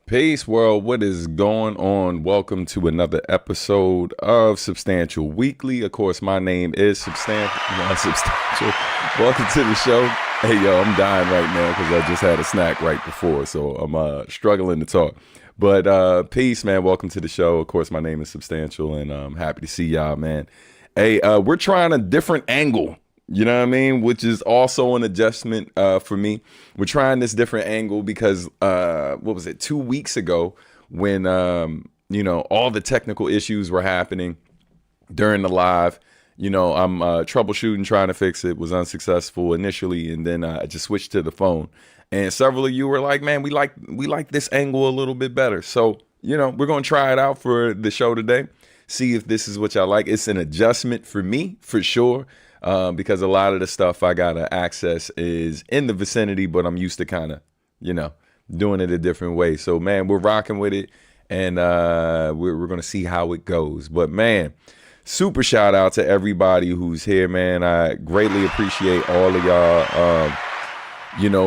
Peace, world. What is going on? Welcome to another episode of Substantial Weekly. Of course, my name is Substantial. Welcome to the show. Hey, yo, I'm dying right now because I just had a snack right before, so I'm struggling to talk. But peace, man. Welcome to the show. Of course, my name is Substantial, and I'm happy to see y'all, man. Hey, we're trying a different angle. You know what I mean? Which is also an adjustment for me. We're trying this different angle because what was it? 2 weeks ago, when all the technical issues were happening during the live. I'm troubleshooting, trying to fix it. Was unsuccessful initially, and then I just switched to the phone. And several of you were like, "Man, we like this angle a little bit better." So we're gonna try it out for the show today. See if this is what y'all like. It's an adjustment for me, for sure. Because a lot of the stuff I gotta access is in the vicinity, but I'm used to kind of, doing it a different way. So, man, we're rocking with it, and we're gonna see how it goes. But, man, super shout out to everybody who's here, man. I greatly appreciate all of y'all,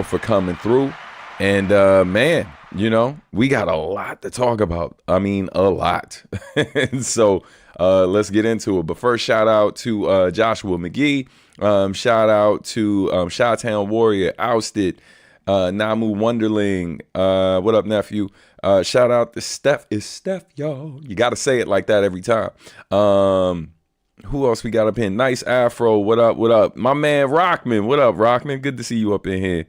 for coming through. And man, we got a lot to talk about. I mean, a lot. So let's get into it. But first, shout out to Joshua McGee. Shout out to Chi-Town Warrior, Ousted, Namu Wonderling. What up, nephew? Shout out to Steph. Is Steph, y'all? You got to say it like that every time. Who else we got up here? Nice Afro. What up? What up? My man Rockman. What up, Rockman? Good to see you up in here.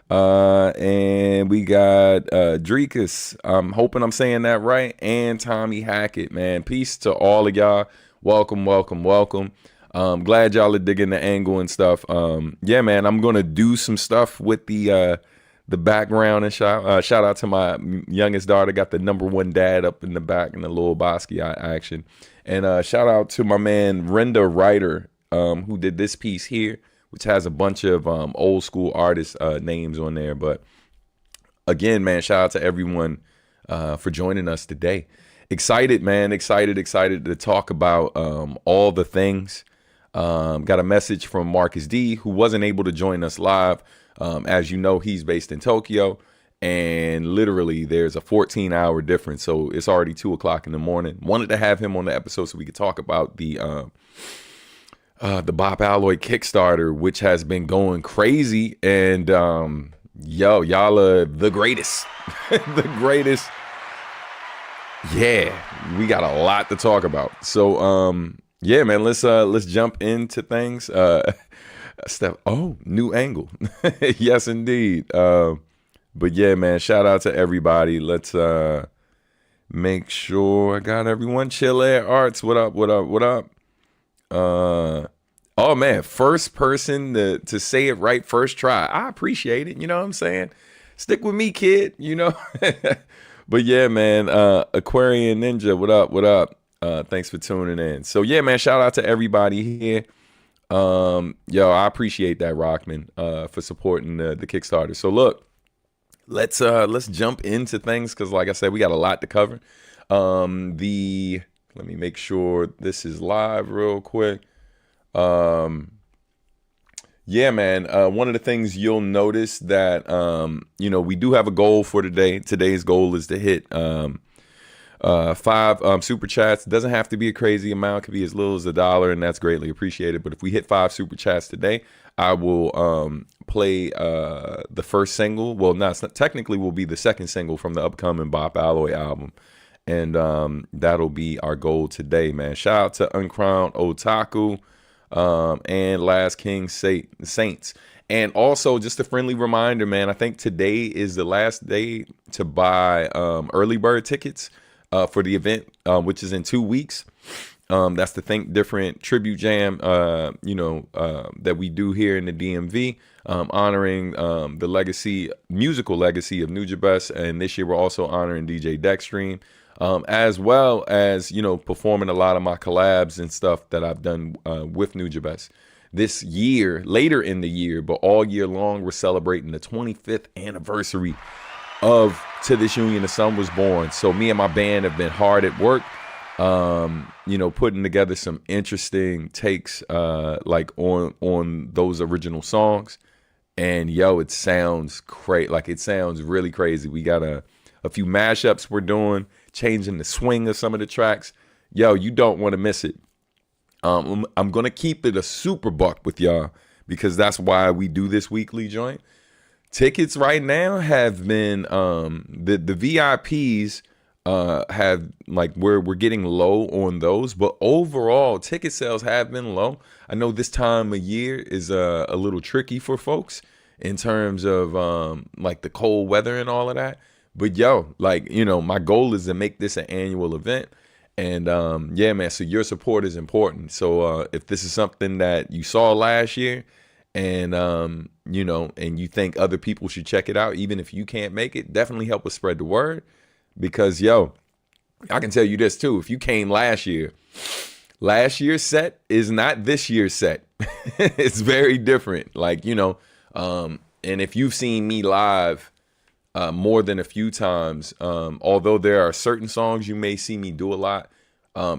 And we got Dreekus. I'm hoping I'm saying that right. And Tommy Hackett, man. Peace to all of y'all. Welcome, welcome, welcome. Glad y'all are digging the angle and stuff. Yeah, man, I'm gonna do some stuff with the background and shout out to my youngest daughter. Got the #1 dad up in the back in the little Basquiat action. And shout out to my man Renda Ryder, who did this piece here, which has a bunch of old school artist names on there. But again, man, shout out to everyone for joining us today. Excited, man. Excited to talk about all the things. Got a message from Marcus D, who wasn't able to join us live. As you know, he's based in Tokyo. And literally, there's a 14-hour difference. So it's already 2 o'clock in the morning. Wanted to have him on the episode so we could talk about the Bob Alloy Kickstarter, which has been going crazy. And y'all are the greatest. The greatest. Yeah, we got a lot to talk about. So yeah, man, let's jump into things. New angle. Yes, indeed. But yeah, man, shout out to everybody. Let's make sure I got everyone. Chill Air Arts. What up? What up? What up? Oh man, first person to say it right first try. I appreciate it. You know what I'm saying? Stick with me, kid. But yeah, man, Aquarian Ninja, what up? What up? Thanks for tuning in. So yeah, man, shout out to everybody here. Yo, I appreciate that, Rockman, for supporting the Kickstarter. So look, let's jump into things because, like I said, we got a lot to cover. Let me make sure this is live real quick. Yeah, man. One of the things you'll notice that we do have a goal for today. Today's goal is to hit 5 super chats. It doesn't have to be a crazy amount. It could be as little as $1, and that's greatly appreciated. But if we hit 5 super chats today, I will play the first single. Well, not technically will be the second single from the upcoming Bob Alloy album. And that'll be our goal today, man. Shout out to Uncrowned Otaku and Last King Saints. And also, just a friendly reminder, man, I think today is the last day to buy early bird tickets for the event, which is in 2 weeks. That's the Think Different tribute jam, that we do here in the DMV, honoring the musical legacy of Nujabes. And this year we're also honoring DJ Dexstream, as well as, performing a lot of my collabs and stuff that I've done with Nujabes. This year, later in the year, but all year long, we're celebrating the 25th anniversary of To This Union the Sun Was Born. So me and my band have been hard at work, putting together some interesting takes on those original songs. And it sounds great. Like, it sounds really crazy. We got a a few mashups we're doing, changing the swing of some of the tracks. Yo, you don't want to miss it. I'm going to keep it a super buck with y'all because that's why we do this weekly joint. Tickets right now have been the VIPs have like we're getting low on those, but overall ticket sales have been low. I know this time of year is a little tricky for folks in terms of like the cold weather and all of that. But yo, like, you know, my goal is to make this an annual event. And yeah, man, so your support is important. So if this is something that you saw last year and you know, and you think other people should check it out, even if you can't make it, definitely help us spread the word. Because yo, I can tell you this too, if you came last year's set is not this year's set. It's very different. Like, you know, and if you've seen me live more than a few times, although there are certain songs you may see me do a lot,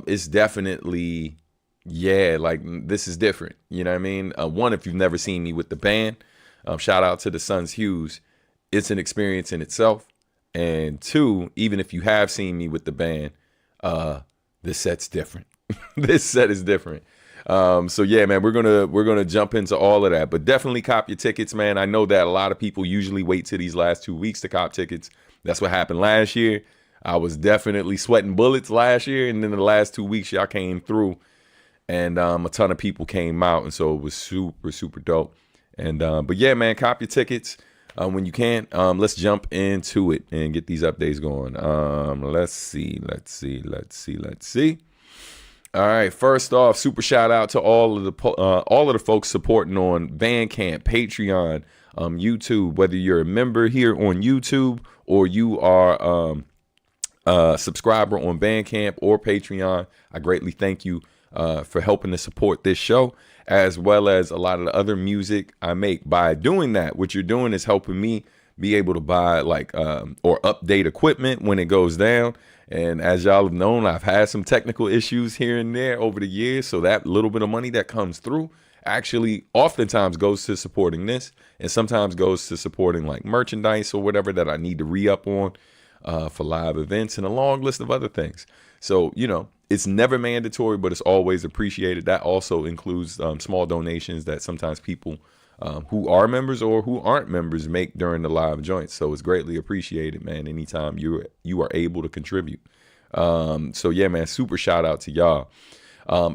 it's definitely, yeah, like this is different. You know what I mean? One, if you've never seen me with the band, shout out to the Sons Hughes. It's an experience in itself. And two, even if you have seen me with the band, this set's different. This set is different. So yeah, man, we're gonna jump into all of that, but definitely cop your tickets, man. I know that a lot of people usually wait till these last 2 weeks to cop tickets. That's what happened last year. I was definitely sweating bullets last year, and then the last 2 weeks y'all came through, and a ton of people came out, and so it was super, super dope. And but yeah, man, cop your tickets when you can. Let's jump into it and get these updates going. Let's see. All right, first off, super shout out to all of the folks supporting on Bandcamp, Patreon, YouTube. Whether you're a member here on YouTube or you are a subscriber on Bandcamp or Patreon, I greatly thank you for helping to support this show, as well as a lot of the other music I make. By doing that, what you're doing is helping me be able to buy like or update equipment when it goes down. And as y'all have known, I've had some technical issues here and there over the years. So that little bit of money that comes through actually oftentimes goes to supporting this, and sometimes goes to supporting like merchandise or whatever that I need to re-up on for live events and a long list of other things. So, you know, it's never mandatory, but it's always appreciated. That also includes small donations that sometimes people who are members or who aren't members make during the live joints. So it's greatly appreciated, man, anytime you are able to contribute. So yeah, man, super shout out to y'all.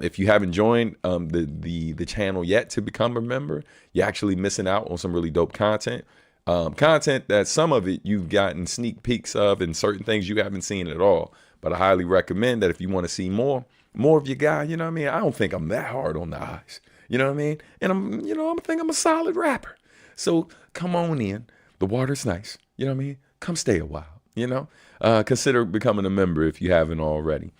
If you haven't joined the channel yet to become a member, you're actually missing out on some really dope content. Content that some of it you've gotten sneak peeks of, and certain things you haven't seen at all. But I highly recommend that if you want to see more of your guy, you know what I mean? I don't think I'm that hard on the eyes. You know what I mean? And I think I'm a solid rapper. So come on in. The water's nice. You know what I mean? Come stay a while, you know? Consider becoming a member if you haven't already.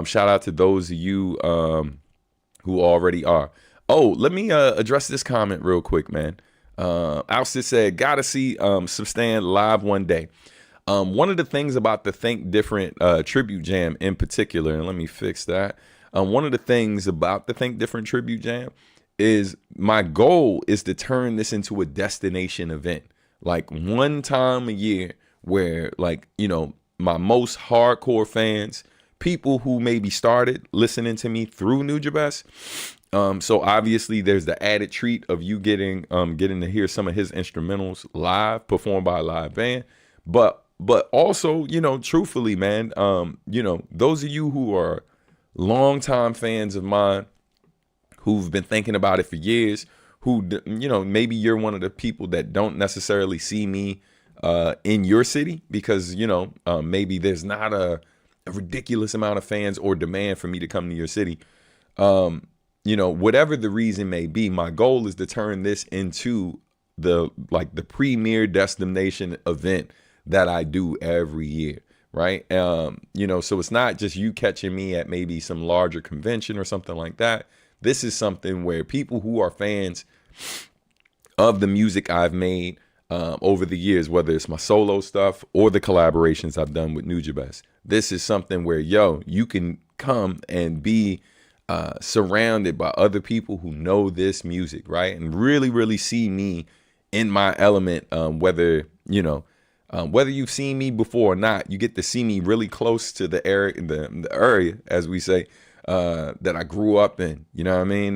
Shout out to those of you who already are. Oh, let me address this comment real quick, man. Ousted said, gotta see Substan live one day. One of the things about the Think Different tribute jam in particular, and let me fix that. One of the things about the Think Different tribute jam is my goal is to turn this into a destination event, like one time a year where, like, you know, my most hardcore fans, people who maybe started listening to me through Nujabes. So obviously there's the added treat of you getting to hear some of his instrumentals live, performed by a live band. But also, you know, truthfully, man, you know, those of you who are longtime fans of mine, who've been thinking about it for years, who, you know, maybe you're one of the people that don't necessarily see me in your city because, you know, maybe there's not a ridiculous amount of fans or demand for me to come to your city. You know, whatever the reason may be, my goal is to turn this into the premier destination event that I do every year. Right. You know, so it's not just you catching me at maybe some larger convention or something like that. This is something where people who are fans of the music I've made over the years, whether it's my solo stuff or the collaborations I've done with Nujabes, this is something where, yo, you can come and be surrounded by other people who know this music, right? And really, really see me in my element, whether, you know, Whether you've seen me before or not, you get to see me really close to the area, the area, as we say, that I grew up in. You know what I mean?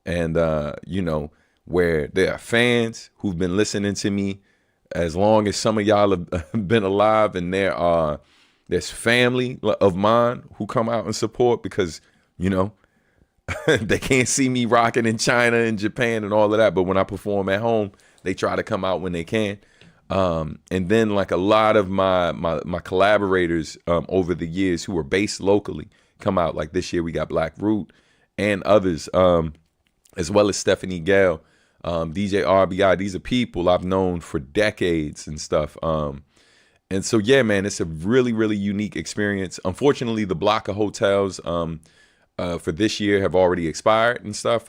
And you know, where there are fans who've been listening to me as long as some of y'all have been alive, and there's family of mine who come out and support because, you know, they can't see me rocking in China and Japan and all of that. But when I perform at home, they try to come out when they can. And then like a lot of my collaborators over the years who are based locally come out. Like this year we got Black Root and others, as well as Stephanie Gale, DJ RBI. These are people I've known for decades and stuff. And so, yeah, man, it's a really, really unique experience. Unfortunately, the block of hotels for this year have already expired and stuff.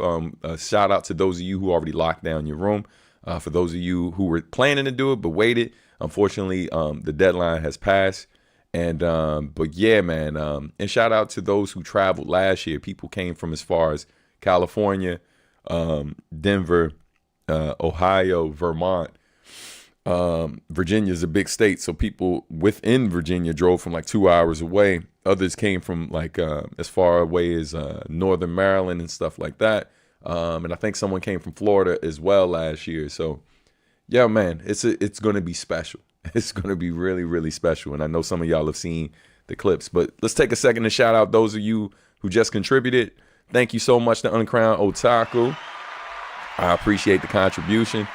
Shout out to those of you who already locked down your room. For those of you who were planning to do it but waited, unfortunately, the deadline has passed. And but yeah, man, and shout out to those who traveled last year. People came from as far as California, Denver, Ohio, Vermont. Virginia's a big state, so people within Virginia drove from like 2 hours away. Others came from like as far away as Northern Maryland and stuff like that. And I think someone came from Florida as well last year. So yeah, man, it's going to be special. It's going to be really, really special. And I know some of y'all have seen the clips, but let's take a second to shout out those of you who just contributed. Thank you so much to Uncrowned Otaku. I appreciate the contribution.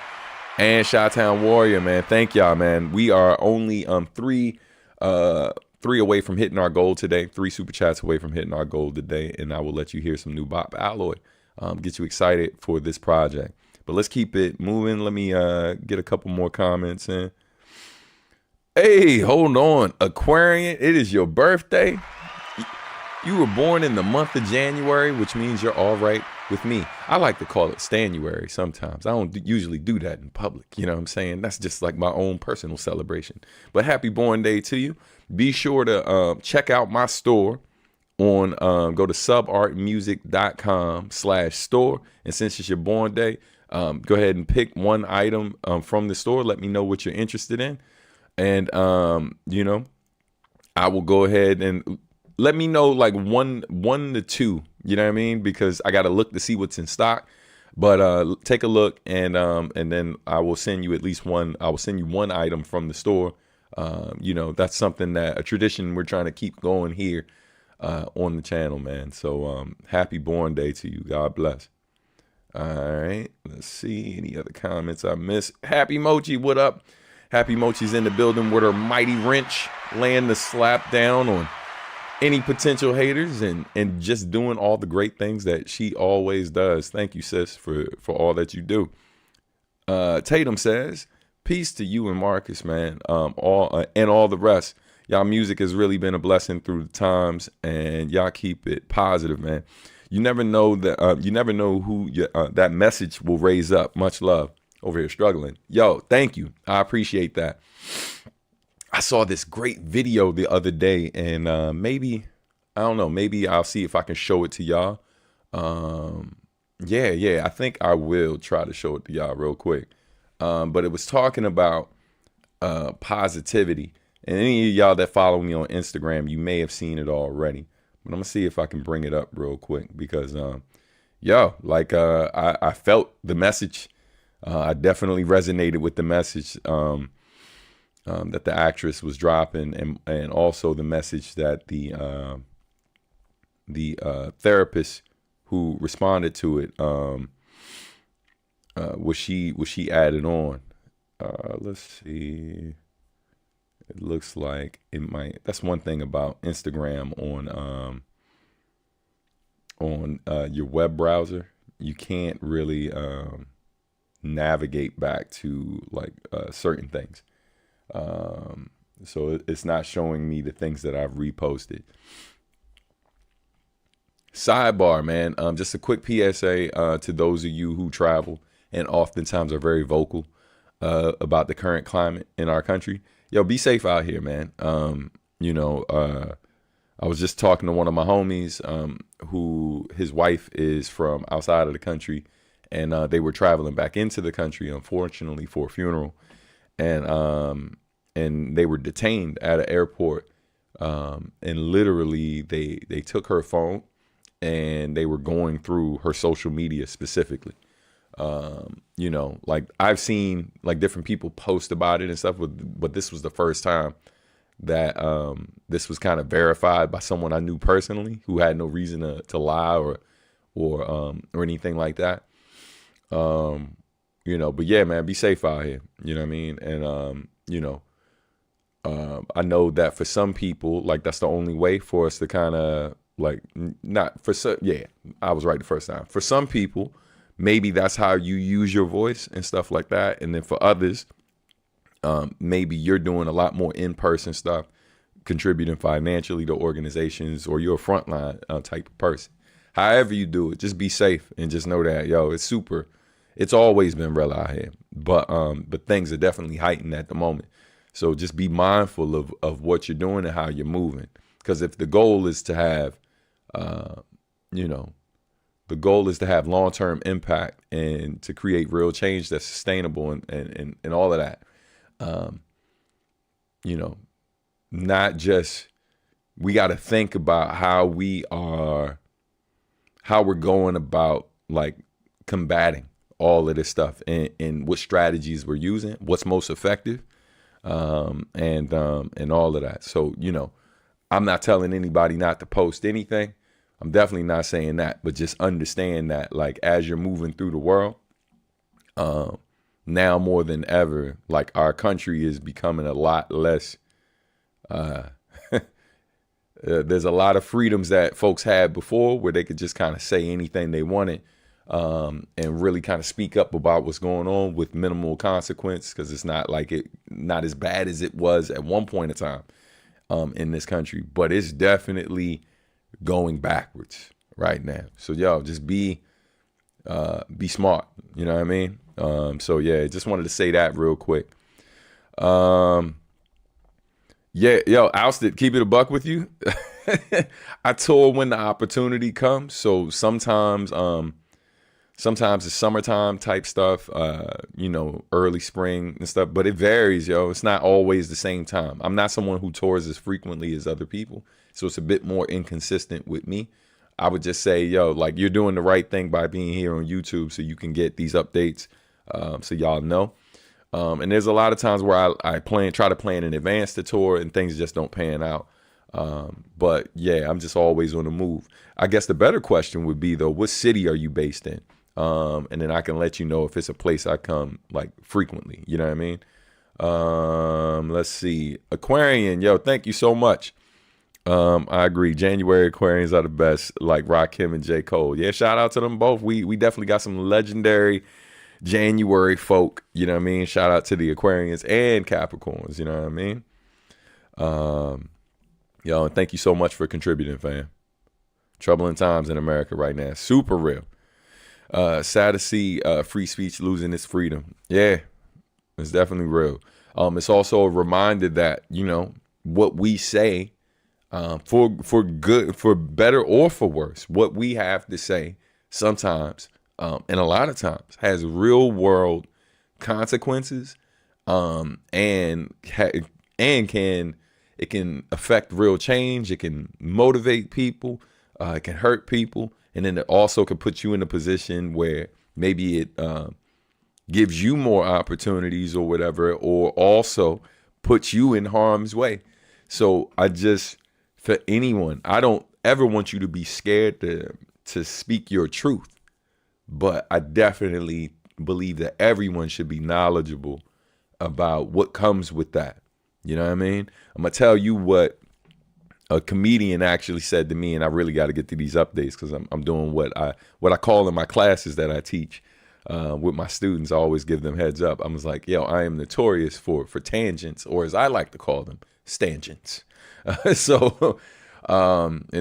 And Chi-Town Warrior, man, thank y'all, man. We are only three away from hitting our goal today. 3 super chats away from hitting our goal today, and I will let you hear some new Bop Alloy. Get you excited for this project. But let's keep it moving. Let me get a couple more comments in. Hey, hold on, Aquarian, it is your birthday. You were born in the month of January, which means you're all right with me. I like to call it Stanuary sometimes. I don't usually do that in public. You know what I'm saying? That's just like my own personal celebration. But happy born day to you. Be sure to check out my store on go to subartmusic.com/store. And since it's your born day, go ahead and pick one item from the store. Let me know what you're interested in. And, you know, I will go ahead and let me know like one to two, you know what I mean? Because I got to look to see what's in stock. But take a look, and then I will send you at least one. I will send you one item from the store. You know, that's something that a tradition we're trying to keep going here on the channel, man. So happy born day to you. God bless. All right. Let's see any other comments I missed. Happy Mochi, what up? Happy Mochi's in the building with her mighty wrench, laying the slap down on any potential haters and just doing all the great things that she always does. Thank you, sis, for all that you do. Tatum says, peace to you and Marcus, man. All the rest. Y'all music has really been a blessing through the times, and y'all keep it positive, man. You never know that you never know who that message will raise up. Much love. Over here struggling. Yo, thank you. I appreciate that. I saw this great video the other day, and maybe, I don't know, maybe I'll see if I can show it to y'all. Yeah, I think I will try to show it to y'all real quick. But it was talking about positivity. And any of y'all that follow me on Instagram, you may have seen it already. But I'm going to see if I can bring it up real quick because, I felt the message. I definitely resonated with the message that the actress was dropping, and also the message that the therapist who responded to it was she added on. Let's see. It looks like it might. That's one thing about Instagram on your web browser. You can't really navigate back to like certain things. So it's not showing me the things that I've reposted. Sidebar, man. Just a quick PSA to those of you who travel and oftentimes are very vocal about the current climate in our country. Yo, be safe out here, man. I was just talking to one of my homies who his wife is from outside of the country, and they were traveling back into the country, unfortunately, for a funeral. And and they were detained at an airport. And literally they took her phone and they were going through her social media specifically. Like I've seen like different people post about it and stuff, but this was the first time that this was kind of verified by someone I knew personally who had no reason to lie or anything like that. But yeah, man, be safe out here. You know what I mean? And I know that for some people, like that's the only way for us to kind of like not for some. Yeah, I was right the first time. For some people, maybe that's how you use your voice and stuff like that. And then for others, maybe you're doing a lot more in-person stuff, contributing financially to organizations, or you're a frontline type of person. However you do it, just be safe and just know that, it's always been real out here, but things are definitely heightened at the moment. So just be mindful of what you're doing and how you're moving. Because if the goal is to have, long-term impact and to create real change that's sustainable and all of that, not just, we got to think about how we're going about like combating all of this stuff and what strategies we're using, what's most effective, and all of that. So, I'm not telling anybody not to post anything. I'm definitely not saying that, but just understand that like as you're moving through the world, now more than ever, like our country is becoming a lot less, there's a lot of freedoms that folks had before where they could just kind of say anything they wanted, and really kind of speak up about what's going on with minimal consequence, because it's not as bad as it was at one point in time in this country, but it's definitely going backwards right now. So just be smart, you know what I mean? Just wanted to say that real quick. Ousted, keep it a buck with you. I tour when the opportunity comes. So sometimes it's summertime type stuff, early spring and stuff, but it varies, It's not always the same time. I'm not someone who tours as frequently as other people, so it's a bit more inconsistent with me. I would just say, you're doing the right thing by being here on YouTube so you can get these updates, so y'all know. And there's a lot of times where I try to plan in advance to tour and things just don't pan out. But yeah, I'm just always on the move. I guess the better question would be though, what city are you based in? And then I can let you know if it's a place I come like frequently, you know what I mean? Let's see. Aquarian, thank you so much. I agree. January Aquarians are the best, like Rakim and J. Cole. Yeah, shout out to them both. We definitely got some legendary January folk, you know what I mean? Shout out to the Aquarians and Capricorns, you know what I mean? And thank you so much for contributing, fam. Troubling times in America right now. Super real. Sad to see free speech losing its freedom. Yeah, it's definitely real. It's also a reminder that, what we say, for good, for better or for worse, what we have to say sometimes, and a lot of times, has real world consequences, and can affect real change. It can motivate people. It can hurt people, and then it also can put you in a position where maybe it gives you more opportunities or whatever, or also puts you in harm's way. So for anyone, I don't ever want you to be scared to speak your truth. But I definitely believe that everyone should be knowledgeable about what comes with that. You know what I mean? I'm going to tell you what a comedian actually said to me, and I really got to get to these updates because I'm doing what I call in my classes that I teach with my students. I always give them heads up. I was like, I am notorious for tangents, or as I like to call them, stangents. And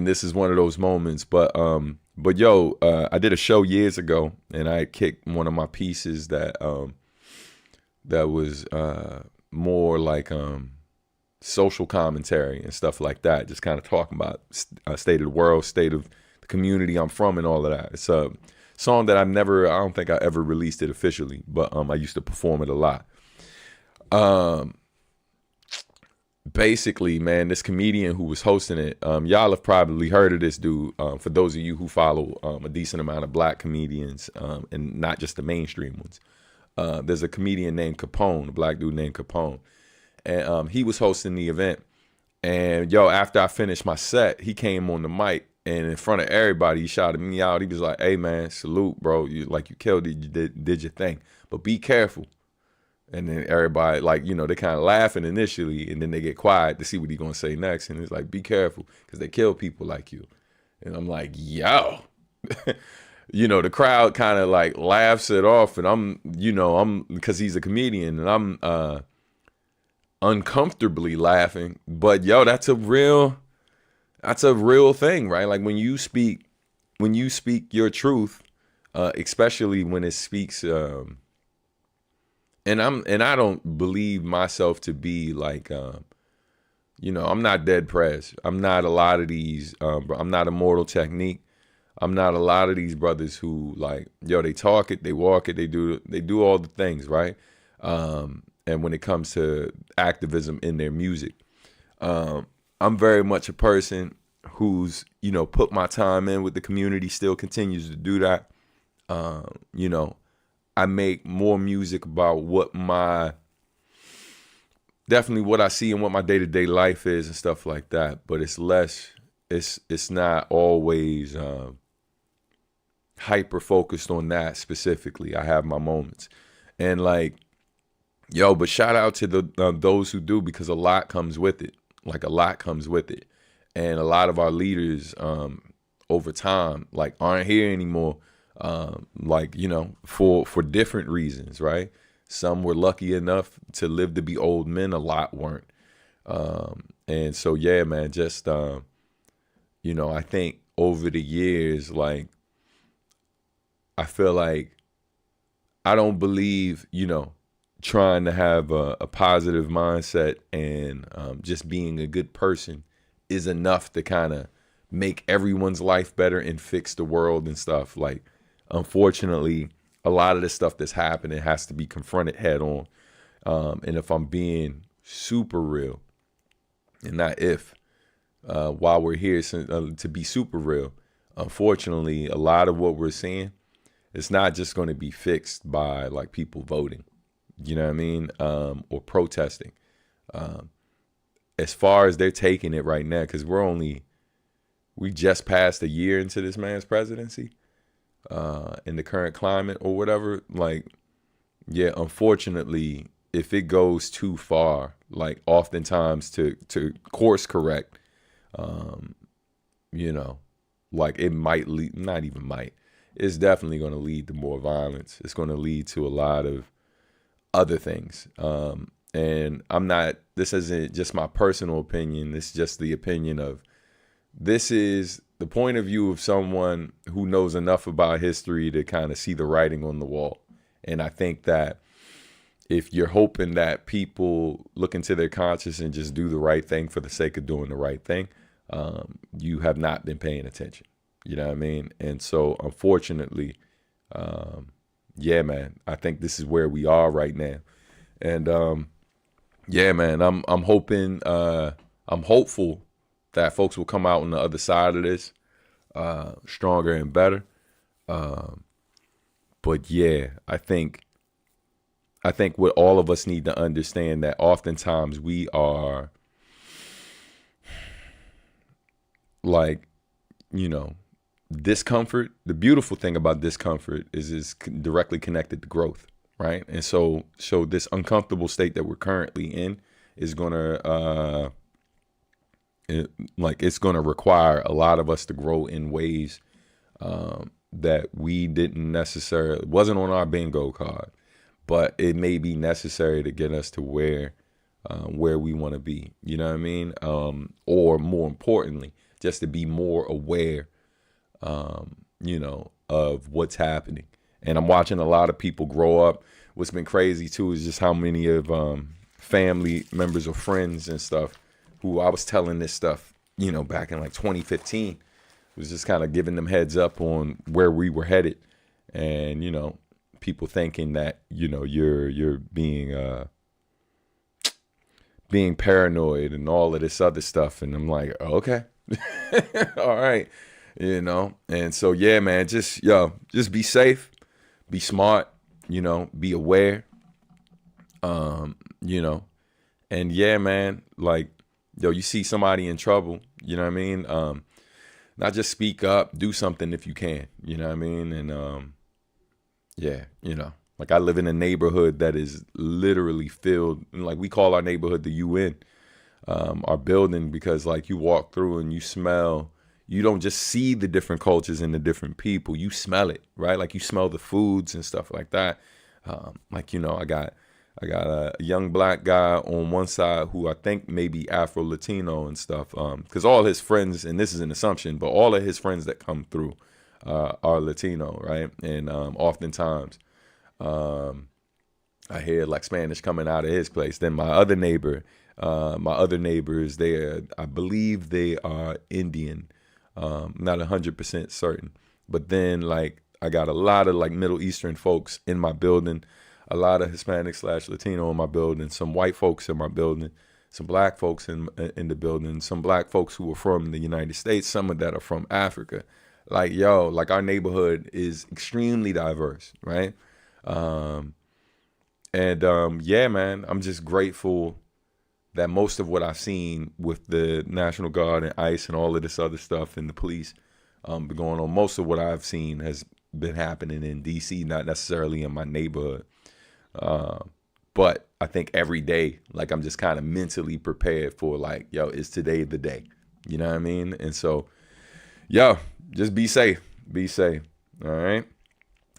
this is one of those moments, but I did a show years ago, and I kicked one of my pieces that was more like social commentary and stuff like that, just kind of talking about state of the world, state of the community I'm from, and all of that. It's a song that I don't think I ever released it officially, but I used to perform it a lot. basically, man, this comedian who was hosting it, y'all have probably heard of this dude. For those of you who follow a decent amount of black comedians, and not just the mainstream ones, there's a comedian named Capone, a black dude named Capone, and he was hosting the event. And yo, after I finished my set, he came on the mic and in front of everybody, he shouted me out. He was like, "Hey man, salute, bro. You killed it. You did your thing, but be careful." And then everybody, like, they kind of laughing initially, and then they get quiet to see what he gonna say next. And it's like, be careful, because they kill people like you. And I'm like, yo, the crowd kind of like laughs it off, and I'm because he's a comedian, and I'm uncomfortably laughing. But yo, that's a real thing, right? Like when you speak your truth, especially when it speaks. And I don't believe myself to be like, I'm not dead press. I'm not a lot of these. I'm not Immortal Technique. I'm not a lot of these brothers who like, they talk it, they walk it, they do all the things, right? And when it comes to activism in their music, I'm very much a person who's put my time in with the community, still continues to do that. I make more music about definitely what I see and what my day-to-day life is and stuff like that. But it's not always hyper focused on that specifically. I have my moments, and like, but shout out to those who do, because a lot comes with it. Like, a lot comes with it, and a lot of our leaders over time like aren't here anymore. For different reasons, right? Some were lucky enough to live to be old men, a lot weren't. And so, yeah, man, just, I think over the years, like, I feel like I don't believe, trying to have a positive mindset and just being a good person is enough to kind of make everyone's life better and fix the world and stuff. Like, unfortunately, a lot of the stuff that's happening has to be confronted head on. And if I'm being super real, and not if, while we're here to be super real, unfortunately, a lot of what we're seeing, it's not just going to be fixed by like people voting, you know what I mean? Or protesting. As far as they're taking it right now, because we just passed a year into this man's presidency. In the current climate or whatever, like, yeah, unfortunately, if it goes too far, like oftentimes to course correct, like it might lead, not even might, it's definitely going to lead to more violence. It's going to lead to a lot of other things. And this isn't just my personal opinion. It's just the opinion of, this is the point of view of someone who knows enough about history to kind of see the writing on the wall. And I think that if you're hoping that people look into their conscience and just do the right thing for the sake of doing the right thing, you have not been paying attention. You know what I mean? And so, unfortunately, yeah, man, I think this is where we are right now. And yeah, man, I'm hoping, I'm hopeful that folks will come out on the other side of this stronger and better. But yeah, I think what all of us need to understand, that oftentimes we are like, discomfort. The beautiful thing about discomfort is it's directly connected to growth, right? And so this uncomfortable state that we're currently in is gonna it's going to require a lot of us to grow in ways that we didn't necessarily, wasn't on our bingo card, but it may be necessary to get us to where we want to be. You know what I mean? Or more importantly, just to be more aware, of what's happening. And I'm watching a lot of people grow up. What's been crazy too is just how many of family members or friends and stuff who I was telling this stuff, back in like 2015, was just kind of giving them heads up on where we were headed. And, people thinking that, you're being being paranoid and all of this other stuff. And I'm like, okay, all right, And so, yeah, man, just be safe, be smart, be aware, and yeah, man, like, you see somebody in trouble, you know what I mean? Not just speak up, do something if you can, you know what I mean? And yeah, like I live in a neighborhood that is literally filled, like we call our neighborhood the UN, our building, because like you walk through and you smell, you don't just see the different cultures and the different people, you smell it, right? Like you smell the foods and stuff like that. Like, I got a young black guy on one side who I think may be Afro-Latino and stuff, because all his friends, and this is an assumption, but all of his friends that come through are Latino, right? And oftentimes I hear like Spanish coming out of his place. Then my other neighbors, I believe they are Indian, not 100% certain. But then like I got a lot of like Middle Eastern folks in my building, a lot of Hispanic / Latino in my building, some white folks in my building, some black folks in the building, some black folks who are from the United States, some of that are from Africa. Like, like our neighborhood is extremely diverse, right? Yeah, man, I'm just grateful that most of what I've seen with the National Guard and ICE and all of this other stuff and the police been going on, most of what I've seen has been happening in DC, not necessarily in my neighborhood. But I think every day, like I'm just kind of mentally prepared for like, is today the day? You know what I mean? And so, just be safe. Be safe. All right.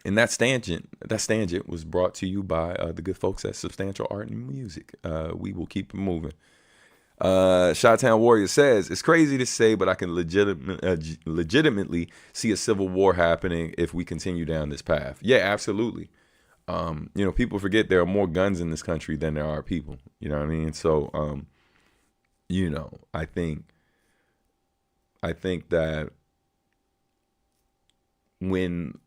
And that tangent was brought to you by the good folks at Substantial Art and Music. We will keep it moving. Chi-Town Warrior says, it's crazy to say, but I can legitimately see a civil war happening if we continue down this path. Yeah, absolutely. People forget there are more guns in this country than there are people. You know what I mean? So, I think that when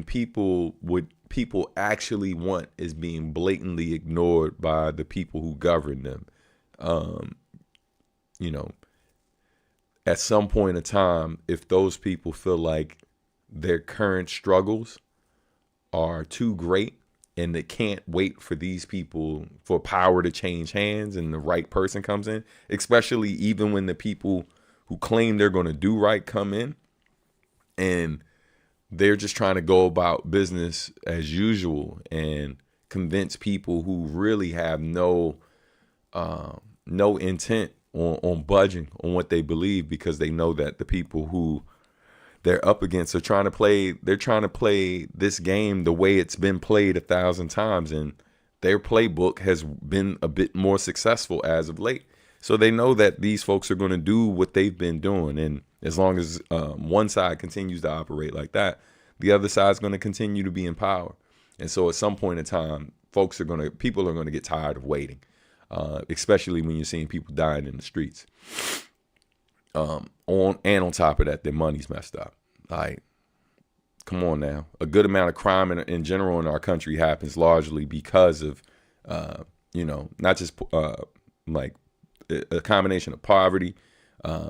people actually want is being blatantly ignored by the people who govern them. At some point in time, if those people feel like their current struggles are too great and they can't wait for these people, for power to change hands and the right person comes in, especially even when the people who claim they're going to do right come in and they're just trying to go about business as usual and convince people who really have no intent on budging on what they believe, because they know that the people who they're up against are trying to play this game the way it's been played 1,000 times, and their playbook has been a bit more successful as of late. So they know that these folks are going to do what they've been doing, and as long as one side continues to operate like that, the other side is going to continue to be in power. And so at some point in time, people are going to get tired of waiting, especially when you're seeing people dying in the streets. On top of that, their money's messed up. Like, come on now. A good amount of crime in general in our country happens largely because of, not just like a combination of poverty,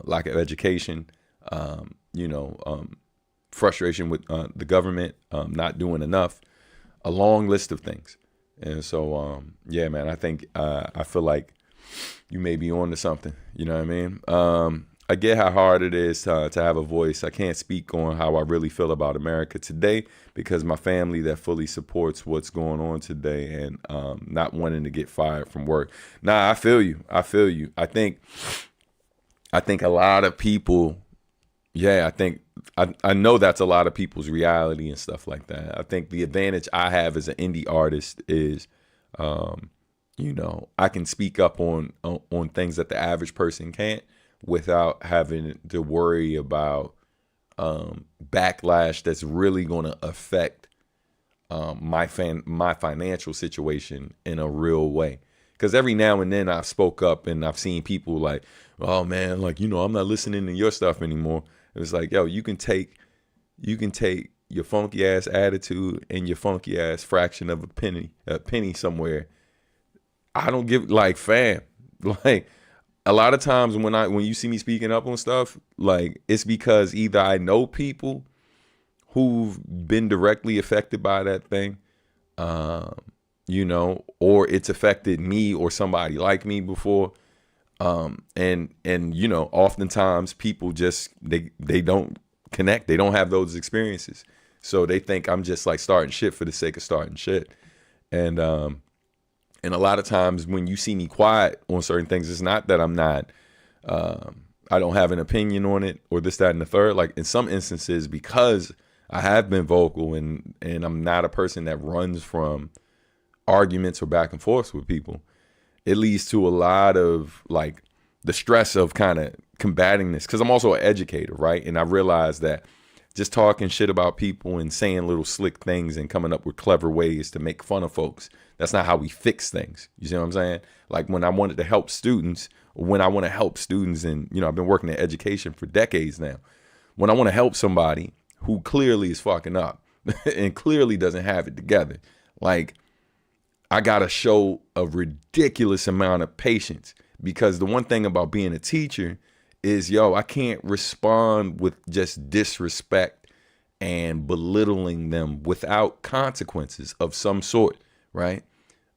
lack of education, frustration with the government not doing enough, a long list of things. And so, yeah, man, I think I feel like you may be on to something. You know what I mean? I get how hard it is to have a voice. I can't speak on how I really feel about America today because my family that fully supports what's going on today and not wanting to get fired from work. Nah, I feel you. I think a lot of people, I know that's a lot of people's reality and stuff like that. I think the advantage I have as an indie artist is, I can speak up on things that the average person can't, without having to worry about backlash that's really going to affect my financial situation in a real way. Because every now and then I've spoke up and I've seen people like, oh man, like, I'm not listening to your stuff anymore. It was like, yo, you can take your funky ass attitude and your funky ass fraction of a penny somewhere. I don't give, like, fam, Like a lot of times when you see me speaking up on stuff, like it's because either I know people who've been directly affected by that thing, or it's affected me or somebody like me before. And oftentimes people just they don't connect. They don't have those experiences. So they think I'm just like starting shit for the sake of starting shit. And a lot of times when you see me quiet on certain things, it's not that I'm not I don't have an opinion on it or this, that, and the third. Like in some instances, because I have been vocal and I'm not a person that runs from arguments or back and forth with people, it leads to a lot of like the stress of kind of combating this. Cause I'm also an educator, right? And I realize that just talking shit about people and saying little slick things and coming up with clever ways to make fun of folks, that's not how we fix things. You see what I'm saying? Like when I wanted to help students, or when I want to help students, and I've been working in education for decades now. When I want to help somebody who clearly is fucking up and clearly doesn't have it together, like I gotta show a ridiculous amount of patience, because the one thing about being a teacher is, I can't respond with just disrespect and belittling them without consequences of some sort, right?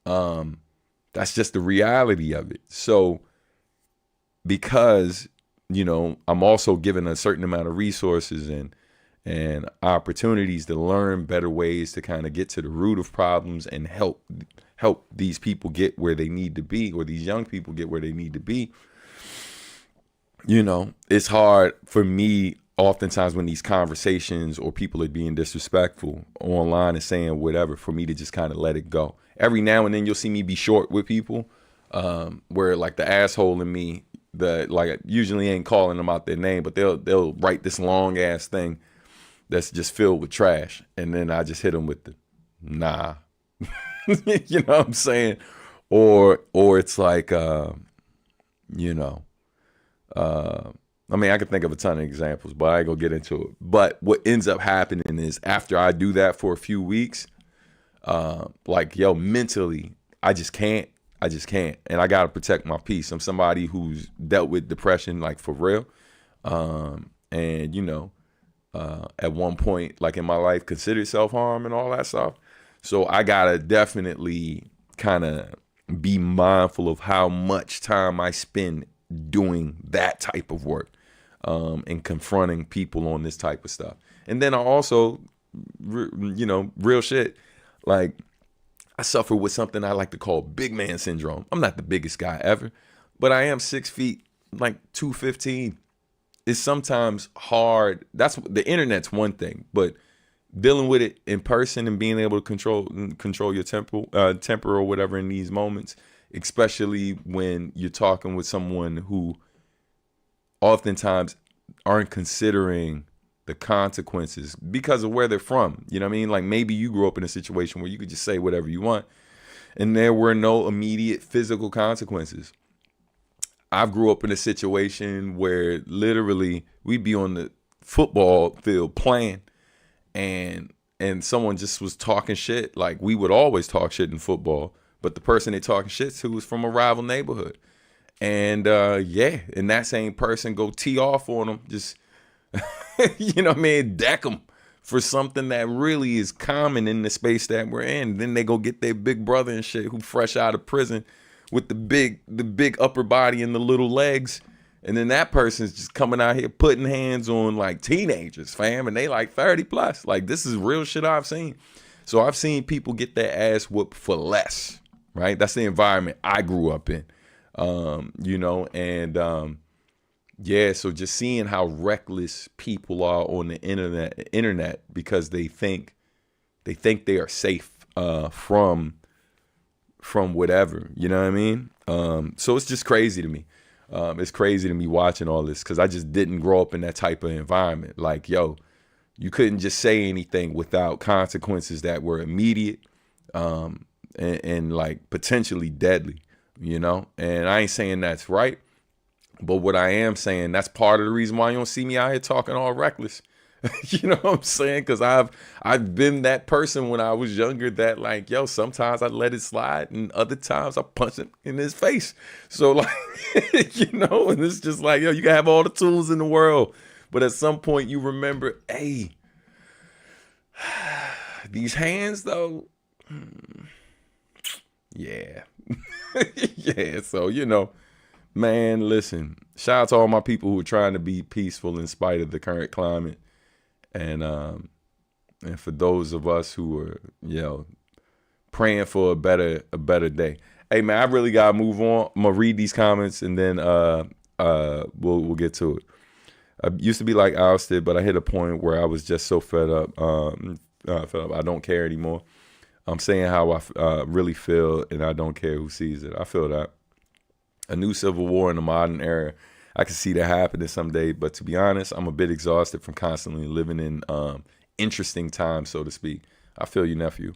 That's just the reality of it. So because, I'm also given a certain amount of resources and opportunities to learn better ways to kind of get to the root of problems and help these people get where they need to be, or these young people get where they need to be. It's hard for me oftentimes when these conversations or people are being disrespectful online and saying whatever, for me to just kind of let it go. Every now and then you'll see me be short with people, where like the asshole in me, I usually ain't calling them out their name, but they'll write this long ass thing that's just filled with trash, and then I just hit them with the nah. You know what I'm saying? Or it's like I could think of a ton of examples, but I ain't gonna get into it. But what ends up happening is after I do that for a few weeks, mentally, I just can't. And I gotta protect my peace. I'm somebody who's dealt with depression, like for real. At one point, like in my life, considered self-harm and all that stuff. So I gotta definitely kind of be mindful of how much time I spend doing that type of work, and confronting people on this type of stuff. And then I also, real shit, like I suffer with something I like to call big man syndrome. I'm not the biggest guy ever, but I am 6 feet, like 215. It's sometimes hard. That's the internet's one thing, but dealing with it in person and being able to control your temper or whatever in these moments, especially when you're talking with someone who oftentimes aren't considering the consequences because of where they're from. You know what I mean? Like maybe you grew up in a situation where you could just say whatever you want and there were no immediate physical consequences. I grew up in a situation where literally we'd be on the football field playing and someone just was talking shit. Like we would always talk shit in football, but the person they talking shit to was from a rival neighborhood. And and that same person go tee off on them, just deck them for something that really is common in the space that we're in. Then they go get their big brother and shit who fresh out of prison with the big upper body and the little legs. And then that person's just coming out here putting hands on like teenagers, fam, and they like 30 plus. Like this is real shit I've seen. So I've seen people get their ass whooped for less, right? That's the environment I grew up in. So just seeing how reckless people are on the internet because they think they are safe from whatever, you know what I mean? So it's just crazy to me. It's crazy to me watching all this because I just didn't grow up in that type of environment. Like, you couldn't just say anything without consequences that were immediate and like potentially deadly, And I ain't saying that's right, but what I am saying, that's part of the reason why you don't see me out here talking all reckless. You know what I'm saying? Because I've been that person when I was younger that like, yo, sometimes I let it slide and other times I punch him in his face. So like, you know, and it's just like, yo, you can have all the tools in the world, but at some point you remember, hey, these hands though, yeah. Yeah. So, you know, man, listen, shout out to all my people who are trying to be peaceful in spite of the current climate. And for those of us who are, you know, praying for a better day. Hey man, I really gotta move on. I'm gonna read these comments and then we'll get to it. I used to be like ousted, but I hit a point where I was just so fed up. I don't care anymore. I'm saying how I really feel, and I don't care who sees it. I feel that. A new civil war in the modern era. I can see that happening someday, but to be honest, I'm a bit exhausted from constantly living in interesting times, so to speak. I feel you, nephew.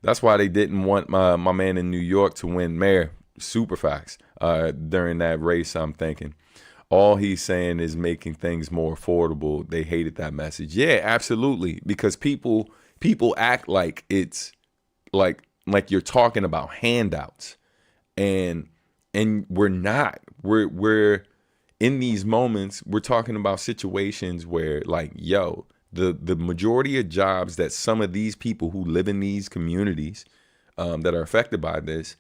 That's why they didn't want my man in New York to win mayor. Super facts. During that race, I'm thinking. All he's saying is making things more affordable. They hated that message. Yeah, absolutely. Because people act like it's like you're talking about handouts. And we're not. We're in these moments, we're talking about situations where, like, yo, the majority of jobs that some of these people who live in these communities that are affected by this,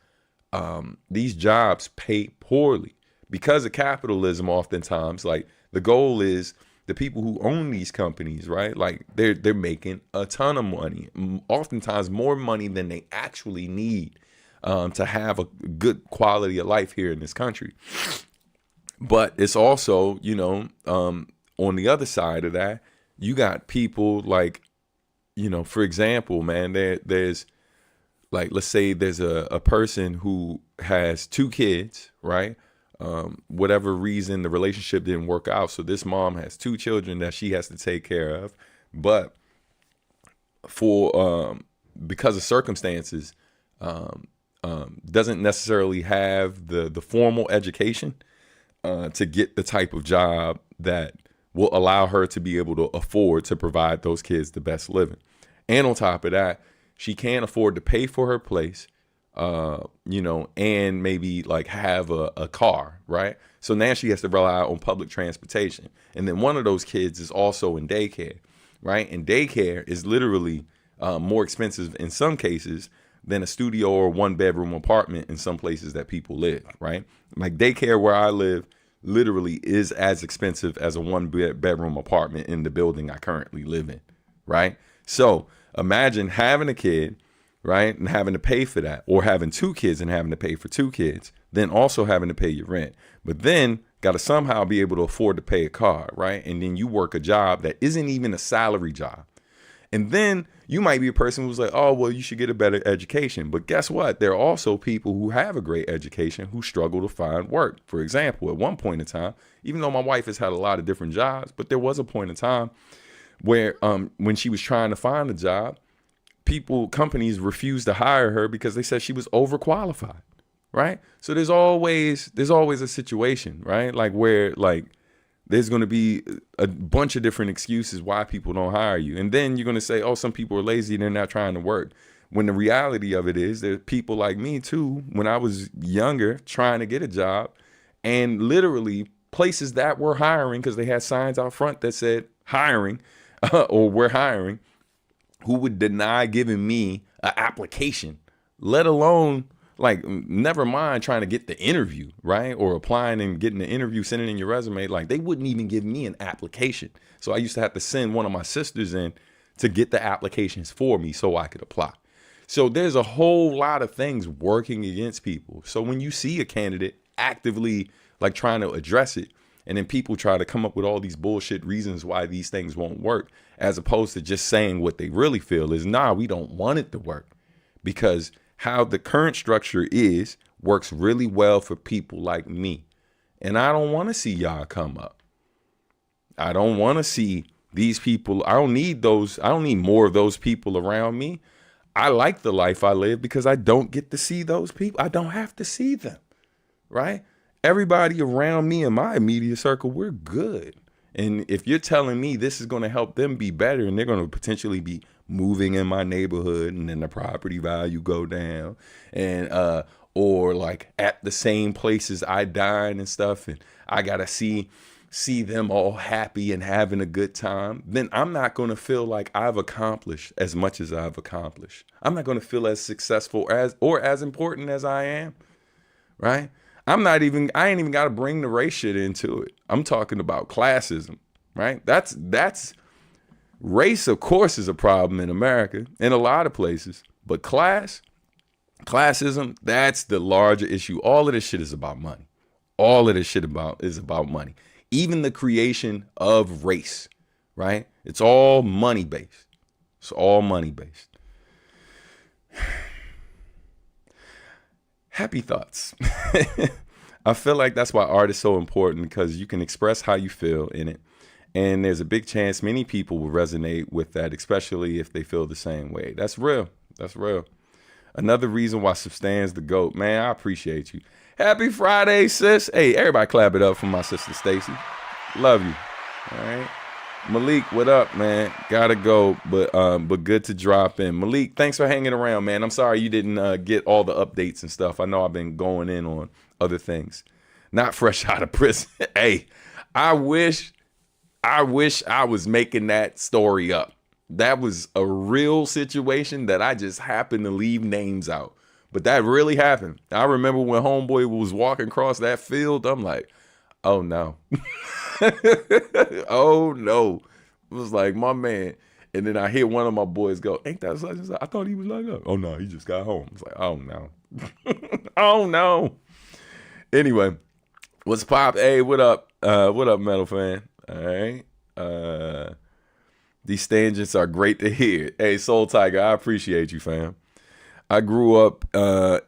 these jobs pay poorly because of capitalism. Oftentimes, like, the goal is the people who own these companies, right? Like, they're making a ton of money, oftentimes more money than they actually need to have a good quality of life here in this country. But it's also, you know, on the other side of that, you got people like, you know, for example, man, there's like, let's say there's a person who has 2 kids, right? Whatever reason, the relationship didn't work out. So this mom has 2 children that she has to take care of. But for because of circumstances, doesn't necessarily have the formal education to get the type of job that will allow her to be able to afford to provide those kids the best living. And on top of that, she can't afford to pay for her place, you know, and maybe like have a car, right? So now she has to rely on public transportation. And then one of those kids is also in daycare, right? And daycare is literally more expensive in some cases than a studio or 1-bedroom apartment in some places that people live, right? Like, daycare where I live literally is as expensive as a 1-bedroom apartment in the building I currently live in, right? So imagine having a kid, right, and having to pay for that, or having 2 kids and having to pay for 2 kids, then also having to pay your rent, but then got to somehow be able to afford to pay a car, right? And then you work a job that isn't even a salary job. And then you might be a person who's like, oh, well, you should get a better education. But guess what? There are also people who have a great education who struggle to find work. For example, at one point in time, even though my wife has had a lot of different jobs, but there was a point in time where when she was trying to find a job, companies refused to hire her because they said she was overqualified, right? So there's always a situation, right? Like, where, like, there's going to be a bunch of different excuses why people don't hire you. And then you're going to say, oh, some people are lazy, they're not trying to work. When the reality of it is, there's people like me too, when I was younger, trying to get a job, and literally places that were hiring, because they had signs out front that said hiring or we're hiring, who would deny giving me an application, let alone, like, never mind trying to get the interview, right? Or applying and getting the interview, sending in your resume. Like, they wouldn't even give me an application. So I used to have to send one of my sisters in to get the applications for me so I could apply. So there's a whole lot of things working against people. So when you see a candidate actively, like, trying to address it, and then people try to come up with all these bullshit reasons why these things won't work, as opposed to just saying what they really feel is, nah, we don't want it to work. Because how the current structure works really well for people like me. And I don't want to see y'all come up. I don't want to see these people. I don't need more of those people around me. I like the life I live because I don't get to see those people. I don't have to see them, right? Everybody around me in my immediate circle, we're good. And if you're telling me this is going to help them be better, and they're going to potentially be moving in my neighborhood, and then the property value go down, and or like at the same places I dine and stuff, and I gotta see them all happy and having a good time, then I'm not going to feel like I've accomplished as much as I've accomplished. I'm not going to feel as successful as important as I am, right? I ain't even got to bring the race shit into it. I'm talking about classism, right? That's race, of course, is a problem in America, in a lot of places, but classism, that's the larger issue. All of this shit is about money. All of this shit is about money. Even the creation of race, right? It's all money based. It's all money based. Happy thoughts. I feel like that's why art is so important, because you can express how you feel in it. And there's a big chance many people will resonate with that, especially if they feel the same way. That's real. That's real. Another reason why Substan's the GOAT. Man, I appreciate you. Happy Friday, sis. Hey, everybody clap it up for my sister Stacy. Love you. All right. Malik, what up, man? Gotta go, but good to drop in. Malik, thanks for hanging around, man. I'm sorry you didn't get all the updates and stuff. I know I've been going in on other things. Not fresh out of prison. Hey, I wish I was making that story up. That was a real situation that I just happened to leave names out. But that really happened. I remember when homeboy was walking across that field, I'm like, oh no. Oh no. It was like, my man. And then I hear one of my boys go, ain't that such and such? I thought he was locked up. Oh no, he just got home. It's like, oh no. Oh no. Anyway, what's pop? Hey, what up? What up, metal fan? All right. These tangents are great to hear. Hey, Soul Tiger, I appreciate you, fam. I grew up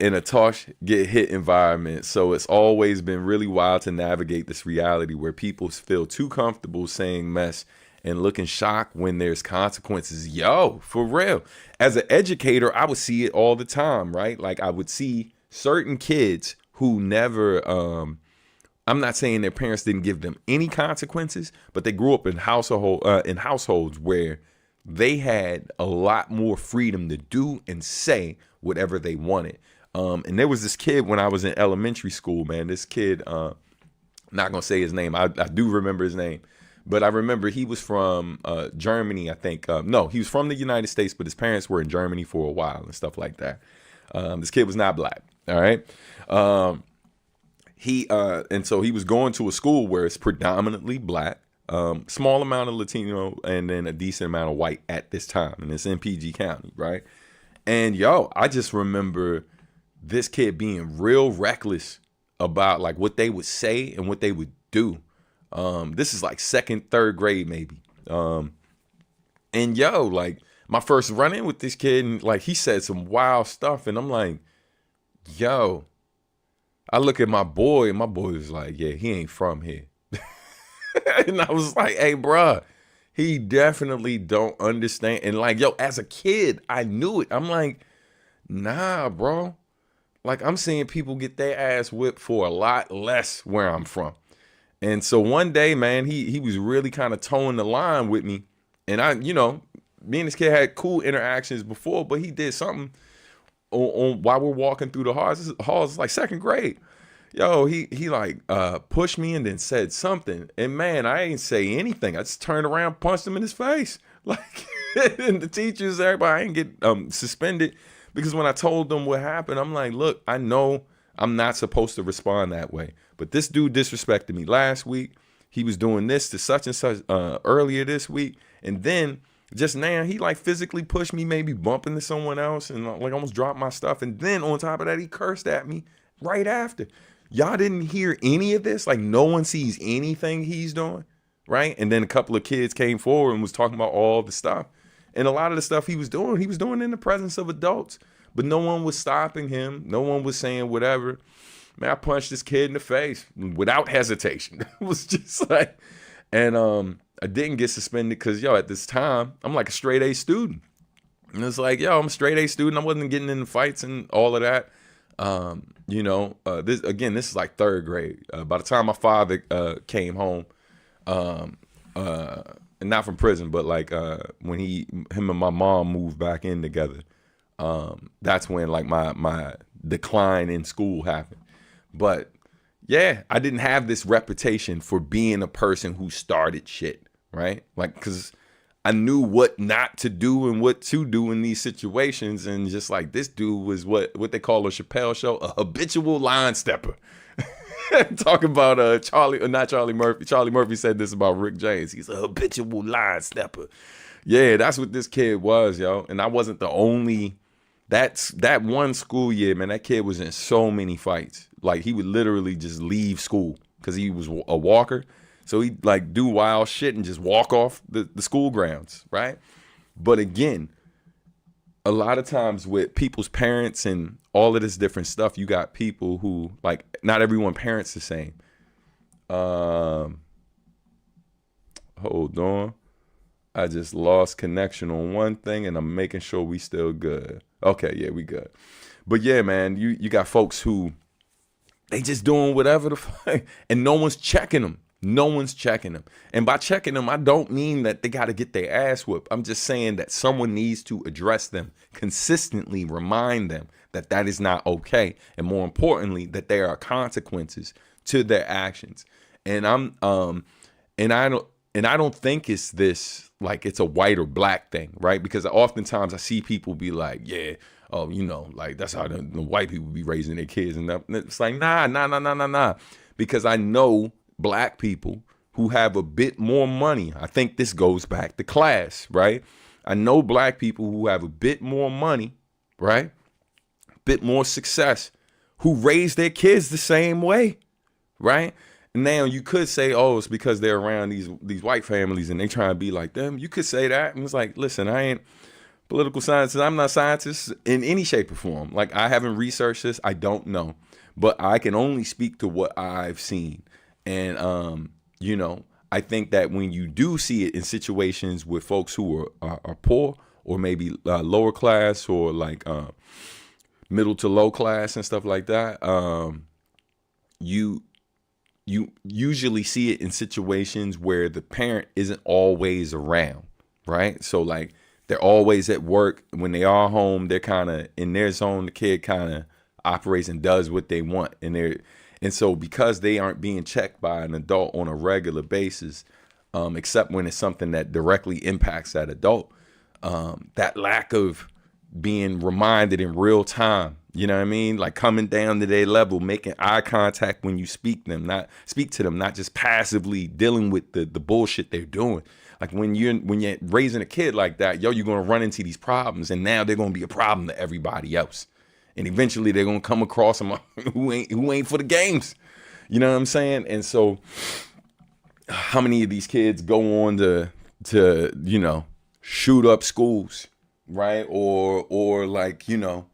in a tosh get hit environment, so it's always been really wild to navigate this reality where people feel too comfortable saying mess and looking shocked when there's consequences. Yo, for real. As an educator, I would see it all the time, right? Like I would see certain kids who never, I'm not saying their parents didn't give them any consequences, but they grew up in households where they had a lot more freedom to do and say whatever they wanted. And there was this kid when I was in elementary school, man. This kid, not gonna say his name. I do remember his name, but I remember he was from Germany, I think. No, he was from the United States, but his parents were in Germany for a while and stuff like that. This kid was not black. All right. And so he was going to a school where it's predominantly black, small amount of Latino, and then a decent amount of white at this time. And it's in PG County, right? And yo, I just remember this kid being real reckless about like what they would say and what they would do. This is like second, third grade, maybe. And yo, like my first run in with this kid, and like he said some wild stuff, and I'm like, yo, I look at my boy, and my boy was like, yeah, he ain't from here. And I was like, hey, bruh, he definitely don't understand. And like, yo, as a kid, I knew it. I'm like, nah, bro. Like, I'm seeing people get their ass whipped for a lot less where I'm from. And so one day, man, he was really kind of towing the line with me. And I, me and this kid had cool interactions before, but he did something on while we're walking through the halls. It's like second grade. Yo, he like pushed me and then said something. And man, I ain't say anything. I just turned around, punched him in his face. Like, and the teachers, everybody, I ain't get suspended because when I told them what happened, I'm like, look, I know I'm not supposed to respond that way, but this dude disrespected me last week. He was doing this to such and such earlier this week, and then just now he like physically pushed me, maybe bumping into someone else, and like almost dropped my stuff. And then on top of that, he cursed at me right after. Y'all didn't hear any of this? Like no one sees anything he's doing, right? And then a couple of kids came forward and was talking about all the stuff. And a lot of the stuff he was doing in the presence of adults. But no one was stopping him. No one was saying whatever. Man, I punched this kid in the face without hesitation. It was just like, and I didn't get suspended because, yo, at this time, I'm like a straight A student. And it's like, yo, I'm a straight A student. I wasn't getting into fights and all of that. This is like third grade. By the time my father came home, and not from prison, but like when him and my mom moved back in together. That's when like my decline in school happened. But yeah, I didn't have this reputation for being a person who started shit, right? Like, because I knew what not to do and what to do in these situations. And just like this dude was what they call a Chappelle show, a habitual line stepper. Talking about not Charlie Murphy. Charlie Murphy said this about Rick James. He's a habitual line stepper. Yeah, that's what this kid was, yo. And I wasn't the only. That one school year, man, that kid was in so many fights. Like, he would literally just leave school because he was a walker. So he'd like do wild shit and just walk off the school grounds, right? But again, a lot of times with people's parents and all of this different stuff, you got people who, like, not everyone parents the same. Hold on. I just lost connection on one thing and I'm making sure we still good. Okay, yeah, we good. But yeah, man, you got folks who they just doing whatever the fuck, and no one's checking them. No one's checking them. And by checking them, I don't mean that they got to get their ass whooped. I'm just saying that someone needs to address them, consistently remind them that that is not okay. And more importantly, that there are consequences to their actions. And I don't think it's this, like it's a white or black thing, right? Because oftentimes I see people be like, yeah, oh, you know, like that's how the white people be raising their kids. And it's like, nah. Because I know black people who have a bit more money. I think this goes back to class, right? I know black people who have a bit more money, right? Bit more success, who raise their kids the same way, right? Now you could say, oh, it's because they're around these white families and they try to be like them. You could say that. And it's like, listen, I ain't political scientist. I'm not a scientist in any shape or form. Like, I haven't researched this. I don't know. But I can only speak to what I've seen. And, you know, I think that when you do see it in situations with folks who are poor or maybe lower class or like middle to low class and stuff like that, you usually see it in situations where the parent isn't always around, right? So like they're always at work. When they are home, they're kind of in their zone. The kid kind of operates and does what they want. And so because they aren't being checked by an adult on a regular basis, except when it's something that directly impacts that adult, that lack of being reminded in real time, you know what I mean? Like coming down to their level, making eye contact when you speak to them, not just passively dealing with the bullshit they're doing. Like when you're raising a kid like that, yo, you're gonna run into these problems, and now they're gonna be a problem to everybody else. And eventually they're gonna come across them who ain't for the games. You know what I'm saying? And so how many of these kids go on to you know, shoot up schools, right? Or like, you know,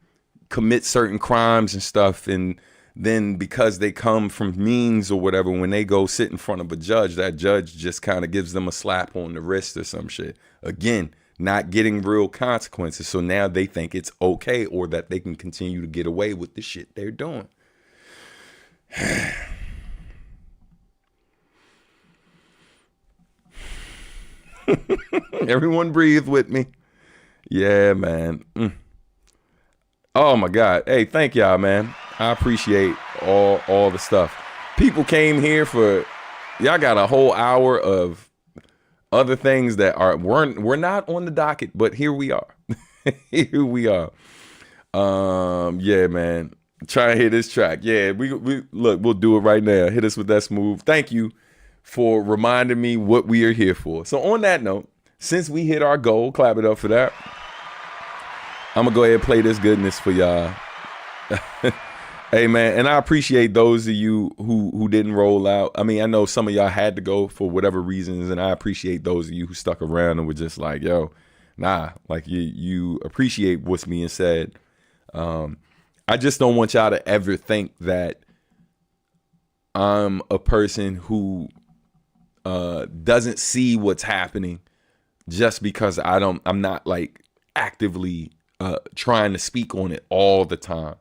commit certain crimes and stuff, and then because they come from means or whatever, when they go sit in front of a judge, that judge just kind of gives them a slap on the wrist or some shit. Again, not getting real consequences. So now they think it's okay, or that they can continue to get away with the shit they're doing. Everyone breathe with me. Yeah, man. Oh my God. Hey, thank y'all, man. I appreciate all the stuff. People came here for, y'all got a whole hour of other things that we're not on the docket, but here we are. Here we are. Yeah, man. Try and hit this track. Yeah, we look, we'll do it right now. Hit us with that smooth. Thank you for reminding me what we are here for. So on that note, since we hit our goal, clap it up for that. I'm gonna go ahead and play this goodness for y'all. Hey man, and I appreciate those of you who didn't roll out. I mean, I know some of y'all had to go for whatever reasons, and I appreciate those of you who stuck around and were just like, yo, nah, like you appreciate what's being said. I just don't want y'all to ever think that I'm a person who doesn't see what's happening just because I'm not like actively trying to speak on it all the time.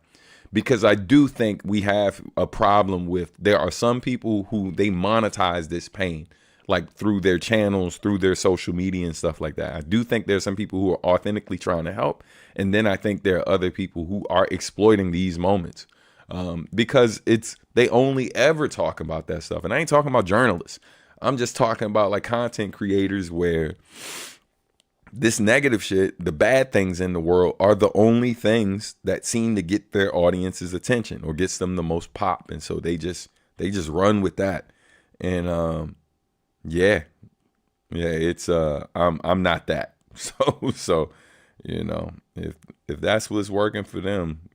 Because I do think we have a problem with, there are some people who they monetize this pain. like through their channels, through their social media and stuff like that. I do think there's some people who are authentically trying to help. And then I think there are other people who are exploiting these moments because they only ever talk about that stuff. And I ain't talking about journalists. I'm just talking about like content creators where this negative shit, the bad things in the world are the only things that seem to get their audience's attention or gets them the most pop. And so they just run with that. And yeah, it's I'm not that. So you know, if that's what's working for them,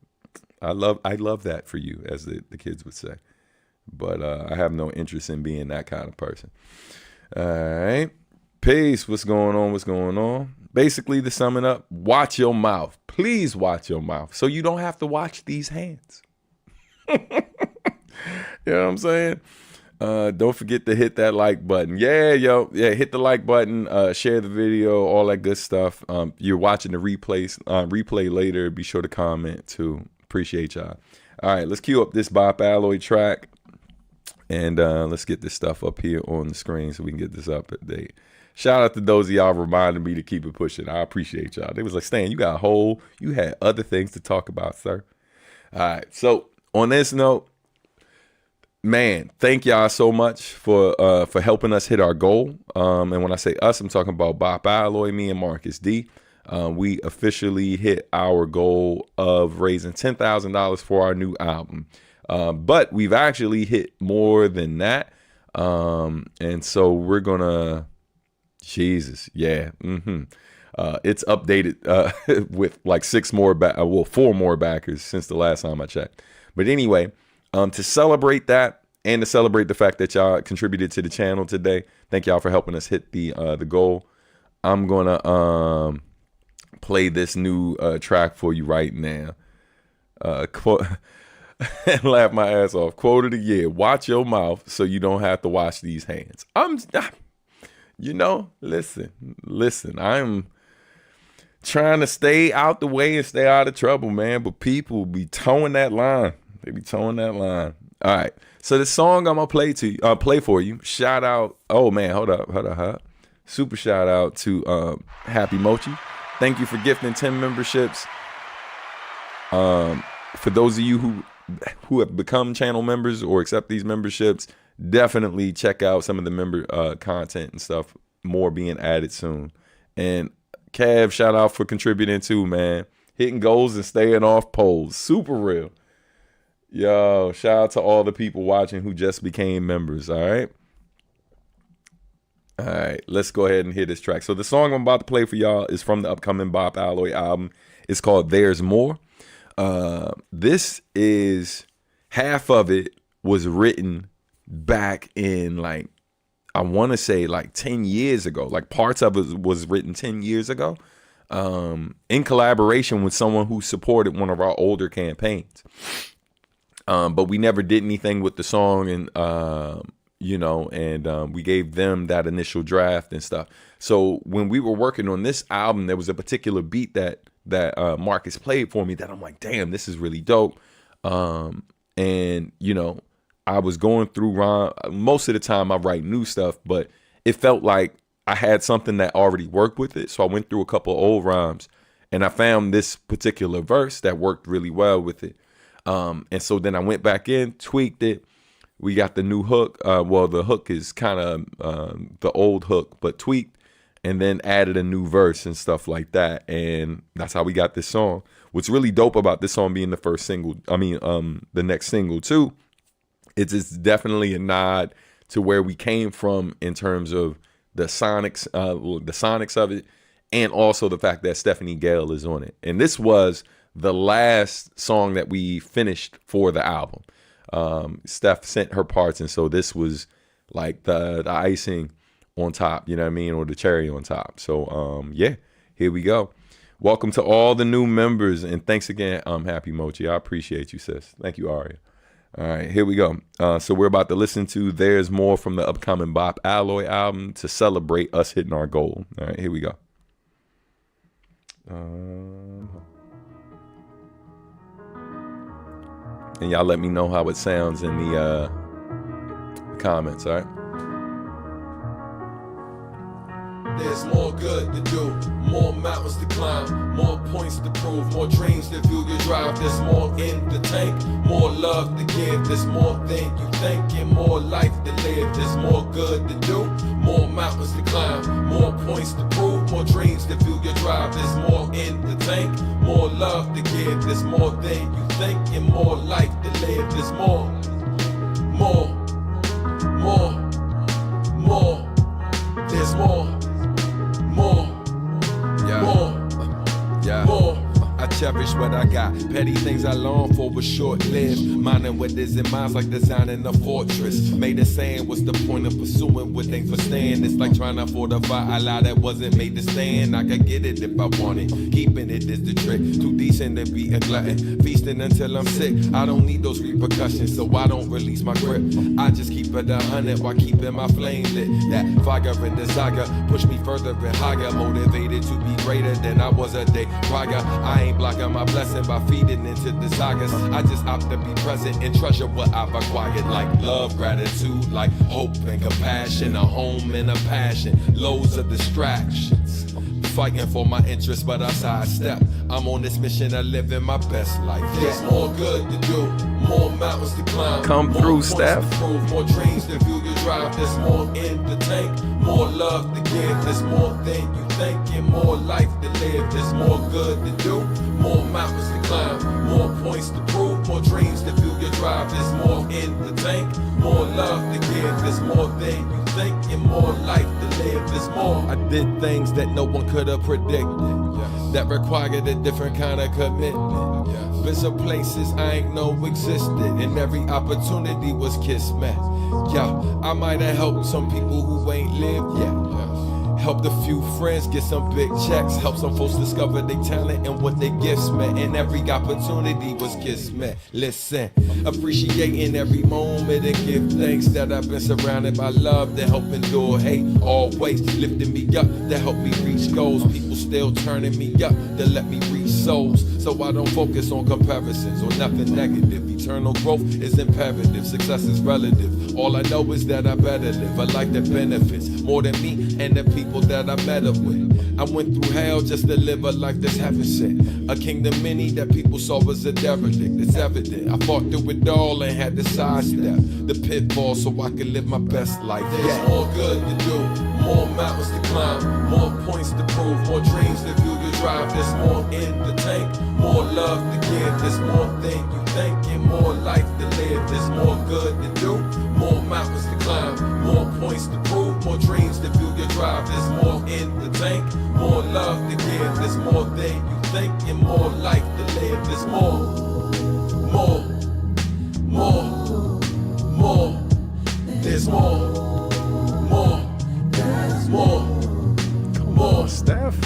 I love that for you, as the kids would say. But I have no interest in being that kind of person. All right. Peace. What's going on? Basically, to sum it up, watch your mouth. Please watch your mouth so you don't have to watch these hands. You know what I'm saying? Don't forget to hit that like button. Yeah, hit the like button, share the video, all that good stuff. You're watching the replay later. Be sure to comment too. Appreciate y'all. All right, let's cue up this Bop Alloy track. And let's get this stuff up here on the screen so we can get this up to date. Shout out to those of y'all reminding me to keep it pushing. I appreciate y'all. They was like, Stan, you had other things to talk about, sir. All right. So on this note, man, thank y'all so much for helping us hit our goal. And when I say us, I'm talking about Bop Alloy, me and Marcus D. We officially hit our goal of raising $10,000 for our new album. But we've actually hit more than that. And so we're gonna, Jesus, yeah. It's updated with like 4 more backers since the last time I checked. But anyway, to celebrate that and to celebrate the fact that y'all contributed to the channel today, thank y'all for helping us hit the goal. I'm gonna play this new track for you right now. And laugh my ass off. Quote of the year: watch your mouth so you don't have to wash these hands. Listen, I'm trying to stay out the way and stay out of trouble, man. But people be towing that line. They be towing that line. All right. So the song I'm gonna play for you. Shout out. Oh man, hold up. Super shout out to Happy Mochi. Thank you for gifting 10 memberships. For those of you who have become channel members or accept these memberships, definitely check out some of the member content and stuff. More being added soon. And Cav, shout out for contributing too, man. Hitting goals and staying off polls. Super real. Yo, shout out to all the people watching who just became members. All right. All right, let's go ahead and hear this track. So the song I'm about to play for y'all is from the upcoming Bop Alloy album. It's called There's More. This is, half of it was written back in like, I want to say like 10 years ago. Like parts of it was written 10 years ago, in collaboration with someone who supported one of our older campaigns. But we never did anything with the song, and we gave them that initial draft and stuff. So when we were working on this album, there was a particular beat that Marcus played for me that I'm like, damn, this is really dope. And I was going through rhyme. Most of the time I write new stuff, but it felt like I had something that already worked with it. So I went through a couple of old rhymes and I found this particular verse that worked really well with it. And so then I went back in, tweaked it. We got the new hook. The hook is kind of the old hook, but tweaked, and then added a new verse and stuff like that. And that's how we got this song. What's really dope about this song being the first single, the next single too, it's definitely a nod to where we came from in terms of the sonics of it, and also the fact that Stephanie Gale is on it. And this was the last song that we finished for the album. Steph sent her parts, and so this was like the icing on top, you know what I mean, or the cherry on top. So here we go. Welcome to all the new members, and thanks again, Happy Mochi. I appreciate you, sis. Thank you, Aria. All right, here we go. So we're about to listen to There's More from the upcoming Bop Alloy album to celebrate us hitting our goal. All right, here we go. And y'all let me know how it sounds in the comments, all right? There's more good to do, more mountains to climb, more points to prove, more dreams to fuel your drive. There's more in the tank, more love to give. There's more than you think and more life to live. There's more good to do, more mountains to climb, more points to prove, more dreams to fuel your drive. There's more in the tank, more love to give. There's more than you think and more life to live. There's more, more, more, more. There's more, more, Yeah. more, Yeah. more. I cherish what I got. Petty things I long for was short-lived. Minding what is in minds like designing a fortress. Made a saying, what's the point of pursuing what ain't for staying? It's like trying to fortify a lie that wasn't made to stand. I could get it if I want it. Keeping it is the trick. Too decent to be a glutton. Feasting until I'm sick. I don't need those repercussions, so I don't release my grip. I just keep it 100 while keeping my flame lit. That fire and desire push me further and higher. Motivated to be greater than I was a day prior. I ain't blocking my blessing by feeding into desires. I just opt to be present and treasure what I've acquired, like love, gratitude, like hope and compassion, a home and a passion, loads of distractions. Fighting for my interests, but I sidestep. I'm on this mission of living my best life. There's more good to do, more mountains to climb. Come more through, points Steph. to prove, more dreams to fuel your drive. There's more in the tank, more love to give. There's more than you think and more life to live. There's more good to do, more mountains to climb, more points to prove, more dreams to fuel your drive. There's more in the tank, more love to give. There's more than you think and more life to live. There's more. I did things that no one could have predicted, that required a different kind of commitment. Been some places I ain't know existed, and every opportunity was kismet. Yeah, I might have helped some people who ain't lived yet. Helped a few friends get some big checks. Helped some folks discover their talent and what their gifts meant. And every opportunity was kismet. Listen, appreciating every moment and give thanks that I've been surrounded by love that help endure hate. Always lifting me up to help me reach goals. People still turning me up to let me reach souls. So I don't focus on comparisons or nothing negative. Eternal growth is imperative. Success is relative. All I know is that I better live a life that benefits more than me and the people that I met up with. I went through hell just to live a life that's heaven sent. A kingdom many that people saw was a derelict. It's evident. I fought through it all and had to sidestep the pitfall so I could live my best life. There's more good to do, more mountains to climb, more points to prove, more dreams to fuel your drive. There's more in the tank, more love to give. There's more than you think and more life to live. There's more good to do, more mountains to climb, more points to prove, more dreams to fuel your drive. There's more in the tank, more love to give. There's more than you think and more life to live. There's more, more, more, more. There's more, more, more, more. Steph.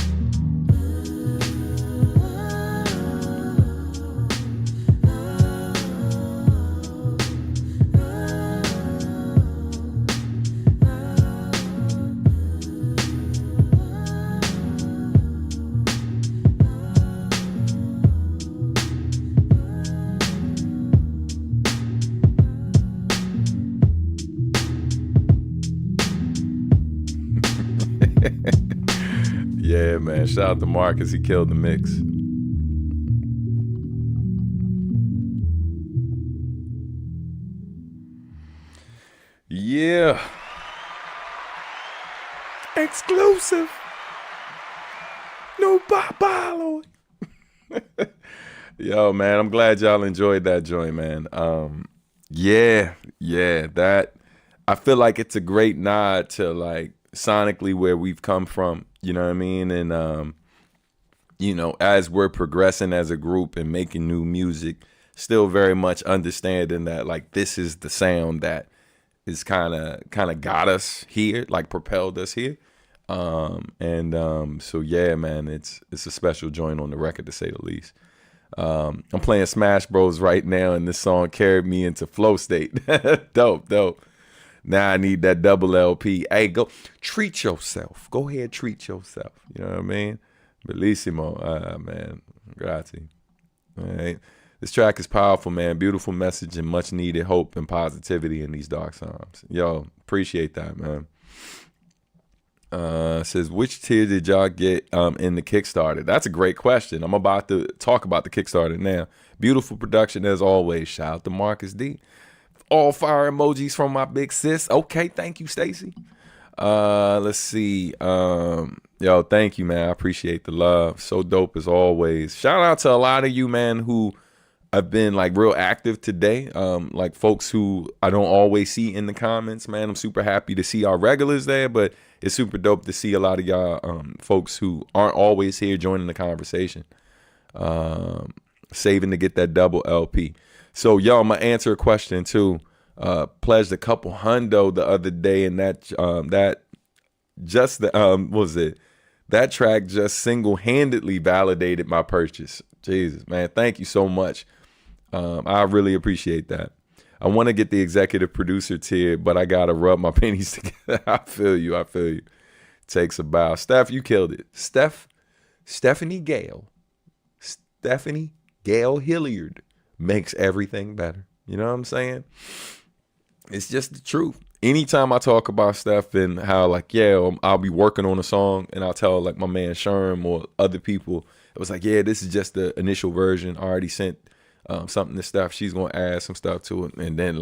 Yeah, man. Shout out to Marcus. He killed the mix. Yeah. Exclusive. No bye-bye, Yo, man, I'm glad y'all enjoyed that joint, man. Yeah, that I feel like it's a great nod to like sonically where we've come from, you know what I mean? And you know, as we're progressing as a group and making new music, still very much understanding that like this is the sound that is kind of got us here, like propelled us here. So yeah, man, it's a special joint on the record to say the least. I'm playing Smash Bros right now, and this song carried me into flow state. Dope. Now I need that double LP. Hey, go treat yourself. Go ahead, treat yourself. You know what I mean? Bellissimo. Man, grazie. All right. This track is powerful, man. Beautiful message and much needed hope and positivity in these dark times. Yo, appreciate that, man. Says, which tier did y'all get in the Kickstarter? That's a great question. I'm about to talk about the Kickstarter now. Beautiful production as always. Shout out to Marcus D. All fire emojis from my big sis. Okay, thank you, Stacy. Let's see. Yo, thank you, man. I appreciate the love. So dope as always. Shout out to a lot of you, man, who have been like real active today. Like folks who I don't always see in the comments, man. I'm super happy to see our regulars there, but it's super dope to see a lot of y'all folks who aren't always here joining the conversation. Saving to get that double LP. So, yo, I'm gonna answer a question too. Pledged a couple hundo the other day, and that track just single-handedly validated my purchase. Jesus, man, thank you so much. I really appreciate that. I want to get the executive producer tier, but I gotta rub my pennies together. I feel you. Takes a bow. Steph, you killed it. Stephanie Gale Hilliard makes everything better. You know what I'm saying? It's just the truth. Anytime I talk about Steph and how like, yeah, I'll be working on a song and I'll tell like my man Sherm or other people, it was like, yeah, this is just the initial version. I already sent something to Steph. She's going to add some stuff to it. And then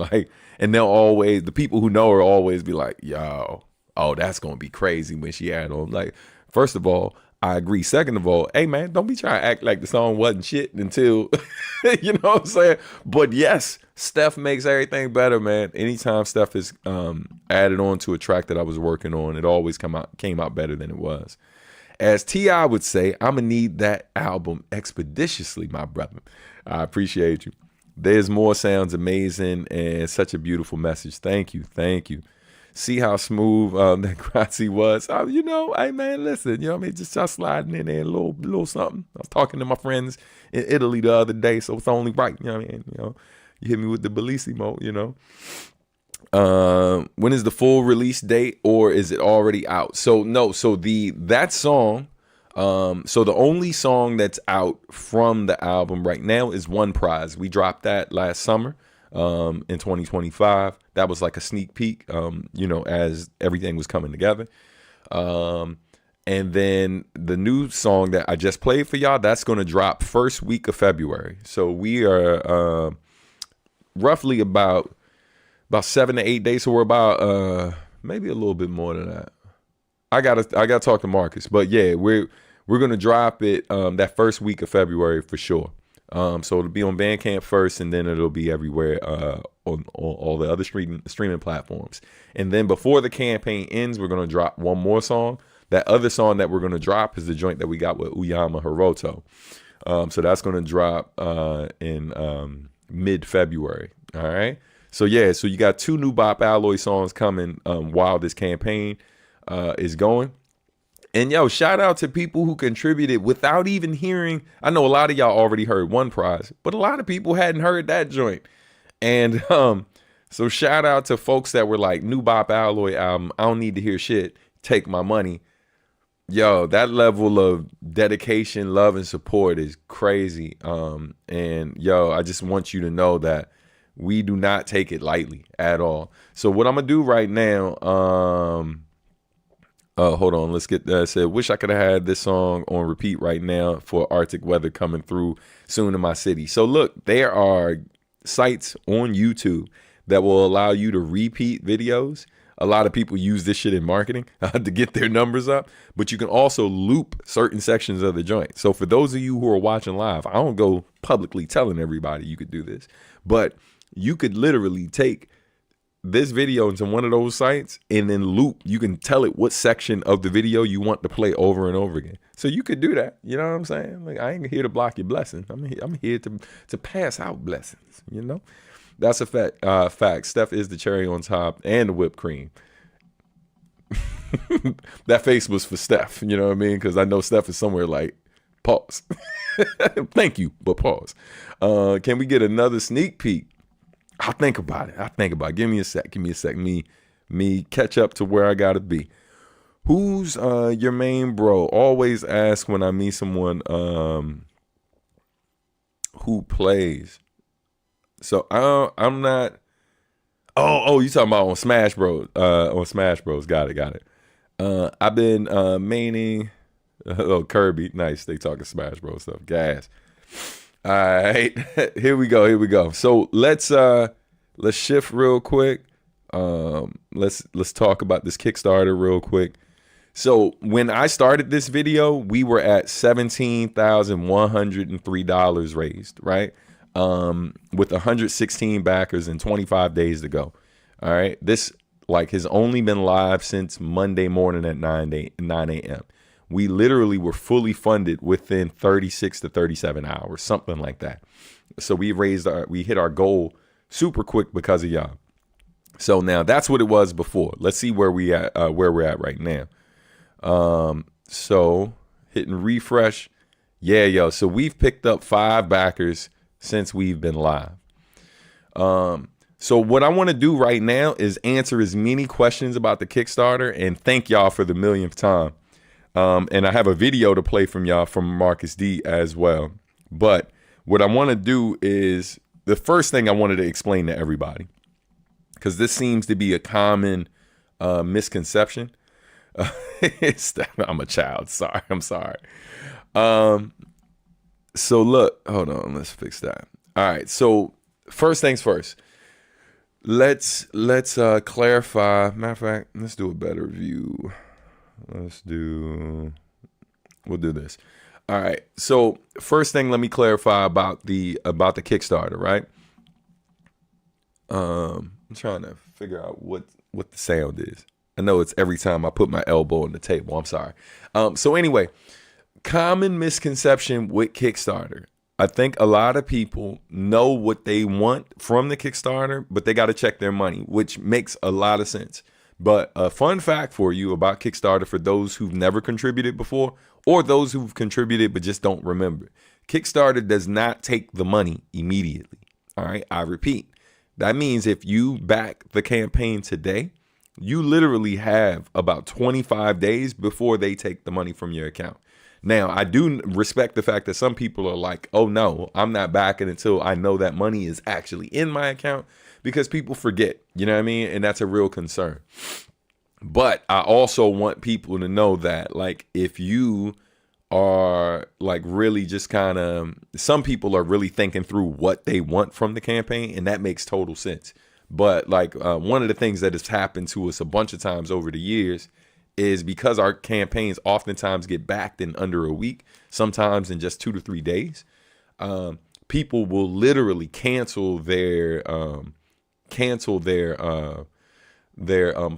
they'll always, the people who know her always be like, yo, oh, that's going to be crazy when she add on. Like, first of all, I agree. Second of all, hey man, don't be trying to act like the song wasn't shit until, you know what I'm saying? But yes, Steph makes everything better, man. Anytime Steph is added on to a track that I was working on, it always came out better than it was. As T.I. would say, I'm going to need that album expeditiously, my brother. I appreciate you. There's More sounds amazing and such a beautiful message. Thank you. See how smooth that Grazi was. Hey man, listen, you know what I mean? Just sliding in there a little something. I was talking to my friends in Italy the other day, so it's only right. You know what I mean? You hit me with the bellissimo, When is the full release date, or is it already out? So no, that song, so the only song that's out from the album right now is One Prize. We dropped that last summer. In 2025, that was like a sneak peek, as everything was coming together. And then the new song that I just played for y'all, that's going to drop first week of February. So we are roughly about 7 to 8 days. So we're about maybe a little bit more than that. I gotta talk to Marcus, but yeah, we're going to drop it that first week of February for sure. So it'll be on Bandcamp first, and then it'll be everywhere on all the other streaming platforms. And then before the campaign ends, we're going to drop one more song. That other song that we're going to drop is the joint that we got with Uyama Hiroto. So that's going to drop in mid-February. All right. So yeah, so you got 2 new Bop Alloy songs coming while this campaign is going. And yo, shout out to people who contributed without even hearing. I know a lot of y'all already heard One Prize, but a lot of people hadn't heard that joint. And so shout out to folks that were like, new Bop Alloy album, I don't need to hear shit, take my money. Yo, that level of dedication, love, and support is crazy. And yo, I just want you to know that we do not take it lightly at all. So what I'm gonna do right now, hold on, let's get that said. Wish I could have had this song on repeat right now for Arctic weather coming through soon in my city. So look, there are sites on YouTube that will allow you to repeat videos. A lot of people use this shit in marketing to get their numbers up, but you can also loop certain sections of the joint. So for those of you who are watching live, I don't go publicly telling everybody you could do this, but you could literally take this video into one of those sites and then loop. You can tell it what section of the video you want to play over and over again. So you could do that. You know what I'm saying? Like, I ain't here to block your blessing. I'm here to pass out blessings. That's a fact. Steph is the cherry on top and the whipped cream. That face was for Steph. You know what I mean? Because I know Steph is somewhere like, pause. Thank you, but pause. Can we get another sneak peek? I'll think about it. Give me a sec. Me catch up to where I gotta be. Who's your main bro? Always ask when I meet someone who plays. So I'm not. Oh, you talking about on Smash Bros? On Smash Bros. Got it. I've been maining. Oh, Kirby, nice. They talking Smash Bros stuff. Gas. All right, here we go. So let's shift real quick. Let's talk about this Kickstarter real quick. So when I started this video, we were at $17,103 raised, right? With 116 backers and 25 days to go. All right, this has only been live since Monday morning at 9 a.m. We literally were fully funded within 36 to 37 hours, something like that. So we hit our goal super quick because of y'all. So now that's what it was before. Let's see where we're at right now. So hitting refresh. Yeah, yo. So we've picked up 5 backers since we've been live. So what I want to do right now is answer as many questions about the Kickstarter and thank y'all for the millionth time. And I have a video to play from y'all from Marcus D as well. But what I want to do is the first thing I wanted to explain to everybody, because this seems to be a common misconception. I'm a child. Sorry. I'm sorry. So look, hold on. Let's fix that. All right. So first things first. Let's clarify. Matter of fact, let's do a better view. We'll do this. All right. So first thing, let me clarify about the Kickstarter, right? I'm trying to figure out what the sound is. I know it's every time I put my elbow on the table. I'm sorry. So anyway, common misconception with Kickstarter. I think a lot of people know what they want from the Kickstarter, but they got to check their money, which makes a lot of sense. But a fun fact for you about Kickstarter for those who've never contributed before or those who've contributed but just don't remember. Kickstarter does not take the money immediately. All right. I repeat, that means if you back the campaign today, you literally have about 25 days before they take the money from your account. Now, I do respect the fact that some people are like, oh, no, I'm not backing until I know that money is actually in my account, because people forget, you know what I mean? And that's a real concern. But I also want people to know that, if you are really just kind of, some people are really thinking through what they want from the campaign, and that makes total sense. But one of the things that has happened to us a bunch of times over the years is because our campaigns oftentimes get backed in under a week, sometimes in just 2 to 3 days. People will literally cancel their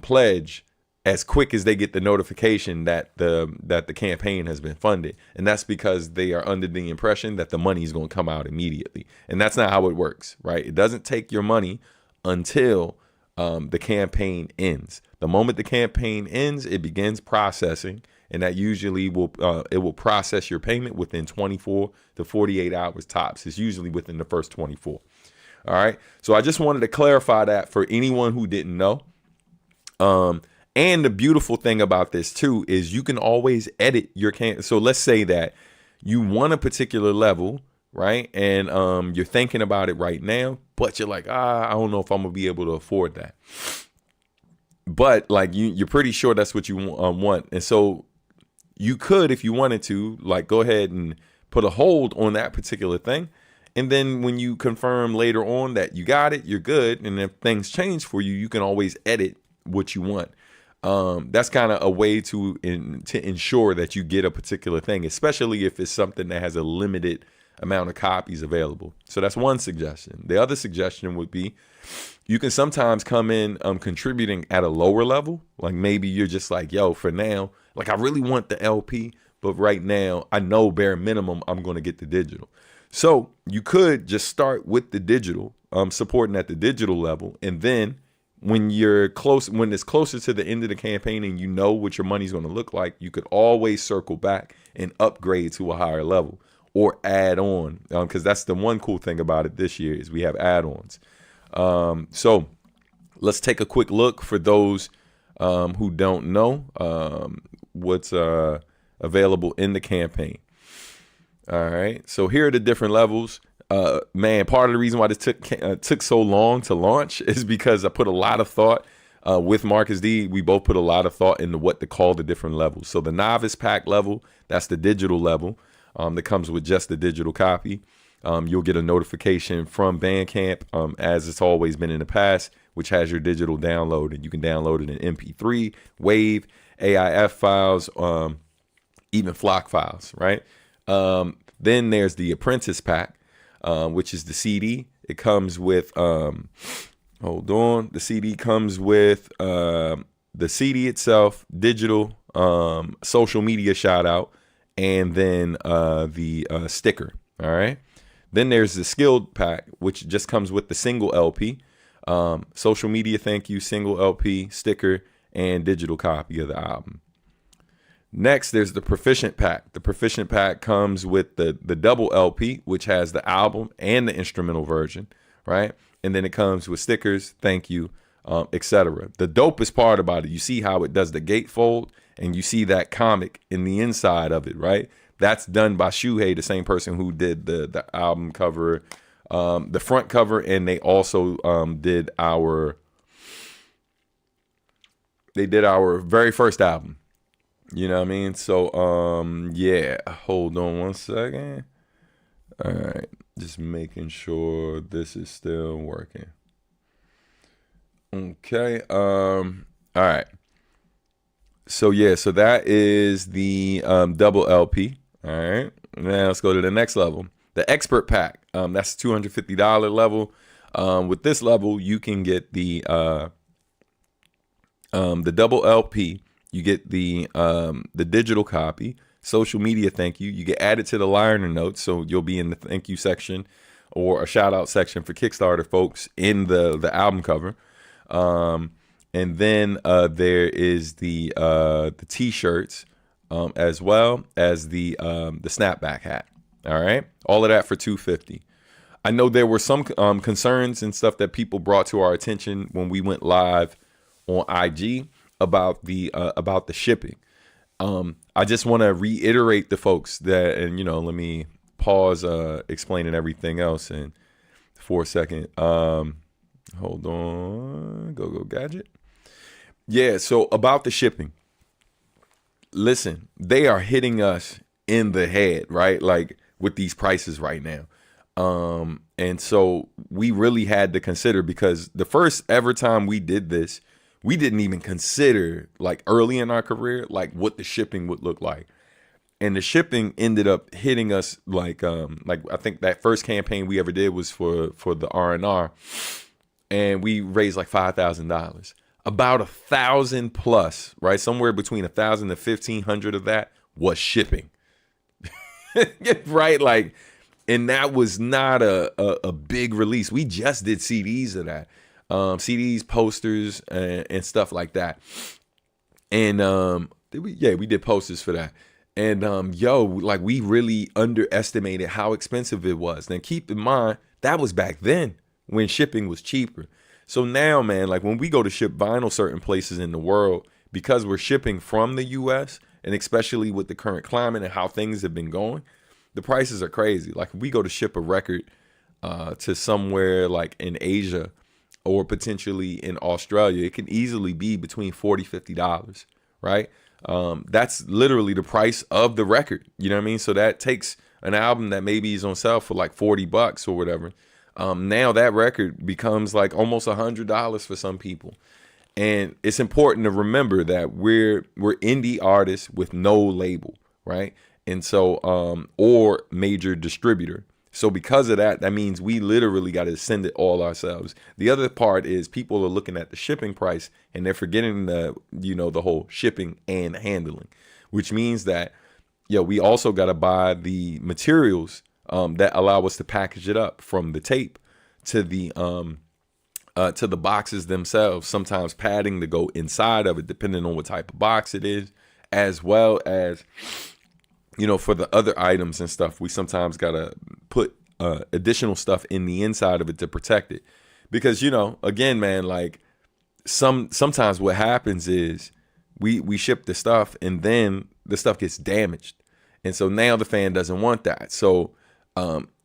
pledge as quick as they get the notification that the campaign has been funded. And that's because they are under the impression that the money is going to come out immediately. And that's not how it works, right? It doesn't take your money until the campaign ends. The moment the campaign ends, it begins processing, and that usually will process your payment within 24 to 48 hours tops. It's usually within the first 24. All right. So I just wanted to clarify that for anyone who didn't know. And the beautiful thing about this too is you can always edit your campaign. So let's say that you want a particular level, right? And you're thinking about it right now, but you're like, I don't know if I'm gonna be able to afford that. But you're pretty sure that's what you want. And so you could, if you wanted to, go ahead and put a hold on that particular thing. And then when you confirm later on that you got it, you're good. And if things change for you, you can always edit what you want. That's kind of a way to ensure that you get a particular thing, especially if it's something that has a limited amount of copies available. So that's one suggestion. The other suggestion would be you can sometimes come in contributing at a lower level. Maybe you're just yo, for now, I really want the LP, but right now I know bare minimum I'm going to get the digital. So you could just start with the digital, supporting at the digital level, and then when it's closer to the end of the campaign and you know what your money's going to look like, you could always circle back and upgrade to a higher level or add on, because that's the one cool thing about it this year is we have add-ons. So let's take a quick look for those who don't know what's available in the campaign. All right, so here are the different levels. Man, part of the reason why this took so long to launch is because I put a lot of thought With Marcus D, we both put a lot of thought into what to call the different levels. So the novice pack level, that's the digital level that comes with just the digital copy. You'll get a notification from Bandcamp, as it's always been in the past, which has your digital download, and you can download it in MP3, WAV, AIF files, even flock files, right? Then there's the Apprentice Pack, which is the CD. It comes with, the CD comes with the CD itself, digital, social media shout out, and then the sticker, all right? Then there's the Skilled Pack, which just comes with the single LP, social media thank you, single LP, sticker, and digital copy of the album. Next, there's the Proficient Pack. The Proficient Pack comes with the double LP, which has the album and the instrumental version, right? And then it comes with stickers, thank you, etc. The dopest part about it, you see how it does the gatefold, and you see that comic in the inside of it, right? That's done by Shuhei, the same person who did the album cover, the front cover, and they also did our very first album. You know what I mean? So, yeah, hold on one second. All right, just making sure this is still working. Okay, all right. So, yeah, so that is the double LP. All right, now let's go to the next level. The Expert Pack, that's $250 level. With this level, you can get the double LP. You get the digital copy, social media thank you. You get added to the liner notes, so you'll be in the thank you section or a shout out section for Kickstarter folks in the album cover. And then there is the T-shirts, as well as the snapback hat. All right, all of that for $250. I know there were some concerns and stuff that people brought to our attention when we went live on IG about the shipping. I just want to reiterate to folks that, and let me pause explaining everything else and for a second. Hold on, go gadget. Yeah, so about the shipping. Listen, they are hitting us in the head, right? Like with these prices right now. And so we really had to consider, because the first ever time we did this, we didn't even consider, like early in our career, like what the shipping would look like. And the shipping ended up hitting us like I think that first campaign we ever did was for the R&R, and we raised like $5,000. About 1,000 plus, right? Somewhere between 1,000 to 1,500 of that was shipping. Right? Like, and that was not a big release. We just did CDs of that. CDs, posters, and stuff like that. And we did posters for that. And like we really underestimated how expensive it was. Now keep in mind, that was back then when shipping was cheaper. So now, man, like when we go to ship vinyl certain places in the world, because we're shipping from the US, and especially with the current climate and how things have been going, the prices are crazy. Like if we go to ship a record to somewhere like in Asia or potentially in Australia, it can easily be between $40, $50, right? That's literally the price of the record. You know what I mean? So that takes an album that maybe is on sale for like $40 or whatever. Now that record becomes like almost $100 for some people. And it's important to remember that we're indie artists with no label, right? And so, or major distributor. So because of that, that means we literally got to send it all ourselves. The other part is people are looking at the shipping price and they're forgetting the whole shipping and handling, which means that, we also got to buy the materials that allow us to package it up, from the tape to the boxes themselves, sometimes padding to go inside of it, depending on what type of box it is, as well as, for the other items and stuff, we sometimes got to put additional stuff in the inside of it to protect it. Because, again, man, like sometimes what happens is we ship the stuff and then the stuff gets damaged. And so now the fan doesn't want that. So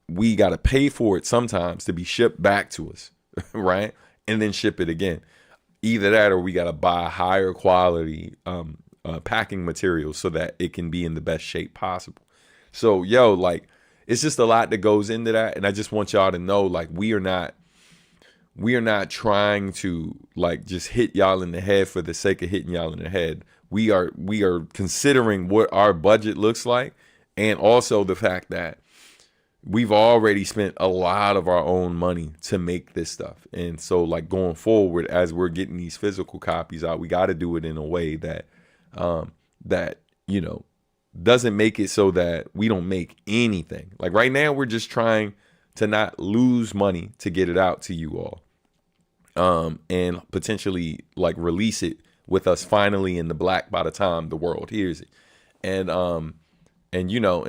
we got to pay for it sometimes to be shipped back to us, right? And then ship it again. either that or we got to buy higher quality packing materials so that it can be in the best shape possible. So, yo, like, it's just a lot that goes into that. And I just want y'all to know, like, we are not trying to, like, just hit y'all in the head for the sake of hitting y'all in the head. We are considering what our budget looks like, and also the fact that we've already spent a lot of our own money to make this stuff. And so, like, going forward, as we're getting these physical copies out, we got to do it in a way that doesn't make it so that we don't make anything. Like, right now, we're just trying to not lose money to get it out to you all, and potentially, like, release it with us finally in the black by the time the world hears it. And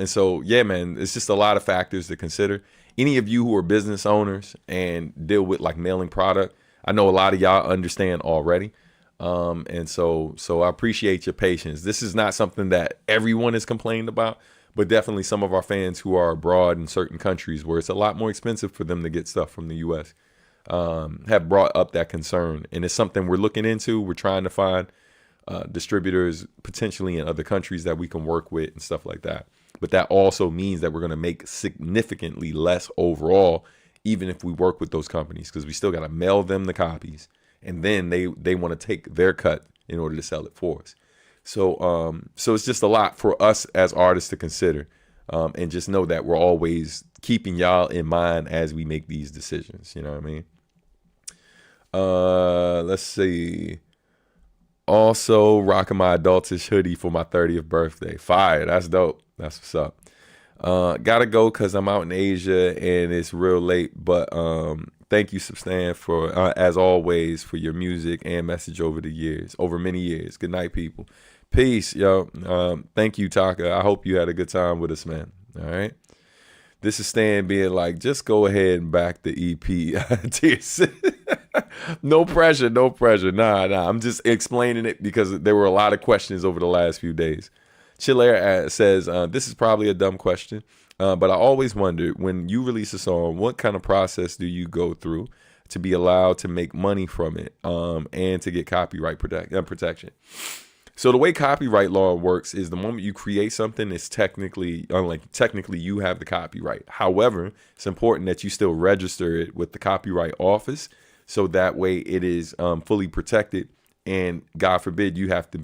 so, yeah, man, it's just a lot of factors to consider. Any of you who are business owners and deal with, like, mailing product, I know a lot of y'all understand already. And so I appreciate your patience. This is not something that everyone has complained about, but definitely some of our fans who are abroad in certain countries where it's a lot more expensive for them to get stuff from the U.S. Have brought up that concern. And it's something we're looking into. We're trying to find distributors potentially in other countries that we can work with and stuff like that. But that also means that we're going to make significantly less overall, even if we work with those companies, because we still got to mail them the copies. And then they want to take their cut in order to sell it for us. So it's just a lot for us as artists to consider. And just know that we're always keeping y'all in mind as we make these decisions. You know what I mean? Let's see. Also, rocking my adultish hoodie for my 30th birthday. Fire. That's dope. That's what's up. Gotta go because I'm out in Asia and it's real late. But thank you, Substan, for as always, for your music and message over many years. Good night, people. Peace, yo. Thank you, Taka. I hope you had a good time with us, man. All right. This is Stan being like, just go ahead and back the EP. No pressure, no pressure. Nah. I'm just explaining it because there were a lot of questions over the last few days. Chillair says, this is probably a dumb question, but I always wondered, when you release a song, what kind of process do you go through to be allowed to make money from it, and to get copyright protection? So the way copyright law works is the moment you create something, it's technically you have the copyright. However, it's important that you still register it with the Copyright Office, so that way it is fully protected. And God forbid you have to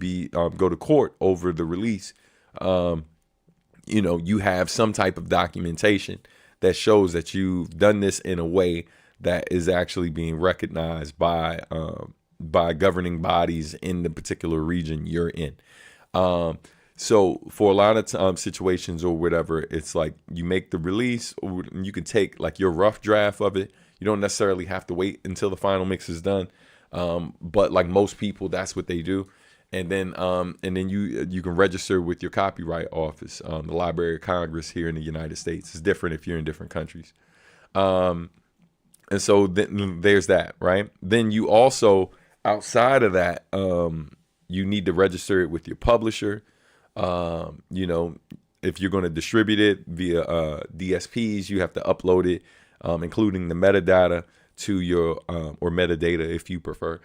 go to court over the release. You have some type of documentation that shows that you've done this in a way that is actually being recognized by governing bodies in the particular region you're in. So for a lot of situations or whatever, it's like you make the release, or you can take like your rough draft of it. You don't necessarily have to wait until the final mix is done. But like most people, that's what they do. And then you can register with your Copyright Office. The Library of Congress here in the United States is different if you're in different countries. And so then there's that, right? Then you also, outside of that, you need to register it with your publisher. If you're going to distribute it via DSPs, you have to upload it, including the metadata to your or metadata if you prefer,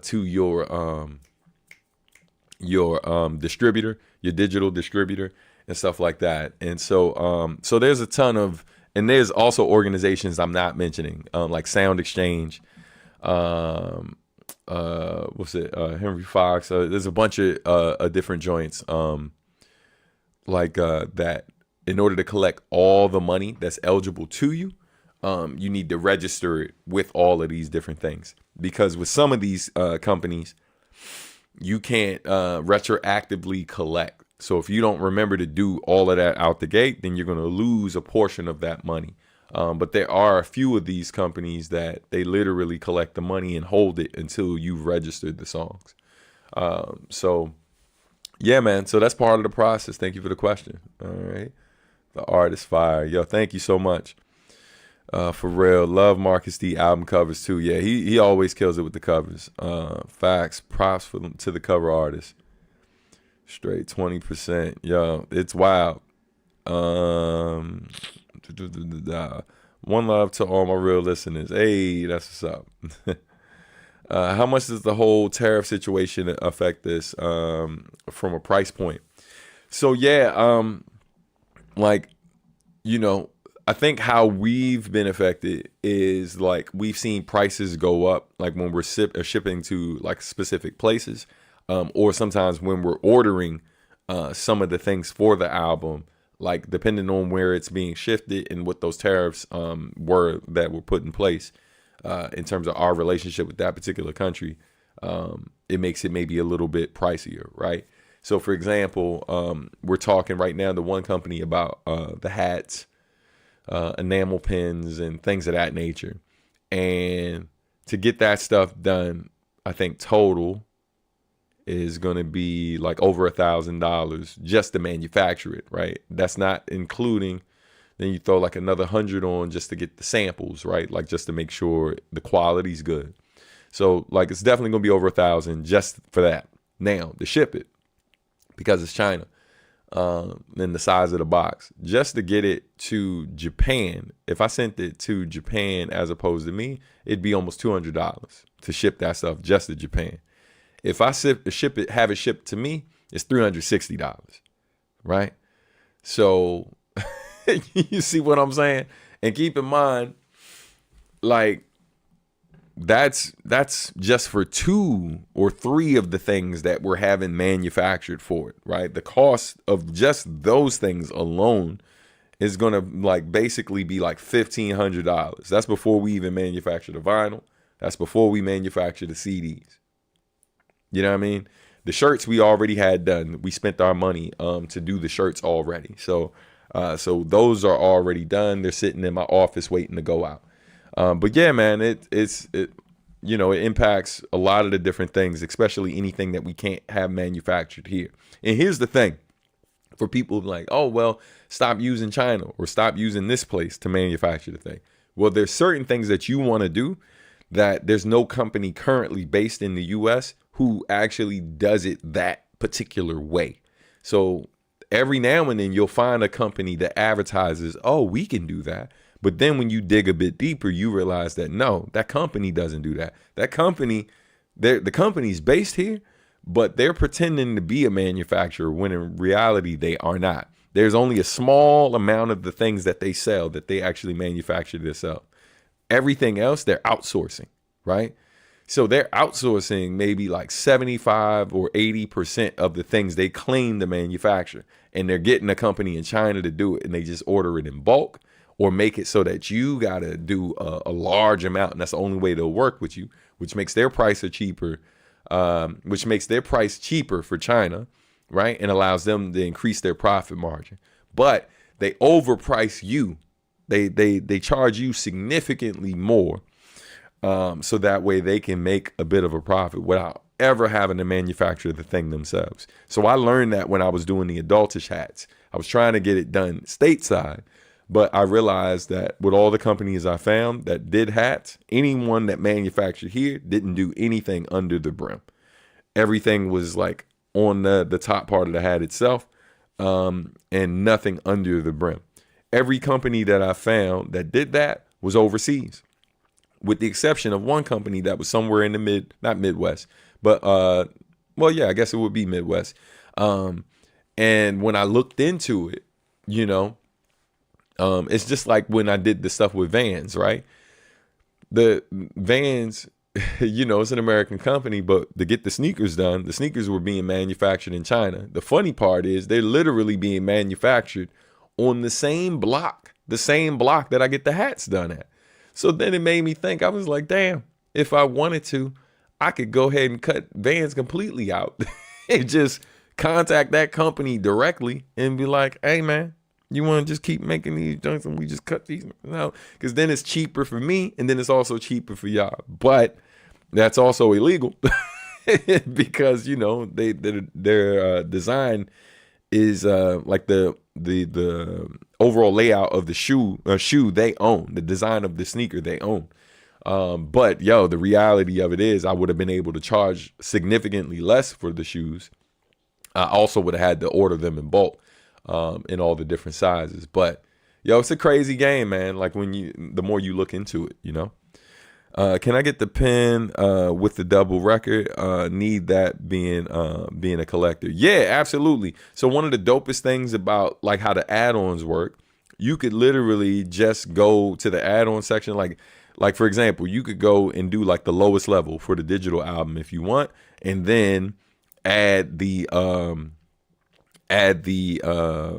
to your distributor, your digital distributor, and stuff like that. And so there's a ton of, and there's also organizations I'm not mentioning, like Sound Exchange, Henry Fox. There's a bunch of different joints that. In order to collect all the money that's eligible to you, you need to register it with all of these different things. Because with some of these companies, you can't retroactively collect. So if you don't remember to do all of that out the gate, then you're going to lose a portion of that money. But there are a few of these companies that they literally collect the money and hold it until you've registered the songs. So yeah, man. So that's part of the process. Thank you for the question. All right. The artist fire. Yo, thank you so much. For real. Love Marcus D album covers too. Yeah, he always kills it with the covers. Facts. Props to the cover artist. Straight 20%. Yo, it's wild. One love to all my real listeners. Hey, that's what's up. How much does the whole tariff situation affect this from a price point? So yeah, like, you know, I think how we've been affected is like we've seen prices go up, like when we're shipping to like specific places, or sometimes when we're ordering some of the things for the album, like depending on where it's being shifted and what those tariffs were that were put in place in terms of our relationship with that particular country, it makes it maybe a little bit pricier, right? So for example, we're talking right now to one company about the hats, enamel pins and things of that nature. And to get that stuff done, I think total is going to be like over $1,000 just to manufacture it, right? That's not including, then you throw like another 100 on just to get the samples, right? Like just to make sure the quality's good. So like it's definitely going to be over $1,000 just for that. Now to ship it, because it's China, and the size of the box, just to get it to Japan. If I sent it to Japan as opposed to me, it'd be almost $200 to ship that stuff just to Japan. If I have it shipped to me, it's $360, right? So you see what I'm saying? And keep in mind, like, that's just for 2 or 3 of the things that we're having manufactured for it, right? The cost of just those things alone is gonna like basically be like $1,500. That's before we even manufacture the vinyl. That's before we manufacture the CDs. You know what I mean? The shirts we already had done. We spent our money to do the shirts already. So those are already done. They're sitting in my office waiting to go out. But yeah, man, it you know, it impacts a lot of the different things, especially anything that we can't have manufactured here. And here's the thing, for people like, oh, well, stop using China or stop using this place to manufacture the thing. Well, there's certain things that you want to do that there's no company currently based in the US who actually does it that particular way. So every now and then you'll find a company that advertises, oh, we can do that. But then when you dig a bit deeper, you realize that no, that company doesn't do that. That company, the company's based here, but they're pretending to be a manufacturer when in reality they are not. There's only a small amount of the things that they sell that they actually manufacture themselves. Everything else, they're outsourcing, right? So they're outsourcing maybe like 75 or 80% of the things they claim to manufacture. And they're getting a company in China to do it, and they just order it in bulk or make it so that you got to do a large amount. And that's the only way they'll work with you, which makes their price cheaper, for China, right? And allows them to increase their profit margin. But they overprice you. They charge you significantly more, so that way they can make a bit of a profit without ever having to manufacture the thing themselves. So I learned that when I was doing the adultish hats. I was trying to get it done stateside, but I realized that with all the companies I found that did hats, anyone that manufactured here didn't do anything under the brim. Everything was like on the top part of the hat itself, and nothing under the brim. Every company that I found that did that was overseas, with the exception of one company that was somewhere in the not Midwest, but well, yeah, I guess it would be Midwest. And when I looked into it, you know, it's just like when I did the stuff with Vans, right? The Vans, you know, it's an American company, but to get the sneakers done, the sneakers were being manufactured in China. The funny part is they're literally being manufactured on the same block that I get the hats done at. So then it made me think, I was like, damn, if I wanted to, I could go ahead and cut Vans completely out and just contact that company directly and be like, hey, man, you want to just keep making these joints and we just cut these out? Because then it's cheaper for me and then it's also cheaper for y'all. But that's also illegal because, you know, their design is like the overall layout of the shoe they own, the design of the sneaker they own. But yo, the reality of it is I would have been able to charge significantly less for the shoes. I also would have had to order them in bulk, in all the different sizes. But yo, it's a crazy game, man. Like the more you look into it, you know. Can I get the pen with the double record? Need that being a collector. Yeah, absolutely. So one of the dopest things about like how the add-ons work, you could literally just go to the add-on section. Like for example, you could go and do like the lowest level for the digital album if you want, and then add the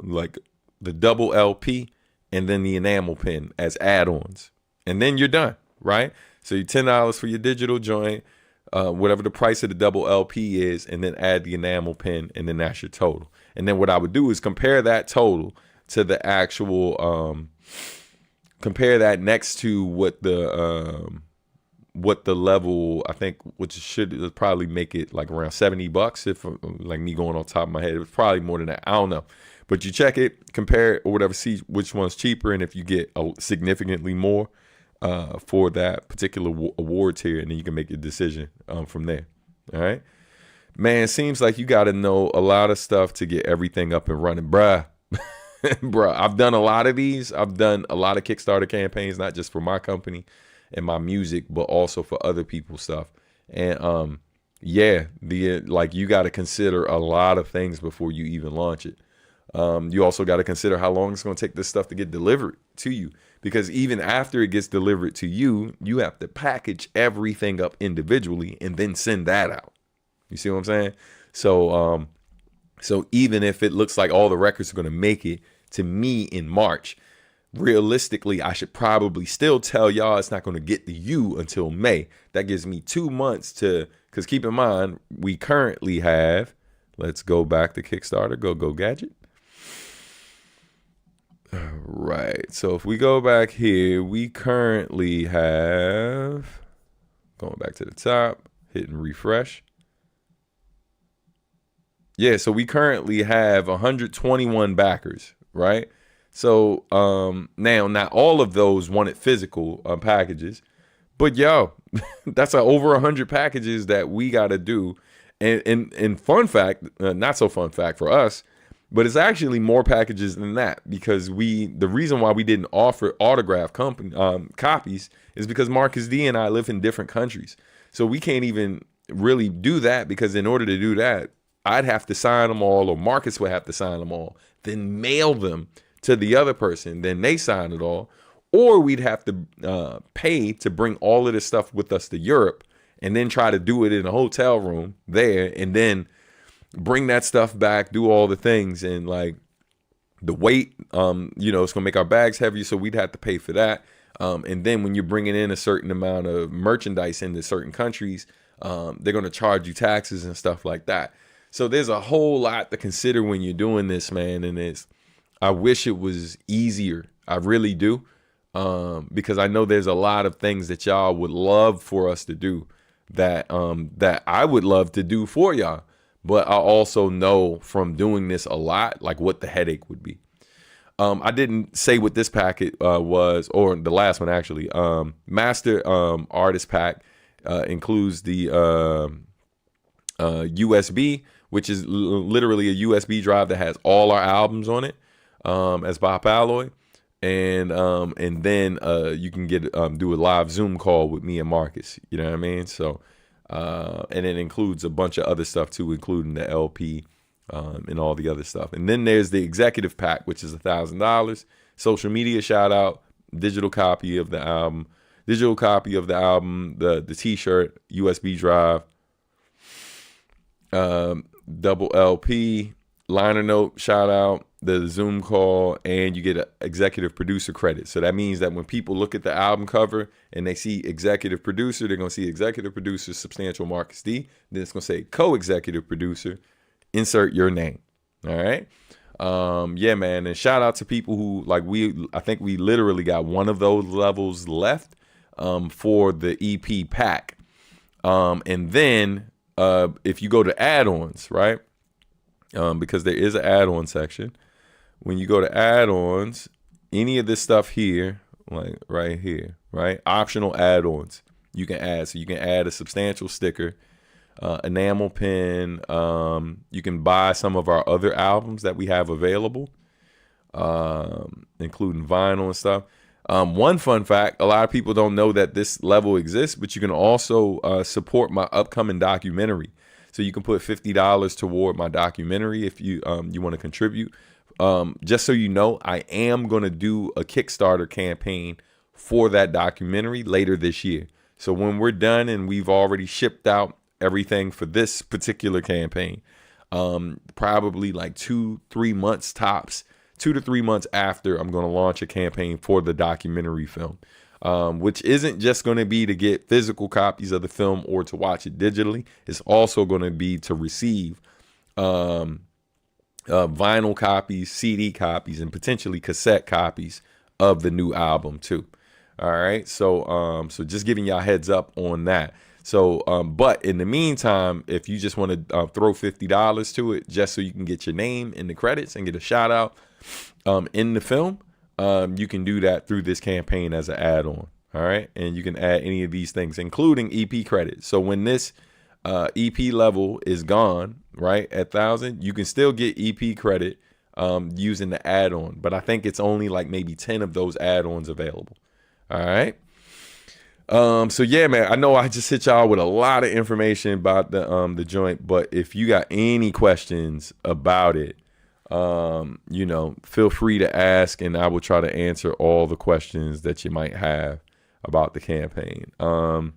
like the double LP and then the enamel pen as add-ons, and then you're done, right? So you $10 for your digital joint, whatever the price of the double LP is, and then add the enamel pen, and then that's your total. And then what I would do is compare that total to the actual, compare that next to what the level, I think, which should probably make it like around $70 if like me going on top of my head. It was probably more than that. I don't know. But you check it, compare it, or whatever, see which one's cheaper, and if you get significantly more for that particular award tier, and then you can make your decision from there. All right, man. Seems like you got to know a lot of stuff to get everything up and running, bruh. Bruh, I've done a lot of these. I've done a lot of Kickstarter campaigns, not just for my company and my music, but also for other people's stuff. And yeah, like you got to consider a lot of things before you even launch it. You also got to consider how long it's going to take this stuff to get delivered to you. Because even after it gets delivered to you, you have to package everything up individually and then send that out. You see what I'm saying? So even if it looks like all the records are going to make it to me in March, realistically, I should probably still tell y'all it's not going to get to you until May. That gives me 2 months because keep in mind, we currently have, let's go back to Kickstarter, go Gadget. All right, so if we go back here, we currently have, going back to the top, hitting refresh. Yeah, so we currently have 121 backers, right? So now, not all of those wanted physical packages, but yo, that's over 100 packages that we got to do. And fun fact, not so fun fact for us, but it's actually more packages than that, because the reason why we didn't offer autograph copies is because Marcus D and I live in different countries. So we can't even really do that, because in order to do that, I'd have to sign them all, or Marcus would have to sign them all, then mail them to the other person, then they sign it all, or we'd have to pay to bring all of this stuff with us to Europe and then try to do it in a hotel room there, and then bring that stuff back, do all the things, and like the weight, it's gonna make our bags heavier, so we'd have to pay for that. And then when you're bringing in a certain amount of merchandise into certain countries, they're gonna charge you taxes and stuff like that. So there's a whole lot to consider when you're doing this, man. And I wish it was easier. I really do, because I know there's a lot of things that y'all would love for us to do that I would love to do for y'all. But I also know from doing this a lot, like what the headache would be. I didn't say what this packet was, or the last one actually. Master Artist Pack includes the USB, which is literally a USB drive that has all our albums on it, as Bob Alloy. And then you can do a live Zoom call with me and Marcus. You know what I mean? So. And it includes a bunch of other stuff too, including the LP and all the other stuff. And then there's the executive pack, which is $1,000. Social media shout out, digital copy of the album, the T-shirt, USB drive, double LP, liner note shout out, the Zoom call, and you get an executive producer credit. So that means that when people look at the album cover and they see executive producer, they're going to see executive producer Substantial Marcus D. Then it's going to say co-executive producer, insert your name. All right. Yeah, man. And shout out to people who, like, I think we literally got one of those levels left for the EP pack. And then if you go to add-ons, right? Because there is an add-on section. When you go to add-ons, any of this stuff here, like right here, right? Optional add-ons you can add. So you can add a Substantial sticker, enamel pin. You can buy some of our other albums that we have available, including vinyl and stuff. One fun fact, a lot of people don't know that this level exists, but you can also support my upcoming documentary. So you can put $50 toward my documentary if you want to contribute. Just so you know, I am going to do a Kickstarter campaign for that documentary later this year. So when we're done and we've already shipped out everything for this particular campaign, probably like 2-3 months tops, 2 to 3 months after, I'm going to launch a campaign for the documentary film, which isn't just going to be to get physical copies of the film or to watch it digitally. It's also going to be to receive vinyl copies, CD copies, and potentially cassette copies of the new album too. All right, so just giving y'all heads up on that. So, but in the meantime, if you just want to throw $50 to it, just so you can get your name in the credits and get a shout out in the film, you can do that through this campaign as an add-on. All right, and you can add any of these things, including EP credits. So when this EP level is gone, right, at 1,000, you can still get EP credit using the add-on. But I think it's only like maybe 10 of those add-ons available. All right. So yeah, man, I know I just hit y'all with a lot of information about the joint, but if you got any questions about it, feel free to ask, and I will try to answer all the questions that you might have about the campaign. I'm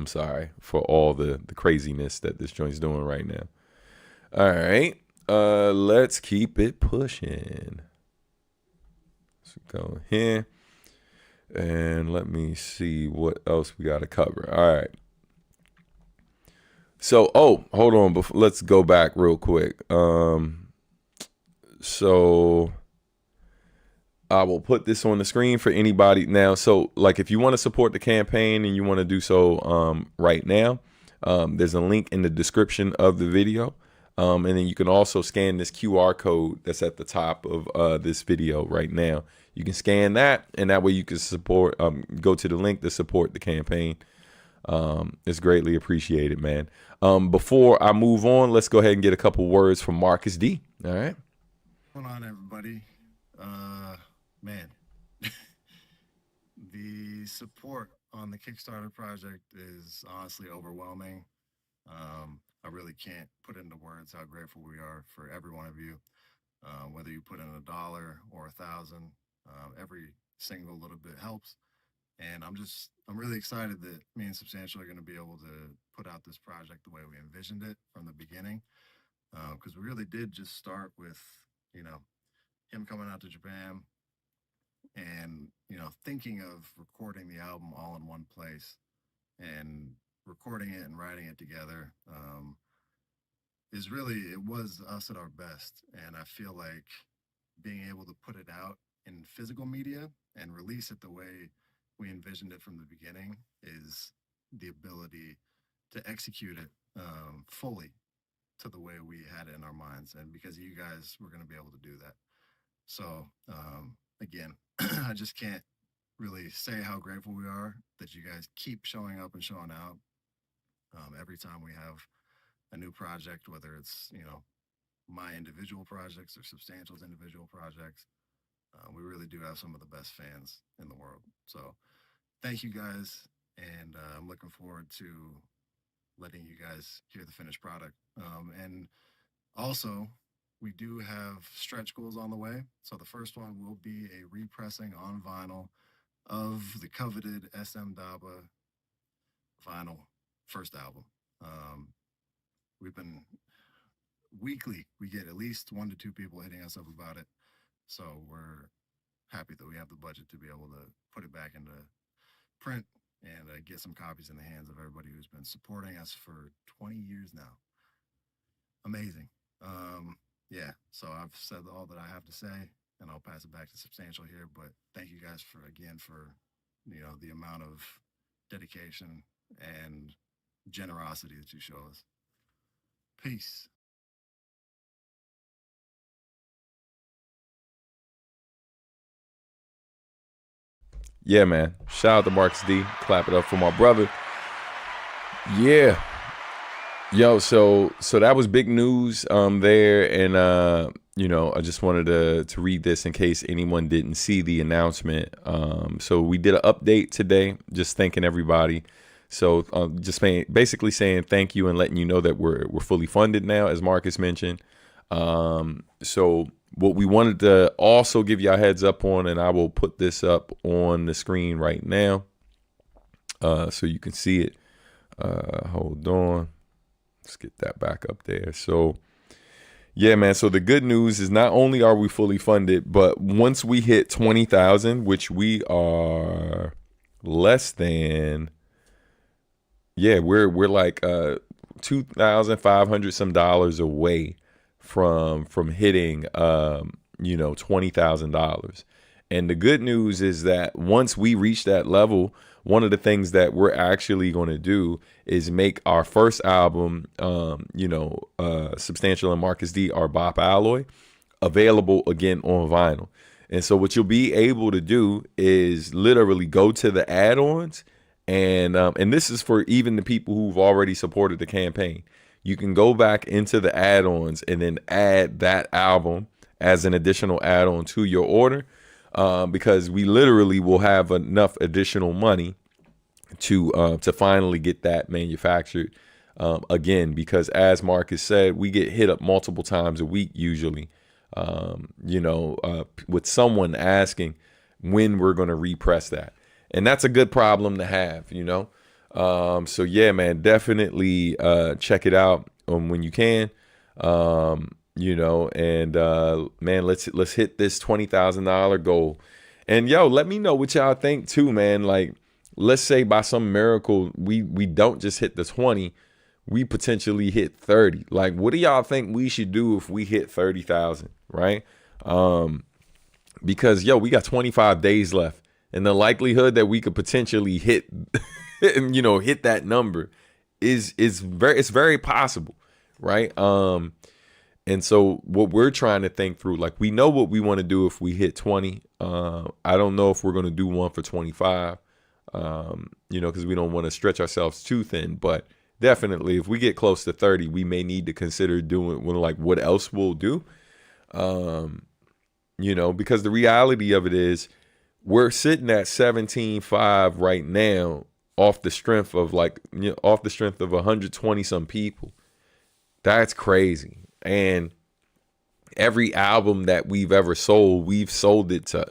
sorry for all the craziness that this joint's doing right now. All right. Let's keep it pushing. Let's go here. And let me see what else we got to cover. All right. So, hold on. Let's go back real quick. So I will put this on the screen for anybody now. So, like, if you want to support the campaign and you want to do so right now, there's a link in the description of the video. And then you can also scan this QR code that's at the top of this video right now. You can scan that, and that way you can support, go to the link to support the campaign. It's greatly appreciated, man. Before I move on, let's go ahead and get a couple words from Marcus D. All right. What's going on, everybody? Man, the support on the Kickstarter project is honestly overwhelming. I really can't put into words how grateful we are for every one of you. Whether you put in $1 or 1,000, every single little bit helps. And I'm really excited that me and Substantial are going to be able to put out this project the way we envisioned it from the beginning. Because we really did just start with, him coming out to Japan and, thinking of recording the album all in one place and recording it and writing it together. It was us at our best. And I feel like being able to put it out in physical media and release it the way we envisioned it from the beginning is the ability to execute it fully to the way we had it in our minds. And because of you guys, we're going to be able to do that. So again, I just can't really say how grateful we are that you guys keep showing up and showing out. Every time we have a new project, whether it's, my individual projects or Substantial's individual projects, we really do have some of the best fans in the world. So thank you guys. And I'm looking forward to letting you guys hear the finished product. And also, we do have stretch goals on the way. So the first one will be a repressing on vinyl of the coveted SM Daba vinyl first album. We've been weekly, we get at least 1 to 2 people hitting us up about it. So we're happy that we have the budget to be able to put it back into print and get some copies in the hands of everybody who's been supporting us for 20 years now. Amazing. Yeah, so I've said all that I have to say, and I'll pass it back to Substantial here. But thank you guys for the amount of dedication and generosity that you show us. Peace. Yeah, man. Shout out to Marcus D. Clap it up for my brother. Yeah. Yo, so that was big news there. And I just wanted to read this in case anyone didn't see the announcement. So we did an update today, just thanking everybody. So just basically saying thank you and letting you know that we're fully funded now, as Marcus mentioned. So what we wanted to also give you a heads up on, and I will put this up on the screen right now, so you can see it. Hold on, let's get that back up there. So yeah, man. So the good news is not only are we fully funded, but once we hit 20,000, which we are less than, we're like $2,500 some dollars away from hitting $20,000. And the good news is that once we reach that level, one of the things that we're actually going to do is make our first album, Substantial and Marcus D, our Bop Alloy, available again on vinyl. And so what you'll be able to do is literally go to the add-ons, and this is for even the people who've already supported the campaign. You can go back into the add-ons and then add that album as an additional add-on to your order, because we literally will have enough additional money to finally get that manufactured again. Because as Marcus said, we get hit up multiple times a week usually, with someone asking when we're going to repress that, and that's a good problem to have, So yeah, man, definitely check it out when you can. Man, let's hit this $20,000 goal. And let me know what y'all think too, man. Like, let's say by some miracle we don't just hit the 20, we potentially hit 30. Like, what do y'all think we should do if we hit 30,000, right? Because we got 25 days left, and the likelihood that we could potentially hit hit that number is very possible, right? And so what we're trying to think through, like, we know what we want to do if we hit 20. I don't know if we're going to do one for 25, because we don't want to stretch ourselves too thin. But definitely, if we get close to 30, we may need to consider doing what else we'll do. Because the reality of it is we're sitting at 17.5 right now off the strength of 120 some people. That's crazy. And every album that we've ever sold, we've sold it to,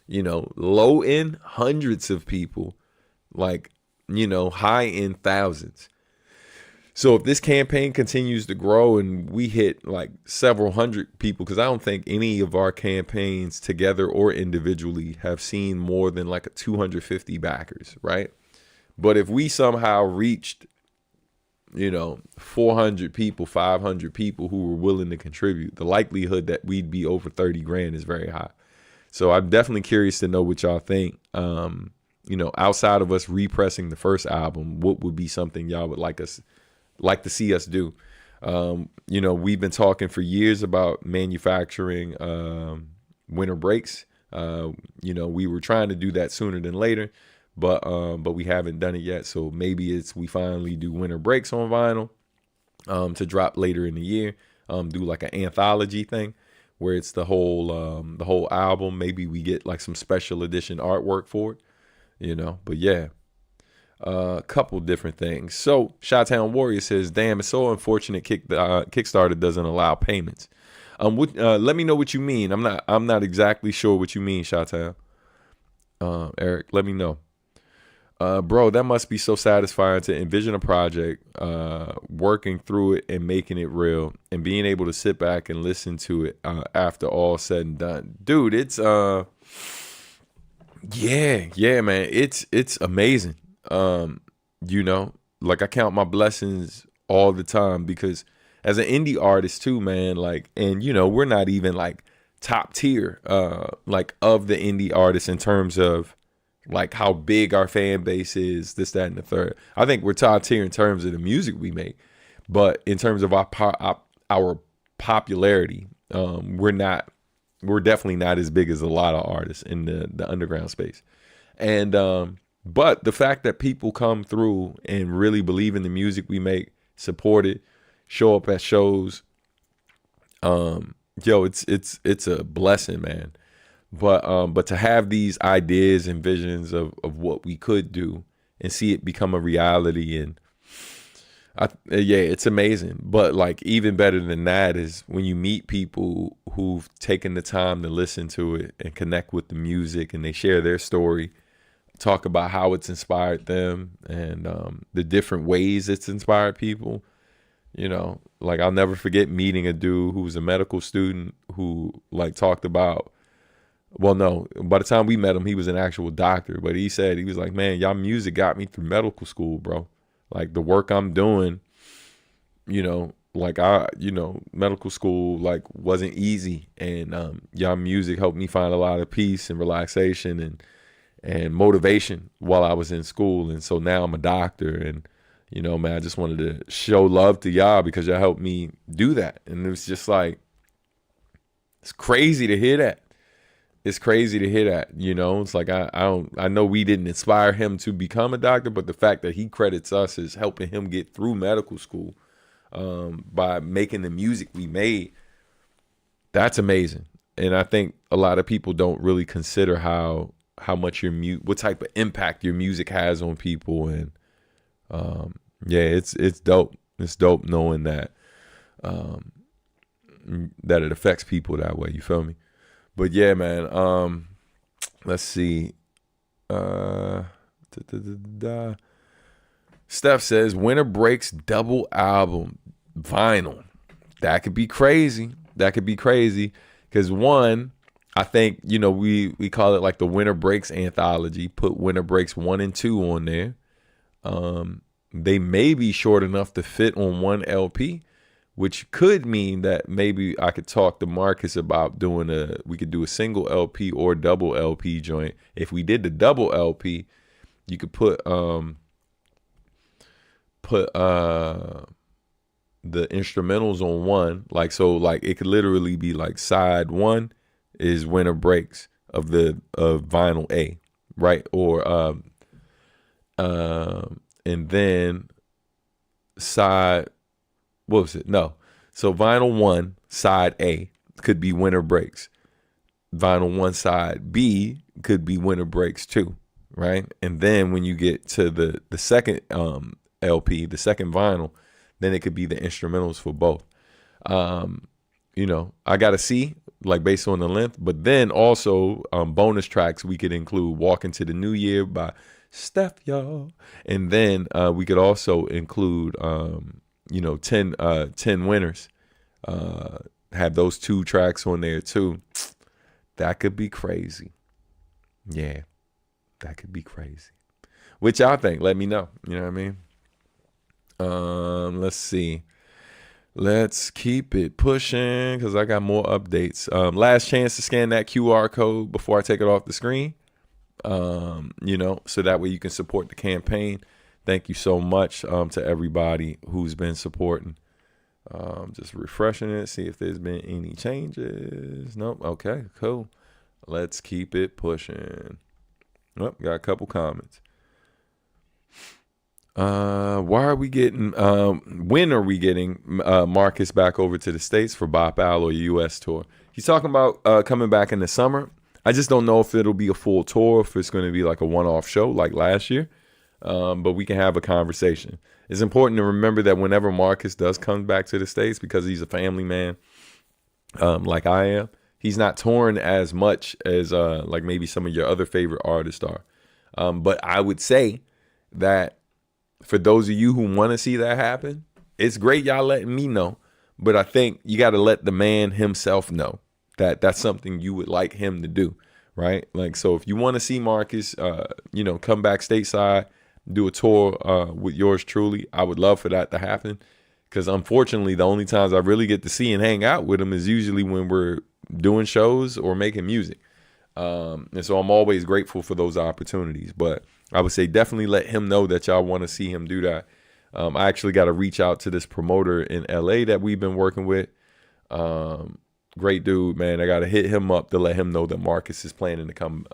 low end hundreds of people, high end thousands. So if this campaign continues to grow and we hit like several hundred people, because I don't think any of our campaigns together or individually have seen more than like a 250 backers, right? But if we somehow reached 400 people, 500 people who were willing to contribute, the likelihood that we'd be over 30 grand is very high. So I'm definitely curious to know what y'all think. Outside of us repressing the first album, what would be something y'all would like to see us do? We've been talking for years about manufacturing winter breaks. We were trying to do that sooner than later, but we haven't done it yet. So maybe we finally do winter breaks on vinyl to drop later in the year. Do like an anthology thing where it's the whole album. Maybe we get like some special edition artwork for it, But yeah, a couple different things. So Chi-Town Warrior says, "Damn, it's so unfortunate Kickstarter doesn't allow payments." Let me know what you mean. I'm not exactly sure what you mean, Chi-Town. Eric, let me know. Bro, that must be so satisfying to envision a project, working through it and making it real, and being able to sit back and listen to it after all said and done. Dude, it's man, it's amazing. I count my blessings all the time, because as an indie artist too, man, we're not even like top tier of the indie artists in terms of like how big our fan base is, this, that, and the third. I think we're top tier in terms of the music we make, but in terms of our popularity, we're definitely not as big as a lot of artists in the underground space. And but the fact that people come through and really believe in the music we make, support it, show up at shows, Yo, it's a blessing, man. But to have these ideas and visions of what we could do and see it become a reality, and yeah, it's amazing. But like even better than that is when you meet people who've taken the time to listen to it and connect with the music, and they share their story, talk about how it's inspired them, and the different ways it's inspired people. You know, like I'll never forget meeting a dude who was a medical student who like talked about, well, no, by the time we met him, he was an actual doctor, but he said, he was like, man, y'all music got me through medical school, bro. Like the work I'm doing, like medical school like wasn't easy, and y'all music helped me find a lot of peace and relaxation and motivation while I was in school. And so now I'm a doctor, and man, I just wanted to show love to y'all because y'all helped me do that. And it was just like, it's crazy to hear that. It's crazy to hear that, It's like I know we didn't inspire him to become a doctor, but the fact that he credits us as helping him get through medical school by making the music we made, that's amazing. And I think a lot of people don't really consider how much what type of impact your music has on people. And yeah, it's dope. It's dope knowing that that it affects people that way. You feel me? But yeah, man. Let's see. Steph says Winter Breaks double album vinyl. That could be crazy. That could be crazy because one, I think we call it like the Winter Breaks anthology. Put Winter Breaks 1 and 2 on there. They may be short enough to fit on one LP, which could mean that maybe I could talk to Marcus about we could do a single LP or double LP joint. If we did the double LP, you could put the instrumentals on one, like it could literally be like side one is Winter Breaks of vinyl A, right? Or and then side, what was it? No. So vinyl 1, side A could be Winter Breaks. Vinyl 1, side B could be Winter Breaks 2, right? And then when you get to the second LP, the second vinyl, then it could be the instrumentals for both. I got to see, like based on the length, but then also bonus tracks we could include Walk Into the New Year by Steph, y'all. And then we could also include 10 winners, have those 2 tracks on there too. That could be crazy. Yeah, that could be crazy. What y'all think? Let me know. You know what I mean? Let's see. Let's keep it pushing because I got more updates. Last chance to scan that QR code before I take it off the screen. So that way you can support the campaign. Thank you so much to everybody who's been supporting. Just refreshing it, see if there's been any changes. Nope. Okay, cool. Let's keep it pushing. Oh, got a couple comments. When are we getting Marcus back over to the States for Bop Al or US tour? He's talking about coming back in the summer. I just don't know if it'll be a full tour, if it's going to be like a one-off show like last year. But we can have a conversation. It's important to remember that whenever Marcus does come back to the States, because he's a family man, like I am, he's not touring as much as like maybe some of your other favorite artists are. But I would say that for those of you who want to see that happen, it's great y'all letting me know. But I think you got to let the man himself know that that's something you would like him to do, right? Like, so if you want to see Marcus, come back stateside, do a tour with yours truly, I would love for that to happen. Because unfortunately, the only times I really get to see and hang out with him is usually when we're doing shows or making music. And so I'm always grateful for those opportunities. But I would say definitely let him know that y'all want to see him do that. I actually got to reach out to this promoter in LA that we've been working with. Great dude, man. I got to hit him up to let him know that Marcus is planning to come,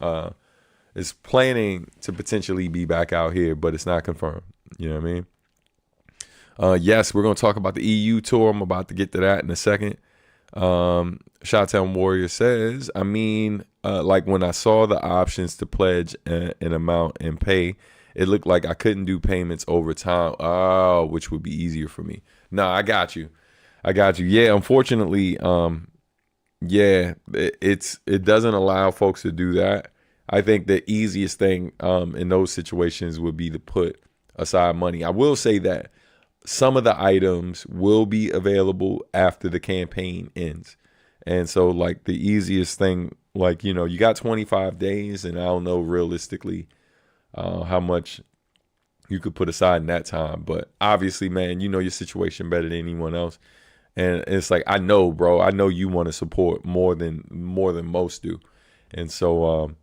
is planning to potentially be back out here, but it's not confirmed. You know what I mean? Yes, we're going to talk about the EU tour. I'm about to get to that in a second. Shottown Warrior says, I mean, like when I saw the options to pledge an amount and pay, it looked like I couldn't do payments over time. Oh, which would be easier for me. No, I got you. Yeah, unfortunately, yeah, it doesn't allow folks to do that. I think the easiest thing in those situations would be to put aside money. I will say that some of the items will be available after the campaign ends. And so like the easiest thing, like, you know, you got 25 days and I don't know realistically how much you could put aside in that time. But obviously, man, you know your situation better than anyone else. And it's like, I know, bro, I know you want to support more than most do. And so,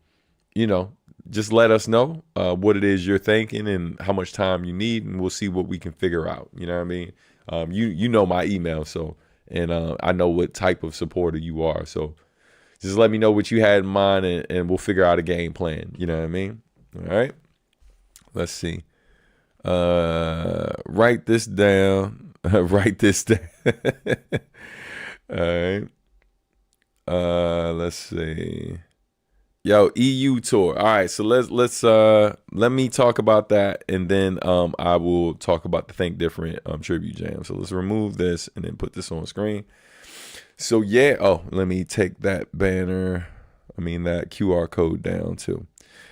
you know, just let us know what it is you're thinking and how much time you need, and we'll see what we can figure out. You know what I mean? You know my email, so, and I know what type of supporter you are. So just let me know what you had in mind, and we'll figure out a game plan. You know what I mean? All right. Let's see. Write this down. Write this down. All right. Let's see. Yo, EU tour. All right, so let me talk about that, and then I will talk about the Think Different tribute jam. So let's remove this and then put this on screen. So yeah, let me take that that QR code down too.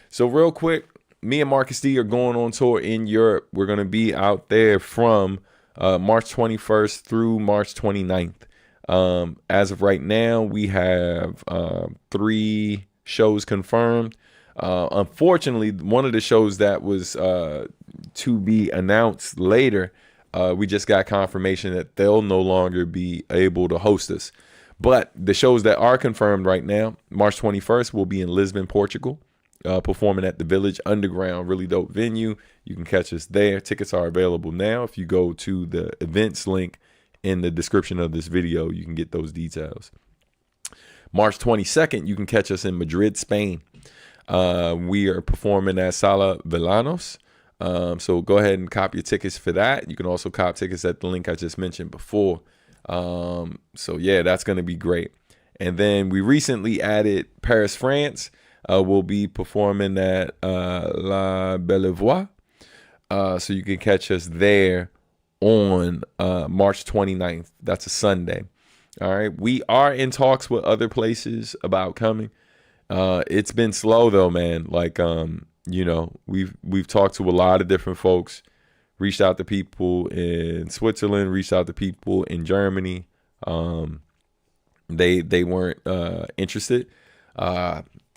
So real quick, me and Marcus D are going on tour in Europe. We're gonna be out there from March 21st through March 29th. As of right now, we have 3 shows confirmed. Unfortunately, one of the shows that was to be announced later, we just got confirmation that they'll no longer be able to host us. But the shows that are confirmed right now, March 21st, we'll be in Lisbon, Portugal, performing at the Village Underground, really dope venue. You can catch us there. Tickets are available now. If you go to the events link in the description of this video, you can get those details. March 22nd, you can catch us in Madrid, Spain. We are performing at Sala Villanos. So go ahead and cop your tickets for that. You can also cop tickets at the link I just mentioned before. So yeah, that's going to be great. And then we recently added Paris, France. We'll be performing at La Bellevoie. So you can catch us there on March 29th. That's a Sunday. All right. We are in talks with other places about coming. It's been slow though, man. Like, you know, we've talked to a lot of different folks, reached out to people in Switzerland, reached out to people in Germany. They weren't interested.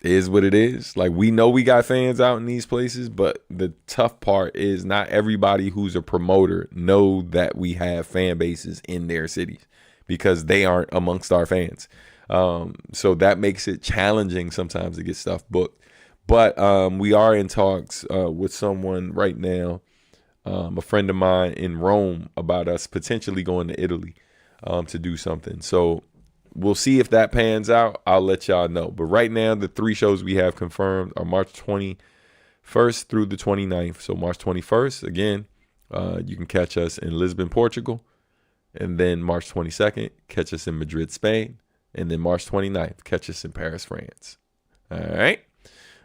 Is what it is. Like, we know we got fans out in these places, but the tough part is not everybody who's a promoter know that we have fan bases in their cities, because they aren't amongst our fans. So that makes it challenging sometimes to get stuff booked. But we are in talks with someone right now, a friend of mine in Rome, about us potentially going to Italy to do something. So we'll see if that pans out. I'll let y'all know. But right now, the 3 shows we have confirmed are March 21st through the 29th. So March 21st, again, you can catch us in Lisbon, Portugal. And then March 22nd, catch us in Madrid, Spain. And then March 29th, catch us in Paris, France. All right.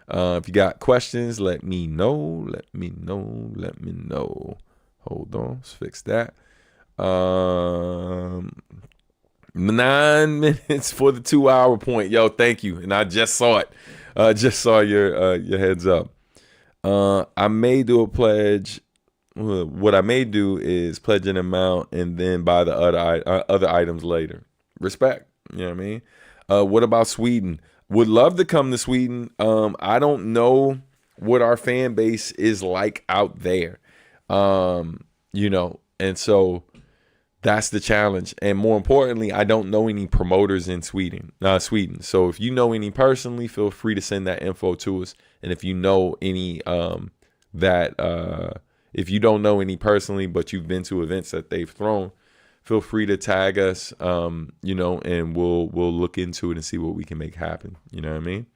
If you got questions, let me know. Let me know. Hold on. Let's fix that. 9 minutes for the 2-hour point. Yo, thank you. And I just saw it. Just saw your heads up. I may do a pledge. What I may do is pledge an amount and then buy the other items later. Respect. You know what I mean? What about Sweden? Would love to come to Sweden. I don't know what our fan base is like out there. You know, and so that's the challenge. And more importantly, I don't know any promoters in Sweden. So if you know any personally, feel free to send that info to us. And if you know any if you don't know any personally, but you've been to events that they've thrown, feel free to tag us, you know, and we'll look into it and see what we can make happen. You know what I mean?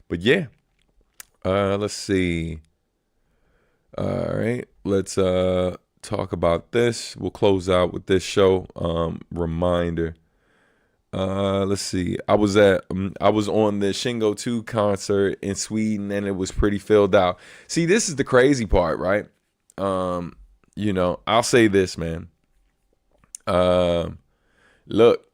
But yeah, let's see. All right, let's talk about this. We'll close out with this show. Reminder. Let's see. I was on the Shingo 2 concert in Sweden, and it was pretty filled out. See, this is the crazy part, right? I'll say this, man. Look,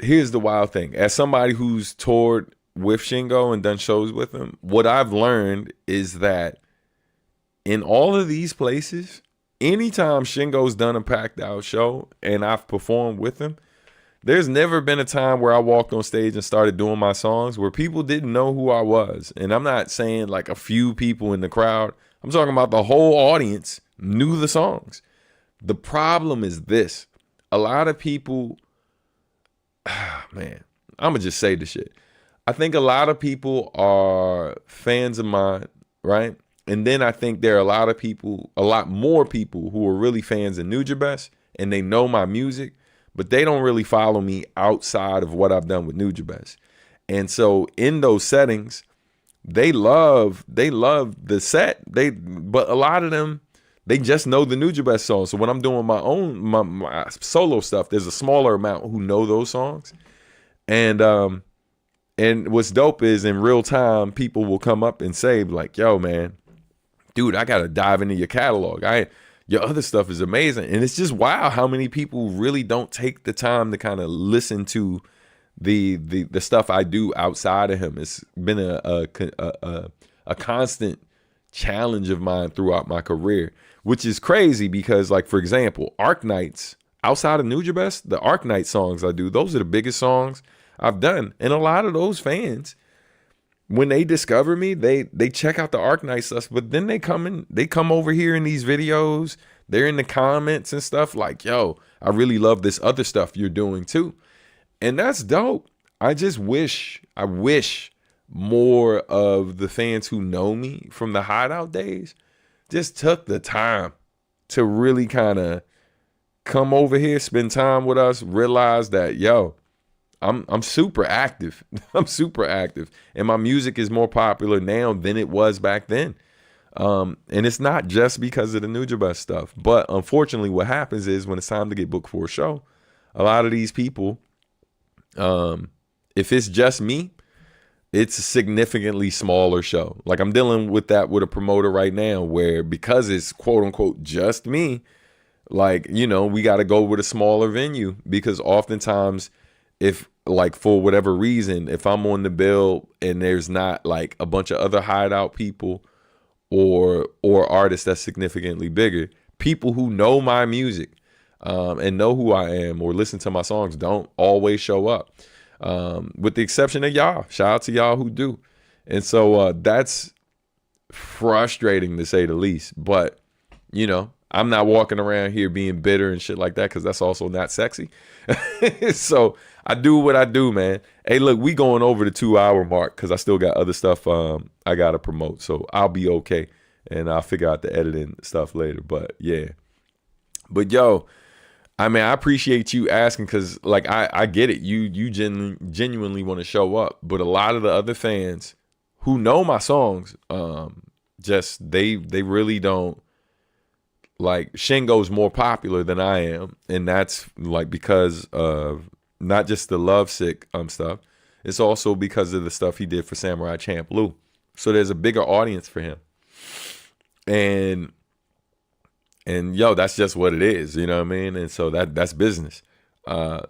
here's the wild thing. As somebody who's toured with Shingo and done shows with him, what I've learned is that in all of these places, anytime Shingo's done a packed out show and I've performed with him, there's never been a time where I walked on stage and started doing my songs where people didn't know who I was. And I'm not saying like a few people in the crowd. I'm talking about the whole audience knew the songs. The problem is this. A lot of people, man, I'm going to just say this shit. I think a lot of people are fans of mine, right? And then I think there are a lot more people who are really fans of Nujabes, and they know my music, but they don't really follow me outside of what I've done with Nujabes. And so in those settings, they love the set. But a lot of them, they just know the Nujabes songs. So when I'm doing my solo stuff, there's a smaller amount who know those songs. And what's dope is in real time, people will come up and say like, yo, man, dude, I got to dive into your catalog. Your other stuff is amazing. And it's just wow how many people really don't take the time to kind of listen to the stuff I do outside of him. It's been a constant challenge of mine throughout my career, which is crazy because, like, for example, Arc Nights, outside of Nujabes, the Arc Night songs I do, those are the biggest songs I've done. And a lot of those fans, when they discover me, they check out the Arc Night stuff, but then they come over here in these videos. They're in the comments and stuff like, yo, I really love this other stuff you're doing too. And that's dope. I wish more of the fans who know me from the Hideout days just took the time to really kind of come over here, spend time with us, realize that, yo, I'm super active. I'm super active. And my music is more popular now than it was back then. And it's not just because of the Nujabes stuff. But unfortunately, what happens is when it's time to get booked for a show, a lot of these people, if it's just me, it's a significantly smaller show. Like I'm dealing with that with a promoter right now where because it's quote unquote just me, like, we got to go with a smaller venue because oftentimes if like for whatever reason, if I'm on the bill and there's not like a bunch of other Hideout people or artists that's significantly bigger, people who know my music and know who I am or listen to my songs don't always show up. With the exception of y'all. Shout out to y'all who do. And so that's frustrating to say the least. But, I'm not walking around here being bitter and shit like that because that's also not sexy. So I do what I do, man. Hey, look, we going over the 2-hour mark because I still got other stuff I got to promote. So I'll be okay. And I'll figure out the editing stuff later. But, yeah. But, yo, I mean, I appreciate you asking because, like, I get it. You genuinely want to show up. But a lot of the other fans who know my songs, they really don't. Like, Shingo's more popular than I am. And that's, like, because of not just the Lovesick stuff. It's also because of the stuff he did for Samurai Champloo. So there's a bigger audience for him. And yo, that's just what it is, you know what I mean? And so that's business.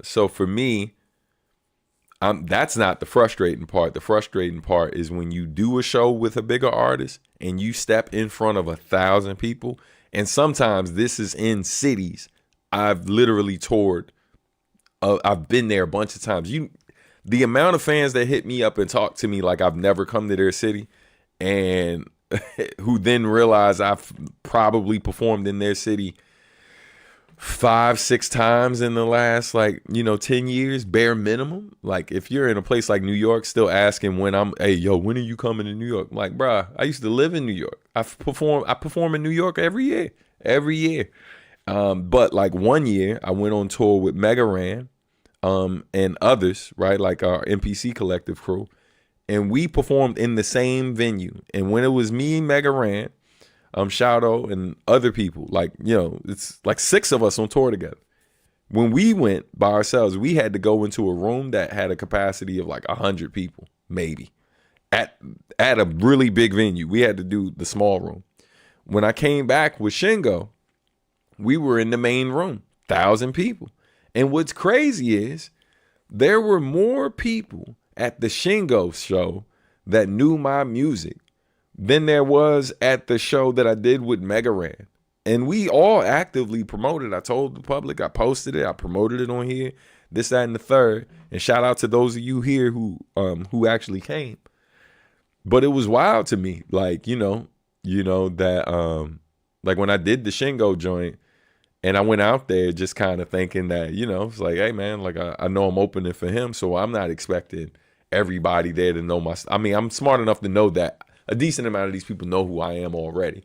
So for me, that's not the frustrating part. The frustrating part is when you do a show with a bigger artist and you step in front of 1,000 people. And sometimes this is in cities. I've literally toured. I've been there a bunch of times. The amount of fans that hit me up and talk to me like I've never come to their city and who then realize I've probably performed in their city 5-6 times in the last 10 years, bare minimum. Like if you're in a place like New York, still asking when when are you coming to New York? I'm like, bruh, I used to live in New York. I perform in New York every year. But like one year I went on tour with Mega Ran, and others, right? Like our MPC collective crew. And we performed in the same venue. And when it was me, Mega Ran, Shouto, and other people, it's like 6 of us on tour together. When we went by ourselves, we had to go into a room that had a capacity of like 100 people, maybe. At a really big venue, we had to do the small room. When I came back with Shingo, we were in the main room, 1,000 people. And what's crazy is there were more people at the Shingo show that knew my music than there was at the show that I did with Mega Ran. And we all actively promoted. I told the public, I posted it, I promoted it on here, this, that, and the third. And shout out to those of you here who actually came. But it was wild to me, like, that like when I did the Shingo joint and I went out there just kind of thinking that, it's like, hey man, like I know I'm opening for him, so I'm not expecting everybody there to know I'm smart enough to know that a decent amount of these people know who I am already.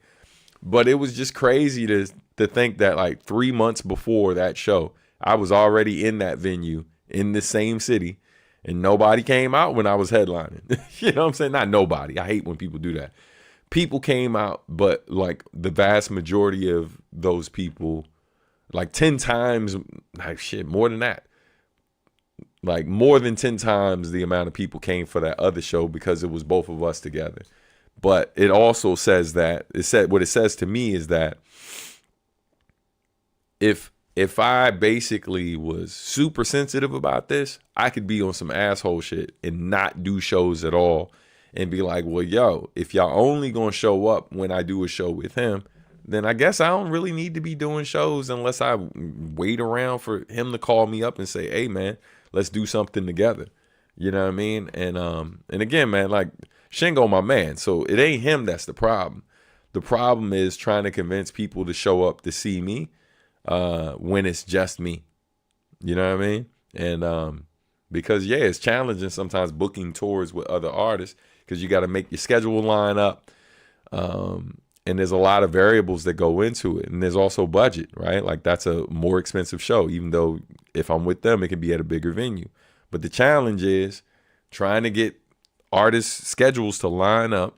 But it was just crazy to think that like 3 months before that show, I was already in that venue in the same city. And nobody came out when I was headlining. You know what I'm saying? Not nobody. I hate when people do that. People came out, but like the vast majority of those people, like 10 times, like shit, more than that. Like more than 10 times the amount of people came for that other show because it was both of us together. But it also says that, what it says to me is that if I basically was super sensitive about this, I could be on some asshole shit and not do shows at all and be like, well, yo, if y'all only gonna show up when I do a show with him, then I guess I don't really need to be doing shows unless I wait around for him to call me up and say, hey man, let's do something together. You know what I mean? And again, man, like Shingo, my man, so it ain't him that's the problem. The problem is trying to convince people to show up to see me when it's just me. You know what I mean? And because it's challenging sometimes booking tours with other artists because you got to make your schedule line up. And there's a lot of variables that go into it. And there's also budget, right? Like that's a more expensive show, even though if I'm with them, it can be at a bigger venue. But the challenge is trying to get artists' schedules to line up.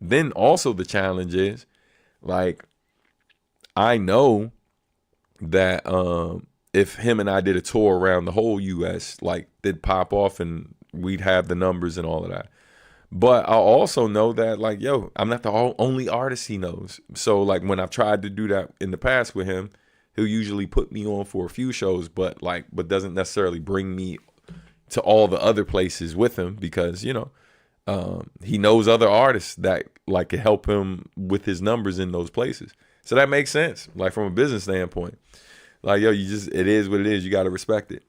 Then also the challenge is like, I know that if him and I did a tour around the whole US, like they'd pop off and we'd have the numbers and all of that. But I also know that like, yo, I'm not the only artist he knows. So like when I've tried to do that in the past with him, he'll usually put me on for a few shows, but doesn't necessarily bring me to all the other places with him because, he knows other artists that like can help him with his numbers in those places. So that makes sense. Like from a business standpoint, like, yo, it is what it is. You got to respect it.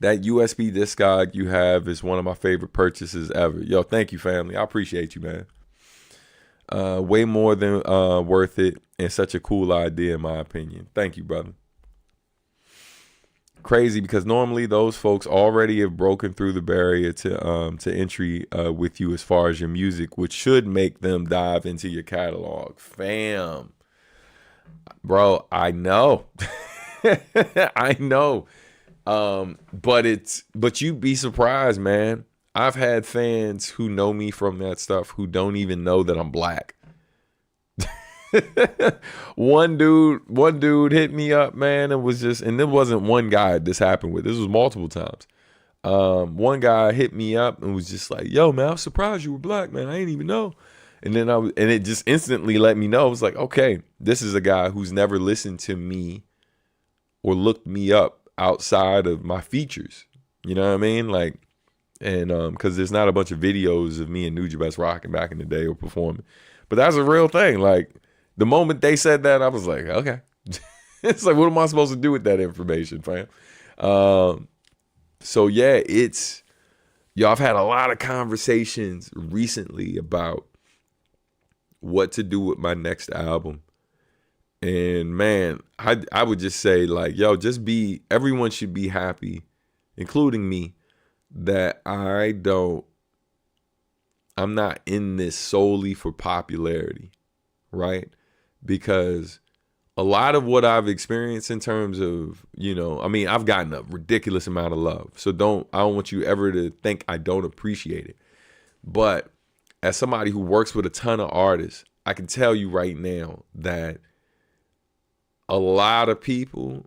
That USB Discog you have is one of my favorite purchases ever. Yo, thank you, family. I appreciate you, man. Way more than worth it and such a cool idea, in my opinion. Thank you, brother. Crazy because normally those folks already have broken through the barrier to entry with you as far as your music, which should make them dive into your catalog. Fam. Bro, I know. I know. But you'd be surprised, man. I've had fans who know me from that stuff who don't even know that I'm black. One dude hit me up, man, and there wasn't one guy this happened with. This was multiple times. One guy hit me up and was just like, yo, man, I'm surprised you were black, man. I didn't even know. And then it just instantly let me know. I was like, okay, this is a guy who's never listened to me or looked me up outside of my features. You know what I mean? Like, and because there's not a bunch of videos of me and Nujabes Best rocking back in the day or performing. But that's a real thing. Like, the moment they said that, I was like, okay. It's like, what am I supposed to do with that information, fam? So yeah, I've had a lot of conversations recently about what to do with my next album. And man, I would just say like, yo, everyone should be happy, including me, that I'm not in this solely for popularity, right? Because a lot of what I've experienced in terms of, I've gotten a ridiculous amount of love. So I don't want you ever to think I don't appreciate it. But as somebody who works with a ton of artists, I can tell you right now that a lot of people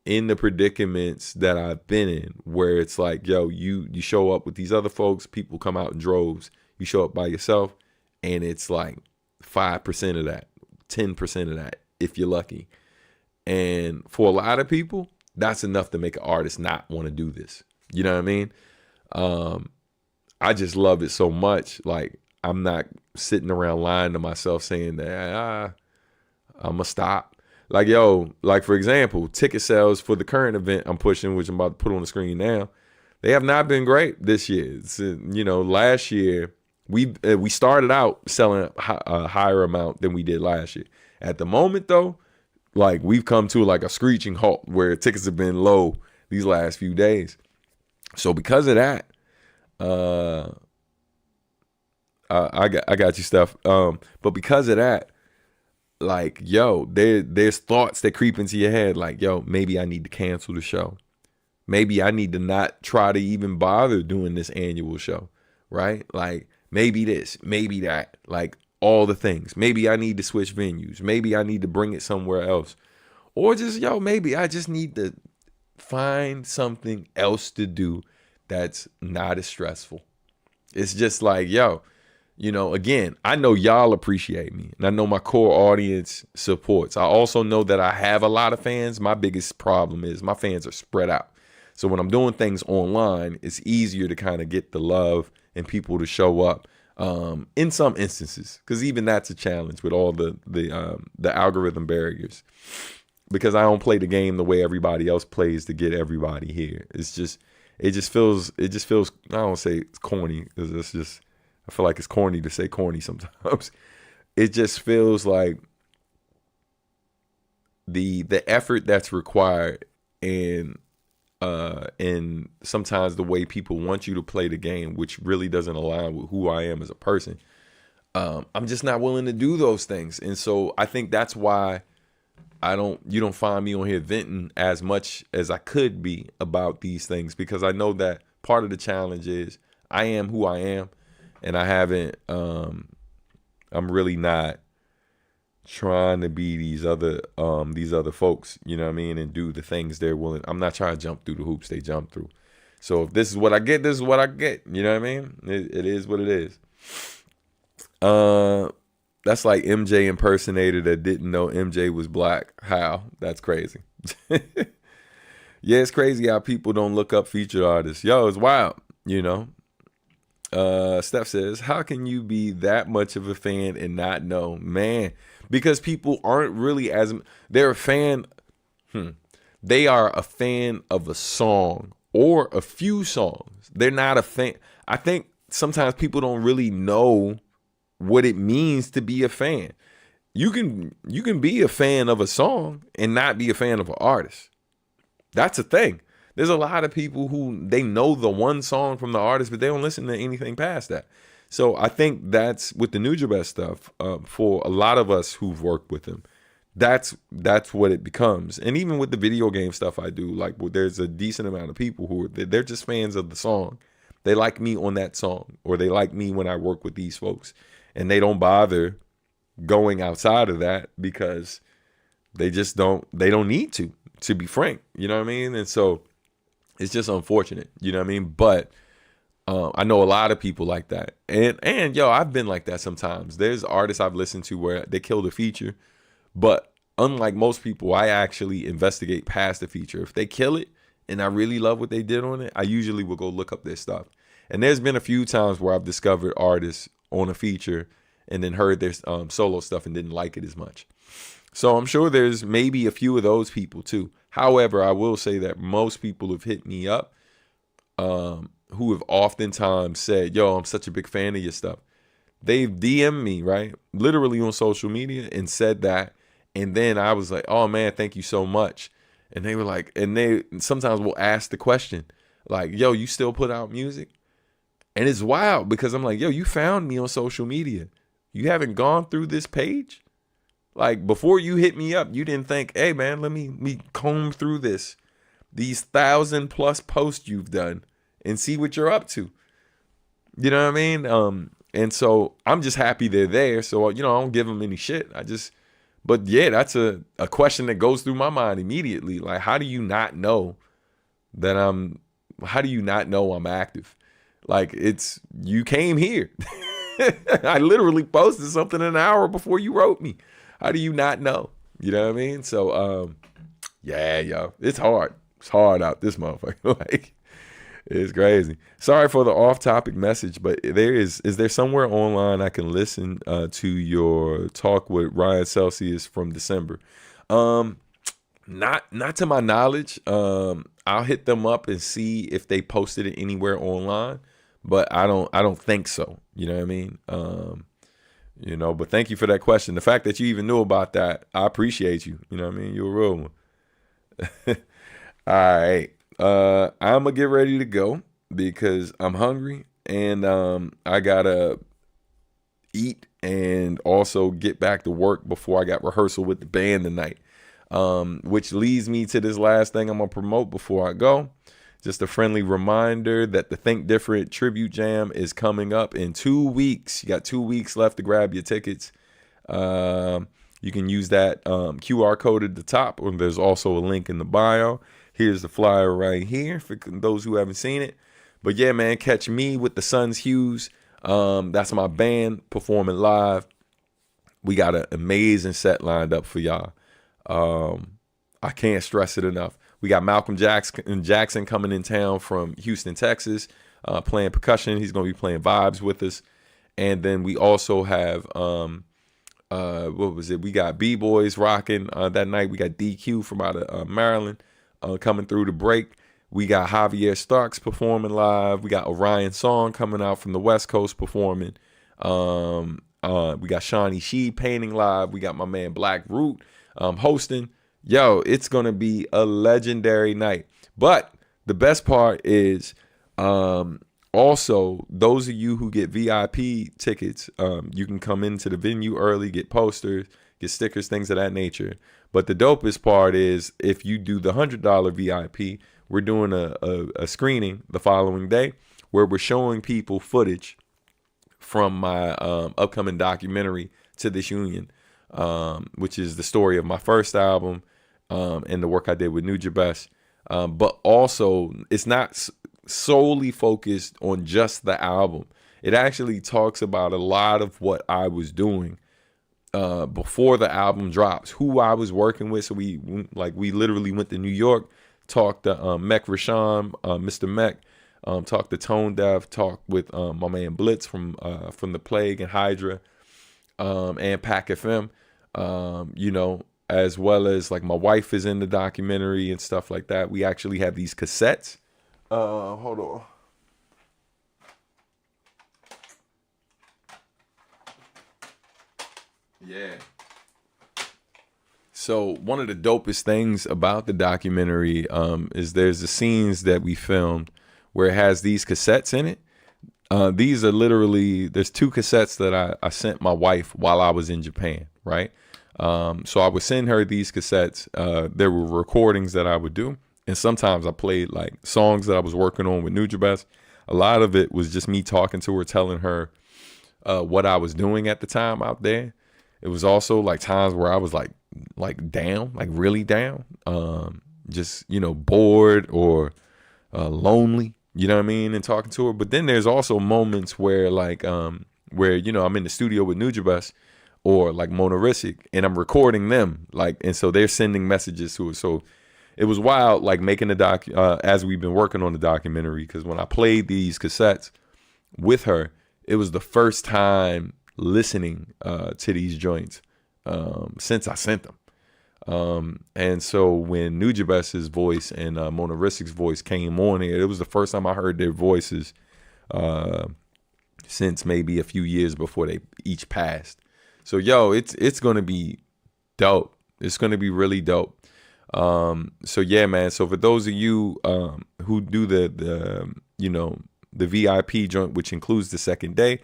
in the predicaments that I've been in, where it's like, yo, you show up with these other folks, people come out in droves. You show up by yourself, and it's like 5% of that, 10% of that, if you're lucky. And for a lot of people, that's enough to make an artist not want to do this. You know what I mean? I just love it so much. Like, I'm not sitting around lying to myself saying that I'm gonna stop. Like, yo, like for example, ticket sales for the current event I'm pushing, which I'm about to put on the screen now, they have not been great this year. It's, last year we started out selling a higher amount than we did last year. At the moment, though, like we've come to like a screeching halt where tickets have been low these last few days. So because of that, I got you, Steph. But because of that, like, yo, there's thoughts that creep into your head, like, yo, maybe I need to cancel the show. Maybe I need to not try to even bother doing this annual show, right? Like, maybe this, maybe that, like all the things. Maybe I need to switch venues. Maybe I need to bring it somewhere else. Or just, yo, maybe I just need to find something else to do that's not as stressful. It's just like, yo, again, I know y'all appreciate me, and I know my core audience supports. I also know that I have a lot of fans. My biggest problem is my fans are spread out. So when I'm doing things online, it's easier to kind of get the love and people to show up in some instances, because even that's a challenge with all the algorithm barriers, because I don't play the game the way everybody else plays to get everybody here. It just feels, I don't say it's corny, because it's just, I feel like it's corny to say corny sometimes. It just feels like the effort that's required and sometimes the way people want you to play the game, which really doesn't align with who I am as a person. I'm just not willing to do those things. And so I think that's why you don't find me on here venting as much as I could be about these things, because I know that part of the challenge is I am who I am, and I haven't, I'm really not trying to be these other folks, you know what I mean, and do the things they're willing. I'm not trying to jump through the hoops they jump through. So if this is what I get, this is what I get. You know what I mean? It is what it is. That's like MJ impersonator that didn't know MJ was black. How? That's crazy. Yeah, it's crazy how people don't look up featured artists. Yo, it's wild, Steph says, how can you be that much of a fan and not know? Man, because people aren't really they're a fan. They are a fan of a song or a few songs. They're not a fan. I think sometimes people don't really know what it means to be a fan. You can be a fan of a song and not be a fan of an artist. That's a thing. There's a lot of people who they know the one song from the artist, but they don't listen to anything past that. So I think that's with the Nujabes stuff, for a lot of us who've worked with him, that's what it becomes. And even with the video game stuff I do, like, there's a decent amount of people who they're just fans of the song. They like me on that song, or they like me when I work with these folks, and they don't bother going outside of that because they don't need to be frank, you know what I mean? And so it's just unfortunate, you know what I mean? But I know a lot of people like that. And yo, I've been like that sometimes. There's artists I've listened to where they killed a feature, but unlike most people, I actually investigate past the feature. If they kill it and I really love what they did on it, I usually will go look up their stuff. And there's been a few times where I've discovered artists on a feature and then heard their solo stuff and didn't like it as much. So I'm sure there's maybe a few of those people too. However, I will say that most people have hit me up who have oftentimes said, yo, I'm such a big fan of your stuff. They've DM'd me, right? Literally on social media, and said that. And then I was like, oh man, thank you so much. And they were like, and they sometimes will ask the question, like, yo, you still put out music? And it's wild because I'm like, yo, you found me on social media. You haven't gone through this page? Like, before you hit me up, you didn't think, hey man, let me comb through these 1,000+ posts you've done and see what you're up to. You know what I mean? And so I'm just happy they're there. So, I don't give them any shit. I just But yeah, that's a question that goes through my mind immediately. Like, how do you not know that how do you not know I'm active? Like, you came here. I literally posted something an hour before you wrote me. How do you not know? You know what I mean? So, yeah, yo, it's hard. It's hard out this motherfucker. Like, it's crazy. Sorry for the off-topic message, but is there somewhere online I can listen to your talk with Ryan Celsius from December? Not to my knowledge. I'll hit them up and see if they posted it anywhere online, but I don't think so. You know what I mean? But thank you for that question. The fact that you even knew about that, I appreciate you. You know what I mean? You're a real one. All right. I'm gonna get ready to go because I'm hungry and I gotta eat and also get back to work before I got rehearsal with the band tonight. Which leads me to this last thing I'm gonna promote before I go. Just a friendly reminder that the Think Different Tribute Jam is coming up in 2 weeks. You got 2 weeks left to grab your tickets. You can use that QR code at the top, or there's also a link in the bio. Here's the flyer right here for those who haven't seen it. But yeah, man, catch me with the Sun's Hues. That's my band performing live. We got an amazing set lined up for y'all. I can't stress it enough. We got Malcolm Jackson coming in town from Houston, Texas, playing percussion. He's going to be playing vibes with us. And then we also have, what was it? We got B-Boys rocking that night. We got DQ from out of Maryland coming through the break. We got Javier Starks performing live. We got Orion Song coming out from the West Coast performing. We got Shawnee She painting live. We got my man Black Root hosting. Yo, it's going to be a legendary night. But the best part is also those of you who get VIP tickets, you can come into the venue early, get posters, get stickers, things of that nature. But the dopest part is if you do the $100 VIP, we're doing a screening the following day where we're showing people footage from my upcoming documentary, To This Union, which is the story of my first album and the work I did with Nujabes. But also, it's not solely focused on just the album. It actually talks about a lot of what I was doing before the album drops, who I was working with. So we literally went to New York, talked to Mech Rashawn, Mr. Mech, talked to Tone Deaf, talked with my man Blitz from The Plague and Hydra, and Pac FM, as well as like my wife is in the documentary and stuff like that. We actually have these cassettes. Hold on. Yeah. So one of the dopest things about the documentary is there's the scenes that we filmed where it has these cassettes in it. These are literally, there's 2 cassettes that I sent my wife while I was in Japan, right? So I would send her these cassettes. There were recordings that I would do. And sometimes I played like songs that I was working on with Nujabes. A lot of it was just me talking to her, telling her what I was doing at the time out there. It was also like times where I was like down, like really down, just, bored or lonely, you know what I mean? And talking to her. But then there's also moments where I'm in the studio with Nujabes or like Mona Risic and I'm recording them, and so they're sending messages to her. So it was wild, like making the as we've been working on the documentary, because when I played these cassettes with her, it was the first time listening to these joints since I sent them. And so when Nujabes' voice and Mona Risic's voice came on here, it was the first time I heard their voices since maybe a few years before they each passed. So yo, it's gonna be dope. It's gonna be really dope. So yeah, man. So for those of you who do the VIP joint, which includes the second day,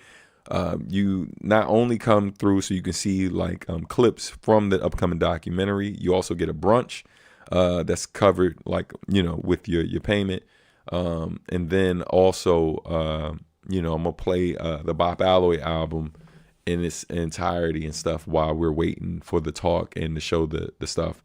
you not only come through so you can see clips from the upcoming documentary, you also get a brunch that's covered with your payment, and then also I'm gonna play the Bop Alloy album in its entirety and stuff while we're waiting for the talk and to show the stuff.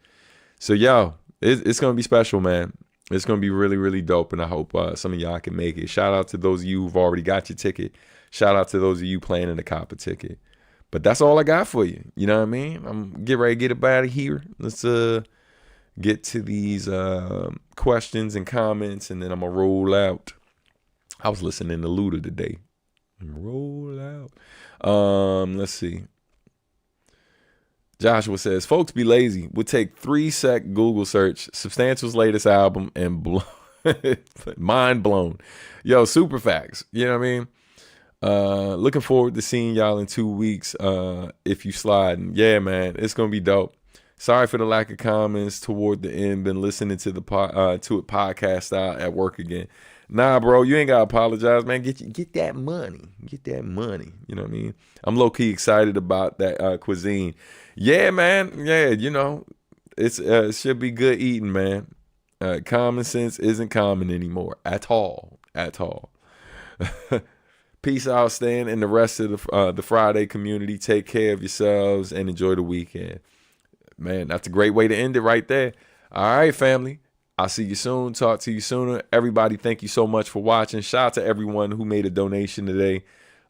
So yo, it's gonna be special, man. It's gonna be really, really dope, and I hope some of y'all can make it. Shout out to those of you who've already got your ticket. Shout out to those of you planning to cop a ticket. But that's all I got for you. You know what I mean? I'm getting ready to get up out of here. Let's get to these questions and comments, and then I'm gonna roll out. I was listening to Luda today. Roll out. Let's see. Joshua says, folks be lazy. Would take 3-sec Google search, Substantial's latest album, and mind blown. Yo, super facts. You know what I mean? Looking forward to seeing y'all in 2 weeks. If you slide, yeah, man, it's gonna be dope. Sorry for the lack of comments toward the end. Been listening to the podcast style at work again. Nah, bro, you ain't gotta apologize, man. Get that money. Get that money. You know what I mean? I'm low key excited about that cuisine. Yeah, man. Yeah, you know, it should be good eating, man. Common sense isn't common anymore at all. At all. Peace out, Stan, and the rest of the Friday community. Take care of yourselves and enjoy the weekend. Man, that's a great way to end it right there. All right, family. I'll see you soon. Talk to you sooner. Everybody, thank you so much for watching. Shout out to everyone who made a donation today.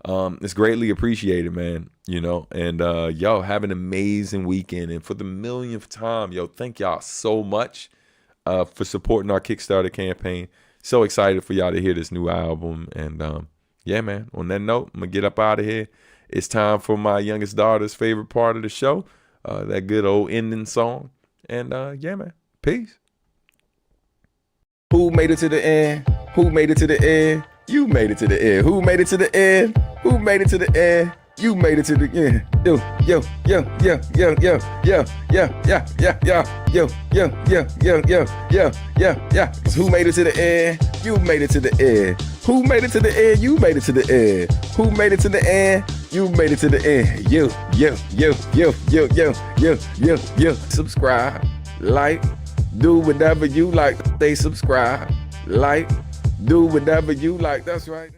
It's greatly appreciated, man. You know, and yo, have an amazing weekend. And for the millionth time, yo, thank y'all so much for supporting our Kickstarter campaign. So excited for y'all to hear this new album. And yeah, man, on that note, I'm going to get up out of here. It's time for my youngest daughter's favorite part of the show, that good old ending song. And yeah, man, peace. Who made it to the end? Who made it to the end? You made it to the end. Who made it to the end? Who made it to the end? You made it to the end. Yo, yo, yo, yo, yo, yo, yo, yo, yo, yo, yo, yo, yo, yo, yo, yo, yo, yo. Who made it to the end? You made it to the end. Who made it to the end? You made it to the end. Who made it to the end? You made it to the end. Yo, yo, yo, yo, yo, yo, yo, yo, yo. Subscribe, like, do whatever you like. Stay subscribed, like, do whatever you like. That's right.